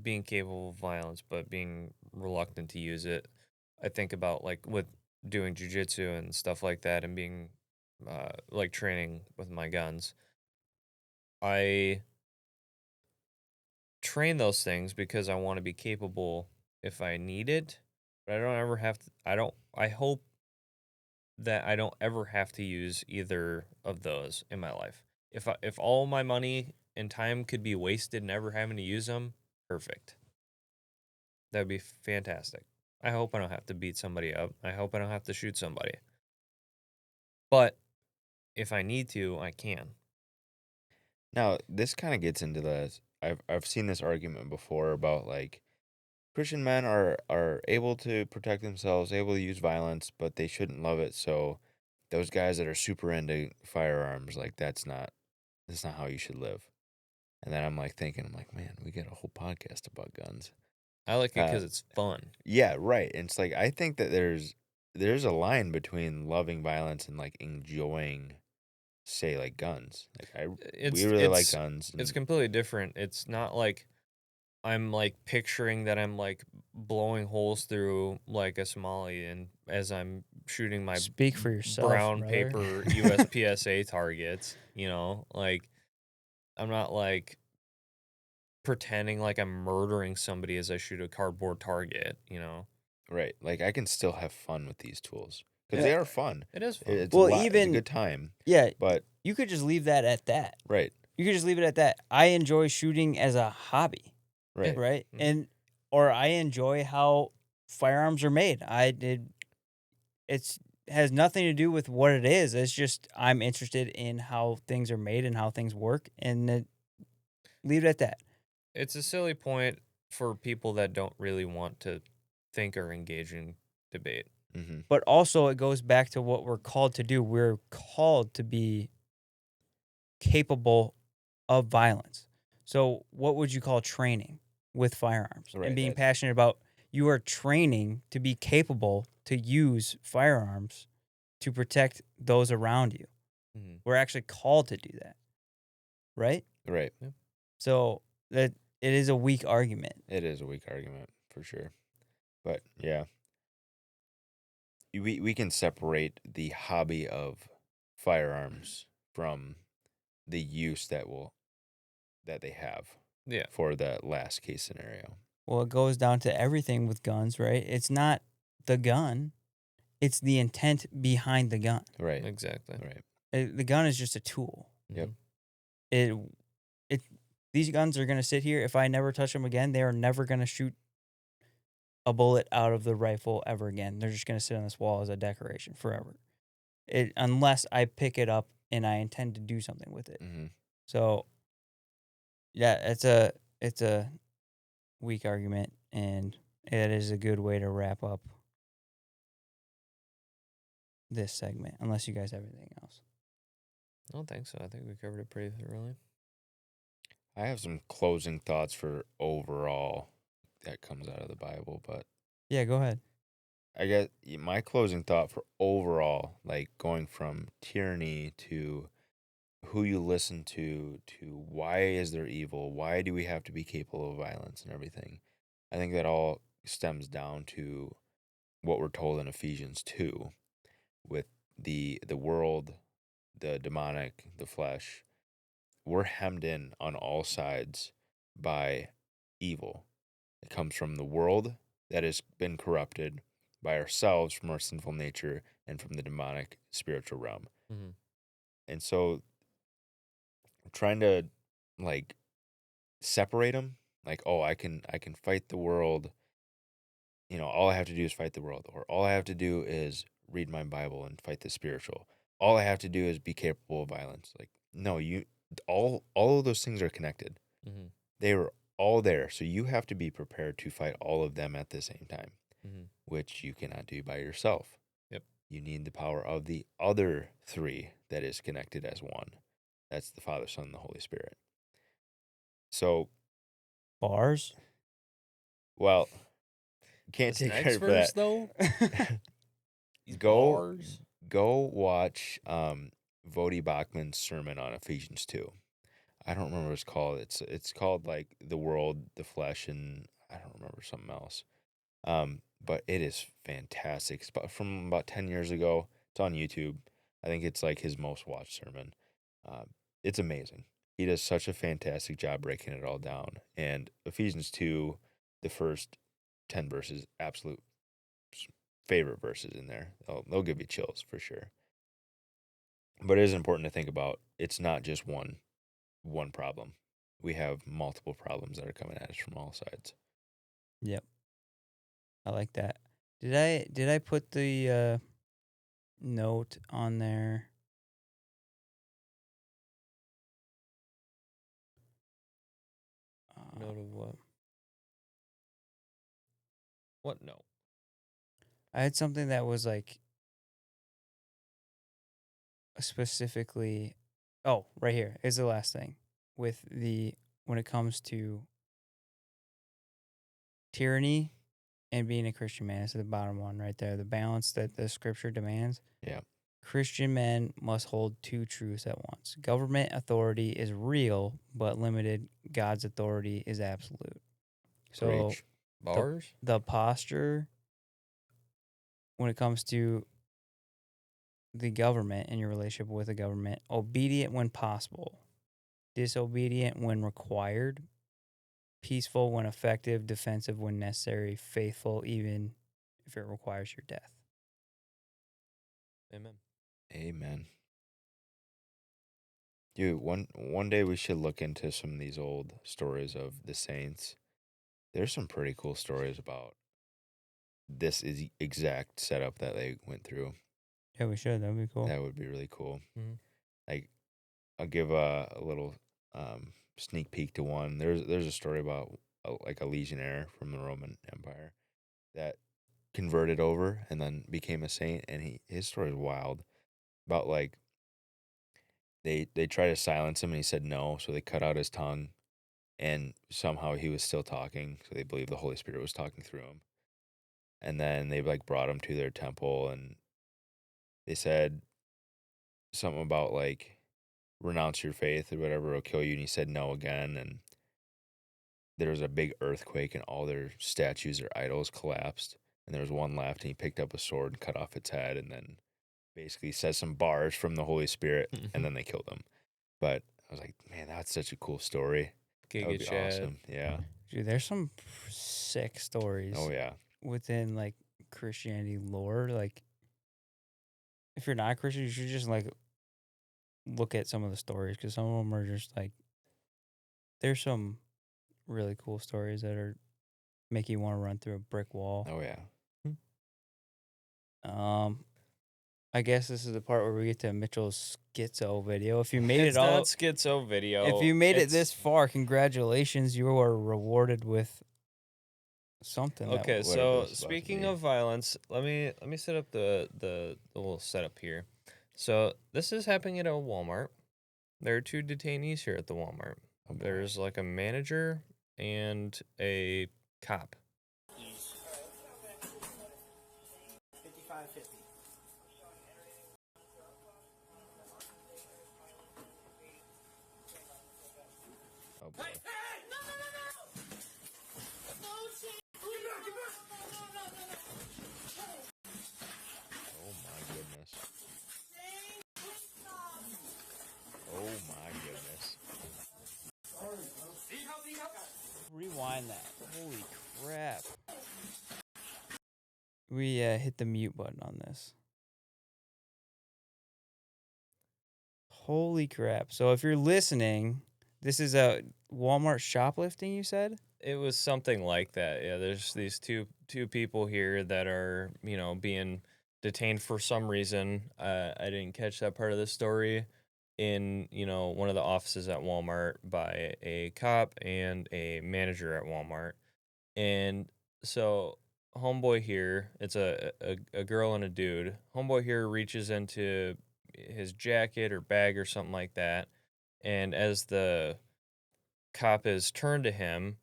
being capable of violence, but being reluctant to use it. I think about like with doing jujitsu and stuff like that, and being like training with my guns. I train those things because I want to be capable if I need it, but I don't ever have to. I hope that I don't ever have to use either of those in my life. If all my money and time could be wasted never having to use them, perfect. That would be fantastic. I hope I don't have to beat somebody up. I hope I don't have to shoot somebody. But if I need to, I can. Now, this kind of gets into the I've seen this argument before about like Christian men are able to protect themselves, able to use violence, but they shouldn't love it. So those guys that are super into firearms, like that's not how you should live. And then I'm like thinking, man, we got a whole podcast about guns. I like it because it's fun. Yeah, right. And it's like I think that there's a line between loving violence and like enjoying, say, like guns. Like we really like guns. It's completely different. It's not like I'm like picturing that I'm like blowing holes through like a Somali and as I'm shooting my Speak for yourself, brown brother. paper USPSA targets, like I'm not like pretending like I'm murdering somebody as I shoot a cardboard target, Right. Like I can still have fun with these tools because Yeah. they are fun. It is fun. It's Well, it's a even- good time. Yeah, But you could just leave that at that. right. You could just leave it at that. I enjoy shooting as a hobby, Right. right? Mhm. Or I enjoy how firearms are made. It's has nothing to do with what it is. It's just I'm interested in how things are made and how things work, and leave it at that. It's a silly point for people that don't really want to think or engage in debate. Mm-hmm. But also, it goes back to what we're called to do. We're called to be capable of violence. So, what would you call training with firearms Right, and being that- passionate about? You are training to be capable to use firearms to protect those around you. Mm-hmm. We're actually called to do that, right? Right. So that it is a weak argument. It is a weak argument for sure. But yeah. We can separate the hobby of firearms from the use that they have Yeah. for that last case scenario. Well, it goes down to everything with guns, right? It's not the gun; it's the intent behind the gun. Right. Exactly. Right. The gun is just a tool. Yep. These guns are gonna sit here. If I never touch them again, they are never gonna shoot a bullet out of the rifle ever again. They're just gonna sit on this wall as a decoration forever. Unless I pick it up and I intend to do something with it. Mm-hmm. So, yeah, it's a weak argument, and that is a good way to wrap up this segment, unless you guys have anything else. I don't think so. I think we covered it pretty thoroughly. I have some closing thoughts for overall that comes out of the Bible, but Yeah, go ahead. I guess my closing thought for overall, like going from tyranny to who you listen to why is there evil, why do we have to be capable of violence and everything. I think that all stems down to what we're told in Ephesians 2 with the world, the demonic, the flesh. We're hemmed in on all sides by evil. It comes from the world that has been corrupted, by ourselves from our sinful nature, and from the demonic spiritual realm. Mm-hmm. And so trying to like separate them, like, oh, I can fight the world, all I have to do is fight the world, or all I have to do is read my Bible and fight the spiritual. All I have to do is be capable of violence. Like, no, all of those things are connected. Mm-hmm. They were all there, so you have to be prepared to fight all of them at the same time, Mm-hmm. which you cannot do by yourself. Yep. You need the power of the other three that is connected as one. That's the Father, Son, and the Holy Spirit. So, Bars? well, can't This take next credit for verse, that. though, these Go bars. go watch Vodi Bachman's sermon on Ephesians 2. I don't remember what it's called. It's called like the world, the flesh, and I don't remember something else. But it is fantastic. It's from about 10 years ago. It's on YouTube. I think it's like his most watched sermon. It's amazing. He does such a fantastic job breaking it all down. And Ephesians 2, the first 10 verses, absolute favorite verses in there. They'll give you chills for sure. But it is important to think about it's not just one problem. We have multiple problems that are coming at us from all sides. Yep. I like that. Did I put the note on there? Note of what? What? No. I had something that was like specifically. Oh, right here is the last thing with when it comes to tyranny and being a Christian man. It's the bottom one right there. The balance that the scripture demands. Yeah. Christian men must hold two truths at once. Government authority is real but limited. God's authority is absolute. So Preach. Bars? the posture when it comes to the government and your relationship with the government, obedient when possible, disobedient when required, peaceful when effective, defensive when necessary, faithful even if it requires your death. Amen. Amen. Dude, one day we should look into some of these old stories of the saints. There's some pretty cool stories about this is exact setup that they went through. Yeah, we should. That'd be cool. That would be really cool. Mhm. Like, I'll give a little sneak peek to one. There's a story about like a legionnaire from the Roman Empire that converted over and then became a saint, and his story is wild. About like they tried to silence him and he said no, so they cut out his tongue, and somehow he was still talking, so they believed the Holy Spirit was talking through him. And then they like brought him to their temple, and they said something about like renounce your faith or whatever will kill you, and he said no again, and there was a big earthquake and all their statues or idols collapsed, and there was one left, and he picked up a sword and cut off its head, and then basically says some bars from the Holy Spirit, and then they killed him. But I was like, man, that's such a cool story. That would Giga be Chad. awesome. Yeah. Dude, there's some sick stories Oh yeah. within like Christianity lore. Like, if you're not Christian, you should just like look at some of the stories because some of them are just like there's some really cool stories that are make you want to run through a brick wall. Oh yeah. I guess this is the part where we get to Mitchell's schizo video. If you made It's it all, not schizo video. if you made it It's- this far, congratulations! You are rewarded with something. Okay, what so it was about to speaking be. of violence, let me set up the little setup here. So this is happening at a Walmart. There are 2 detainees here at the Walmart. Oh, boy. There's like a manager and a cop. 55.50. Oh boy. Oh my goodness. Oh my goodness. Rewind that. Holy crap. We hit the mute button on this. Holy crap. So if you're listening, this is a Walmart shoplifting, you said? It was something like that. Yeah, there's these two people here that are, being detained for some reason. I didn't catch that part of the story in, one of the offices at Walmart by a cop and a manager at Walmart. And so homeboy here, it's a girl and a dude. Homeboy here reaches into his jacket or bag or something like that. And as the cop is turned to him,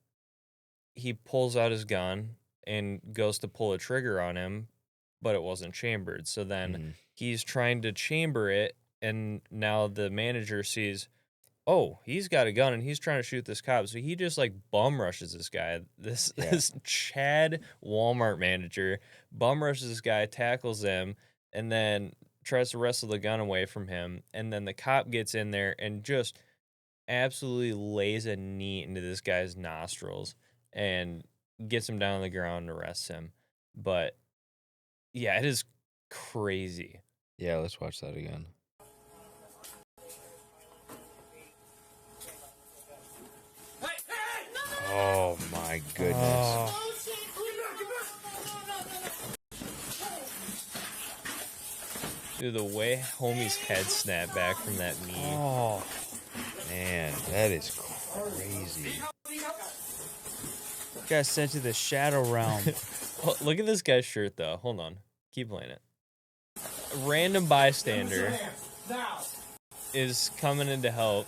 he pulls out his gun and goes to pull a trigger on him, but it wasn't chambered. So then he's trying to chamber it, and now the manager sees, oh, he's got a gun and he's trying to shoot this cop. So he just like bum rushes this guy. This Chad Walmart manager bum rushes this guy, tackles him, and then tries to wrestle the gun away from him. And then the cop gets in there and just absolutely lays a knee into this guy's nostrils and gets him down on the ground and arrests him. But yeah, it is crazy. Yeah, let's watch that again. Oh my goodness. Oh. Dude, the way homie's head snapped back from that knee. Oh. Man, that is crazy. Got sent to the shadow realm. Oh, look at this guy's shirt, though. Hold on. Keep playing it. A random bystander is coming in to help.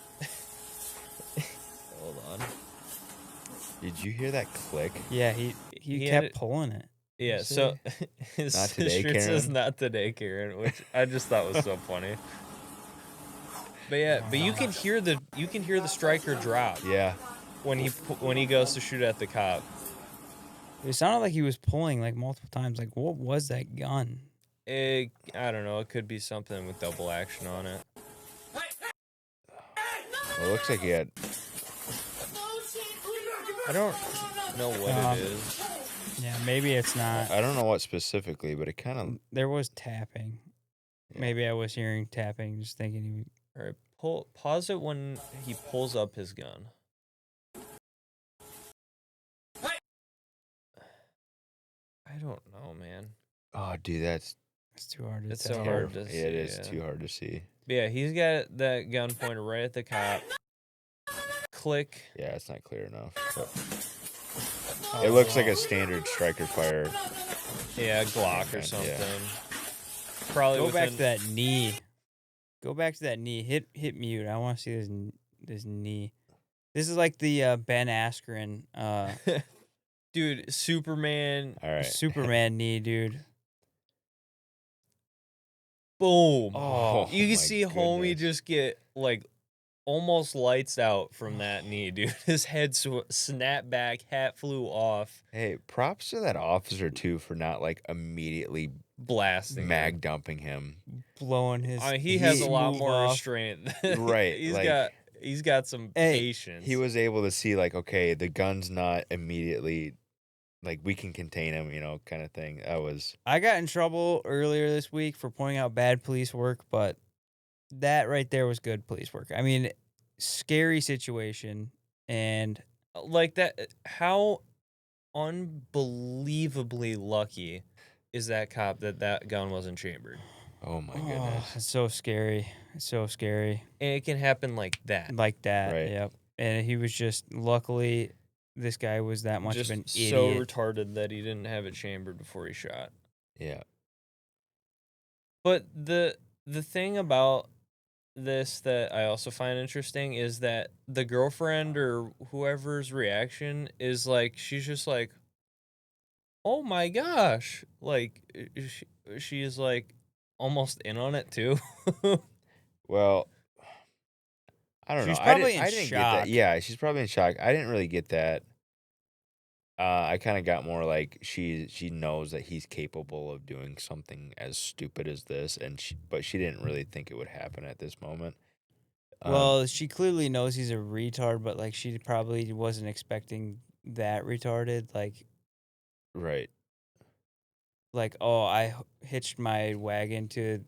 Hold on. Did you hear that click? Yeah, he He had kept it- pulling it. Yeah, see? so his, Not his today, shirt says Karen. "Not today, Karen," which I just thought was so funny. But yeah, but you can hear the striker drop Yeah. when he goes to shoot at the cop. It sounded like he was pulling like multiple times. Like, what was that gun? I don't know. It could be something with double action on it. Well, it looks like he had. I don't know what it is. Yeah, maybe it's not. I don't know what specifically, but it kind of. There was tapping. Yeah. Maybe I was hearing tapping, just thinking he. All right, pause it when he pulls up his gun. I don't know, man. Oh, dude, that's. It's too hard to It's tell. so hard to Yeah, see. it is yeah. too hard to see. But yeah, he's got that gun pointed right at the cop. Click. Yeah, it's not clear enough. But it looks like a standard striker fire. Yeah, Glock or Yeah. something. Probably Go back to within- that knee. Go back to that knee. Hit mute. I want to see this knee. This is like the Ben Askren Dude, Superman. All right. Superman knee, dude. Boom. Oh, You can my see homie goodness. just get like almost lights out from that knee, dude. His head snapped back, hat flew off, Hey, props to that officer too for not like immediately blasting. mag dumping him. Blowing his. He has a lot move more off. restraint. Right, He's got some Hey, patience. He was able to see like, okay, the gun's not immediately like we can contain him, kind of thing. That was I got in trouble earlier this week for pointing out bad police work, but that right there was good police work. I mean, scary situation, and like that. How unbelievably lucky is that cop that gun wasn't chambered? oh my goodness. it's so scary. It's so scary. And it can happen like that. Like that. Right. Yep. And he was just luckily this guy was that much Just of an so idiot. retarded that he didn't have it chambered before he shot. Yeah. But the thing about this that I also find interesting is that the girlfriend or whoever's reaction is like, she's just like, oh my gosh, like she is like almost in on it too. Well, I don't know. She's probably in I didn't get that. shock. Yeah, she's probably in shock. I didn't really get that. I kind of got more like she knows that he's capable of doing something as stupid as this, but she didn't really think it would happen at this moment. Well, she clearly knows he's a retard, but like she probably wasn't expecting that retarded. Right. Oh, I hitched my wagon to,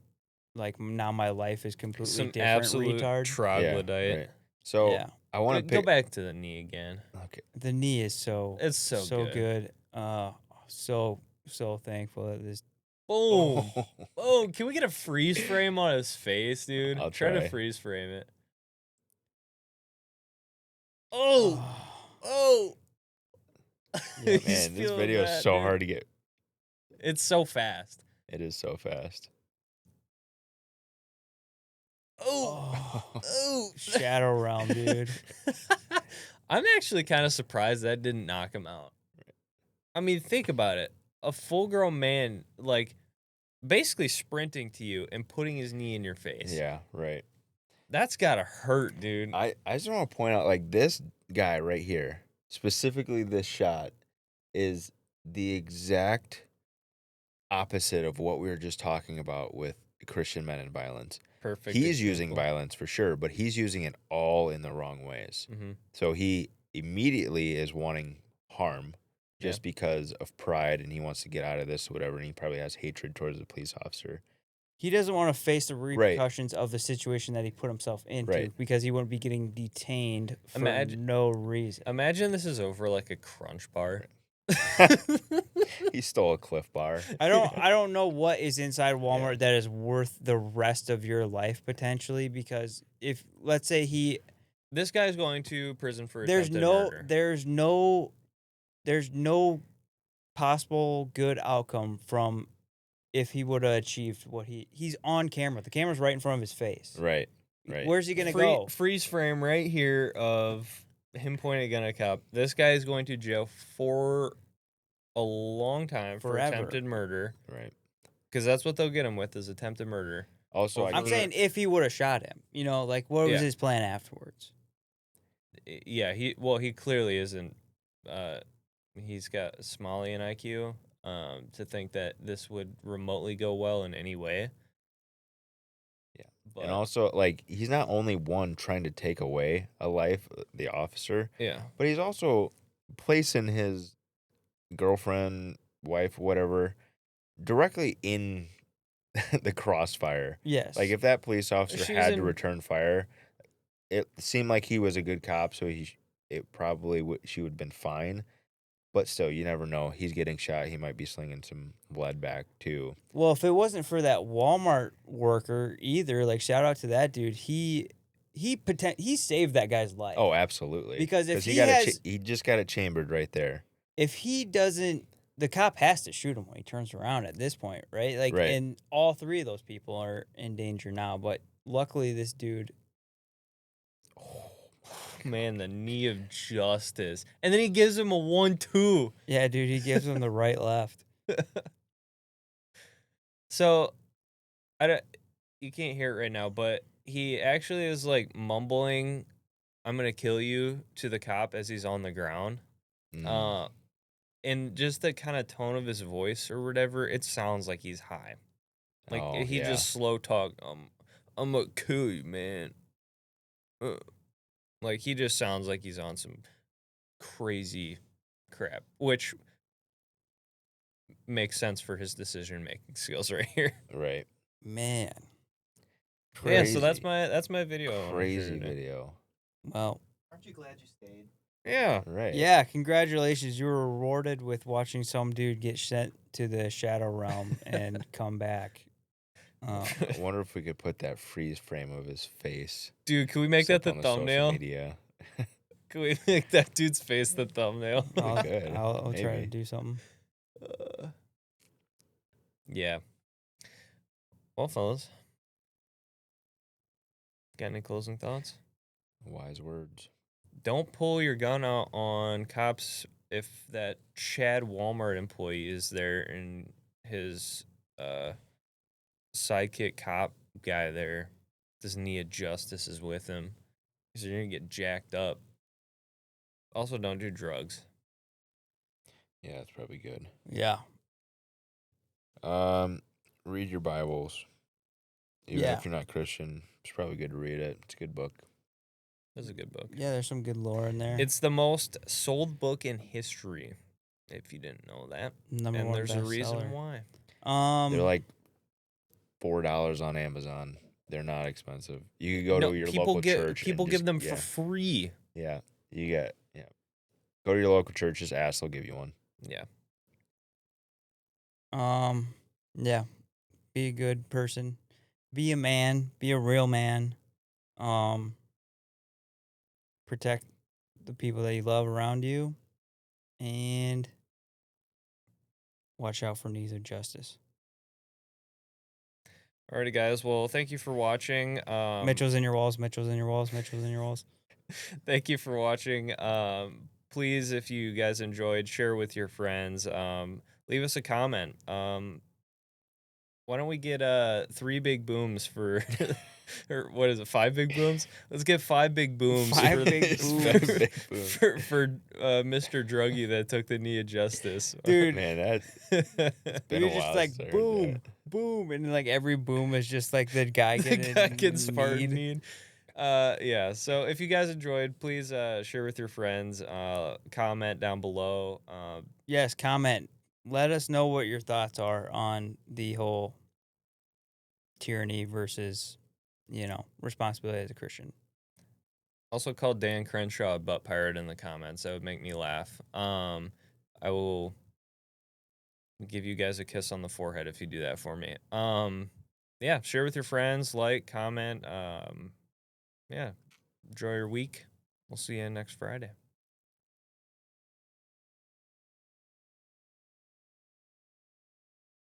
like, now my life is completely Some different. absolute Retard. Yeah. troglodyte. Right. So Yeah. I want to Go pick. back to the knee again. Okay. The knee is so It's so good. So thankful that this. Boom. Boom. Can we get a freeze frame on his face, dude? I'll Try to try. freeze frame it. Oh. Oh. Yeah, He's man, this feeling video is that, so dude. hard to get. It's so fast. It is so fast. Oh. Oh. Shadow realm, dude. I'm actually kind of surprised that didn't knock him out. I mean, think about it. A full-grown man, like, basically sprinting to you and putting his knee in your face. Yeah. Right. That's gotta hurt, dude. I just want to point out, like, this guy right here, specifically this shot, is the exact opposite of what we were just talking about with Christian men and violence. Perfect. He's using violence for sure, but he's using it all in the wrong ways. Mm-hmm. So he immediately is wanting harm just because of pride, and he wants to get out of this or whatever, and he probably has hatred towards the police officer. He doesn't want to face the repercussions of the situation that he put himself into because he wouldn't be getting detained for no reason. Imagine this is over like a Crunch bar. He stole a Cliff Bar. I don't know what is inside Walmart that is worth the rest of your life potentially, because if, let's say, this guy's going to prison for there's attempted murder. there's no possible good outcome from if he would have achieved what he's on camera. The camera's right in front of his face. Right. Where's he gonna go? Freeze frame right here of him pointing a gun at a cop. This guy is going to jail for a long time for attempted murder. Right. Because that's what they'll get him with, is attempted murder. Also, I'm saying if he would have shot him, like, what was his plan afterwards? Yeah, he clearly isn't. He's got Somalian IQ. To think that this would remotely go well in any way. Yeah. But, and also, like, he's not only one trying to take away a life, the officer. Yeah. But he's also placing his girlfriend, wife, whatever, directly in the crossfire. Yes. Like, if that police officer had to return fire, it seemed like he was a good cop, so it probably she would have been fine. But still, you never know. He's getting shot. He might be slinging some blood back, too. Well, if it wasn't for that Walmart worker either, like, shout out to that dude. He saved that guy's life. Oh, absolutely. Because if he just got it chambered right there. If he doesn't, the cop has to shoot him when he turns around at this point, right? Like, and all three of those people are in danger now. But luckily, this dude. Man, the knee of justice. And then he gives him a 1-2. Yeah, dude, he gives him the right left. So, you can't hear it right now, but he actually is like mumbling, "I'm gonna kill you" to the cop as he's on the ground. And just the kind of tone of his voice or whatever, it sounds like he's high. Like he just slow talk. I'm gonna kill you, man. Like, he just sounds like he's on some crazy crap, which makes sense for his decision-making skills right here. Right. Man. Crazy. Yeah, so that's my video. Crazy video. Well. Aren't you glad you stayed? Yeah. Right. Yeah, congratulations. You were rewarded with watching some dude get sent to the shadow realm and come back. I wonder if we could put that freeze frame of his face. Dude, can we make that the thumbnail? Social media. Can we make that dude's face the thumbnail? I'll, could, I'll try to maybe. do something. Yeah. Well, fellas, got any closing thoughts? Wise words. Don't pull your gun out on cops if that Chad Walmart employee is there and his sidekick cop guy there, this Nia Justice is with him. Because you're going to get jacked up. Also, don't do drugs. Yeah, that's probably good. Yeah. Read your Bibles. Even Yeah. if you're not Christian, it's probably good to read it. It's a good book. That's a good book. Yeah, there's some good lore in there. It's the most sold book in history, if you didn't know that. Number And one there's a reason bestseller. why. They're like $4 on Amazon. They're not expensive. You could go to your local church. People and give just- them yeah, for free. Yeah, you get Go to your local church. Just ask. They'll give you one. Yeah. Yeah. Be a good person. Be a man. Be a real man. Protect the people that you love around you, and watch out for needs of justice. Alrighty, guys. Well, thank you for watching. Mitchell's in your walls. Mitchell's in your walls. Mitchell's in your walls. Thank you for watching. Please, if you guys enjoyed, share with your friends. Leave us a comment. Why don't we get 3 big booms for, or what is it, 5 big booms? Let's get 5 big booms 5 for, big booms. for Mr. Druggy that took the knee of justice. Dude, Man, that's been you're a just while like since I heard boom, that. boom, and like every boom is just like the guy The getting guy gets need. need. Yeah, so if you guys enjoyed, please share with your friends, comment down below. Yes, comment. Let us know what your thoughts are on the whole tyranny versus, responsibility as a Christian. Also call Dan Crenshaw a butt pirate in the comments. That would make me laugh. I will give you guys a kiss on the forehead if you do that for me. Yeah, share with your friends, like, comment. Yeah, enjoy your week. We'll see you next Friday.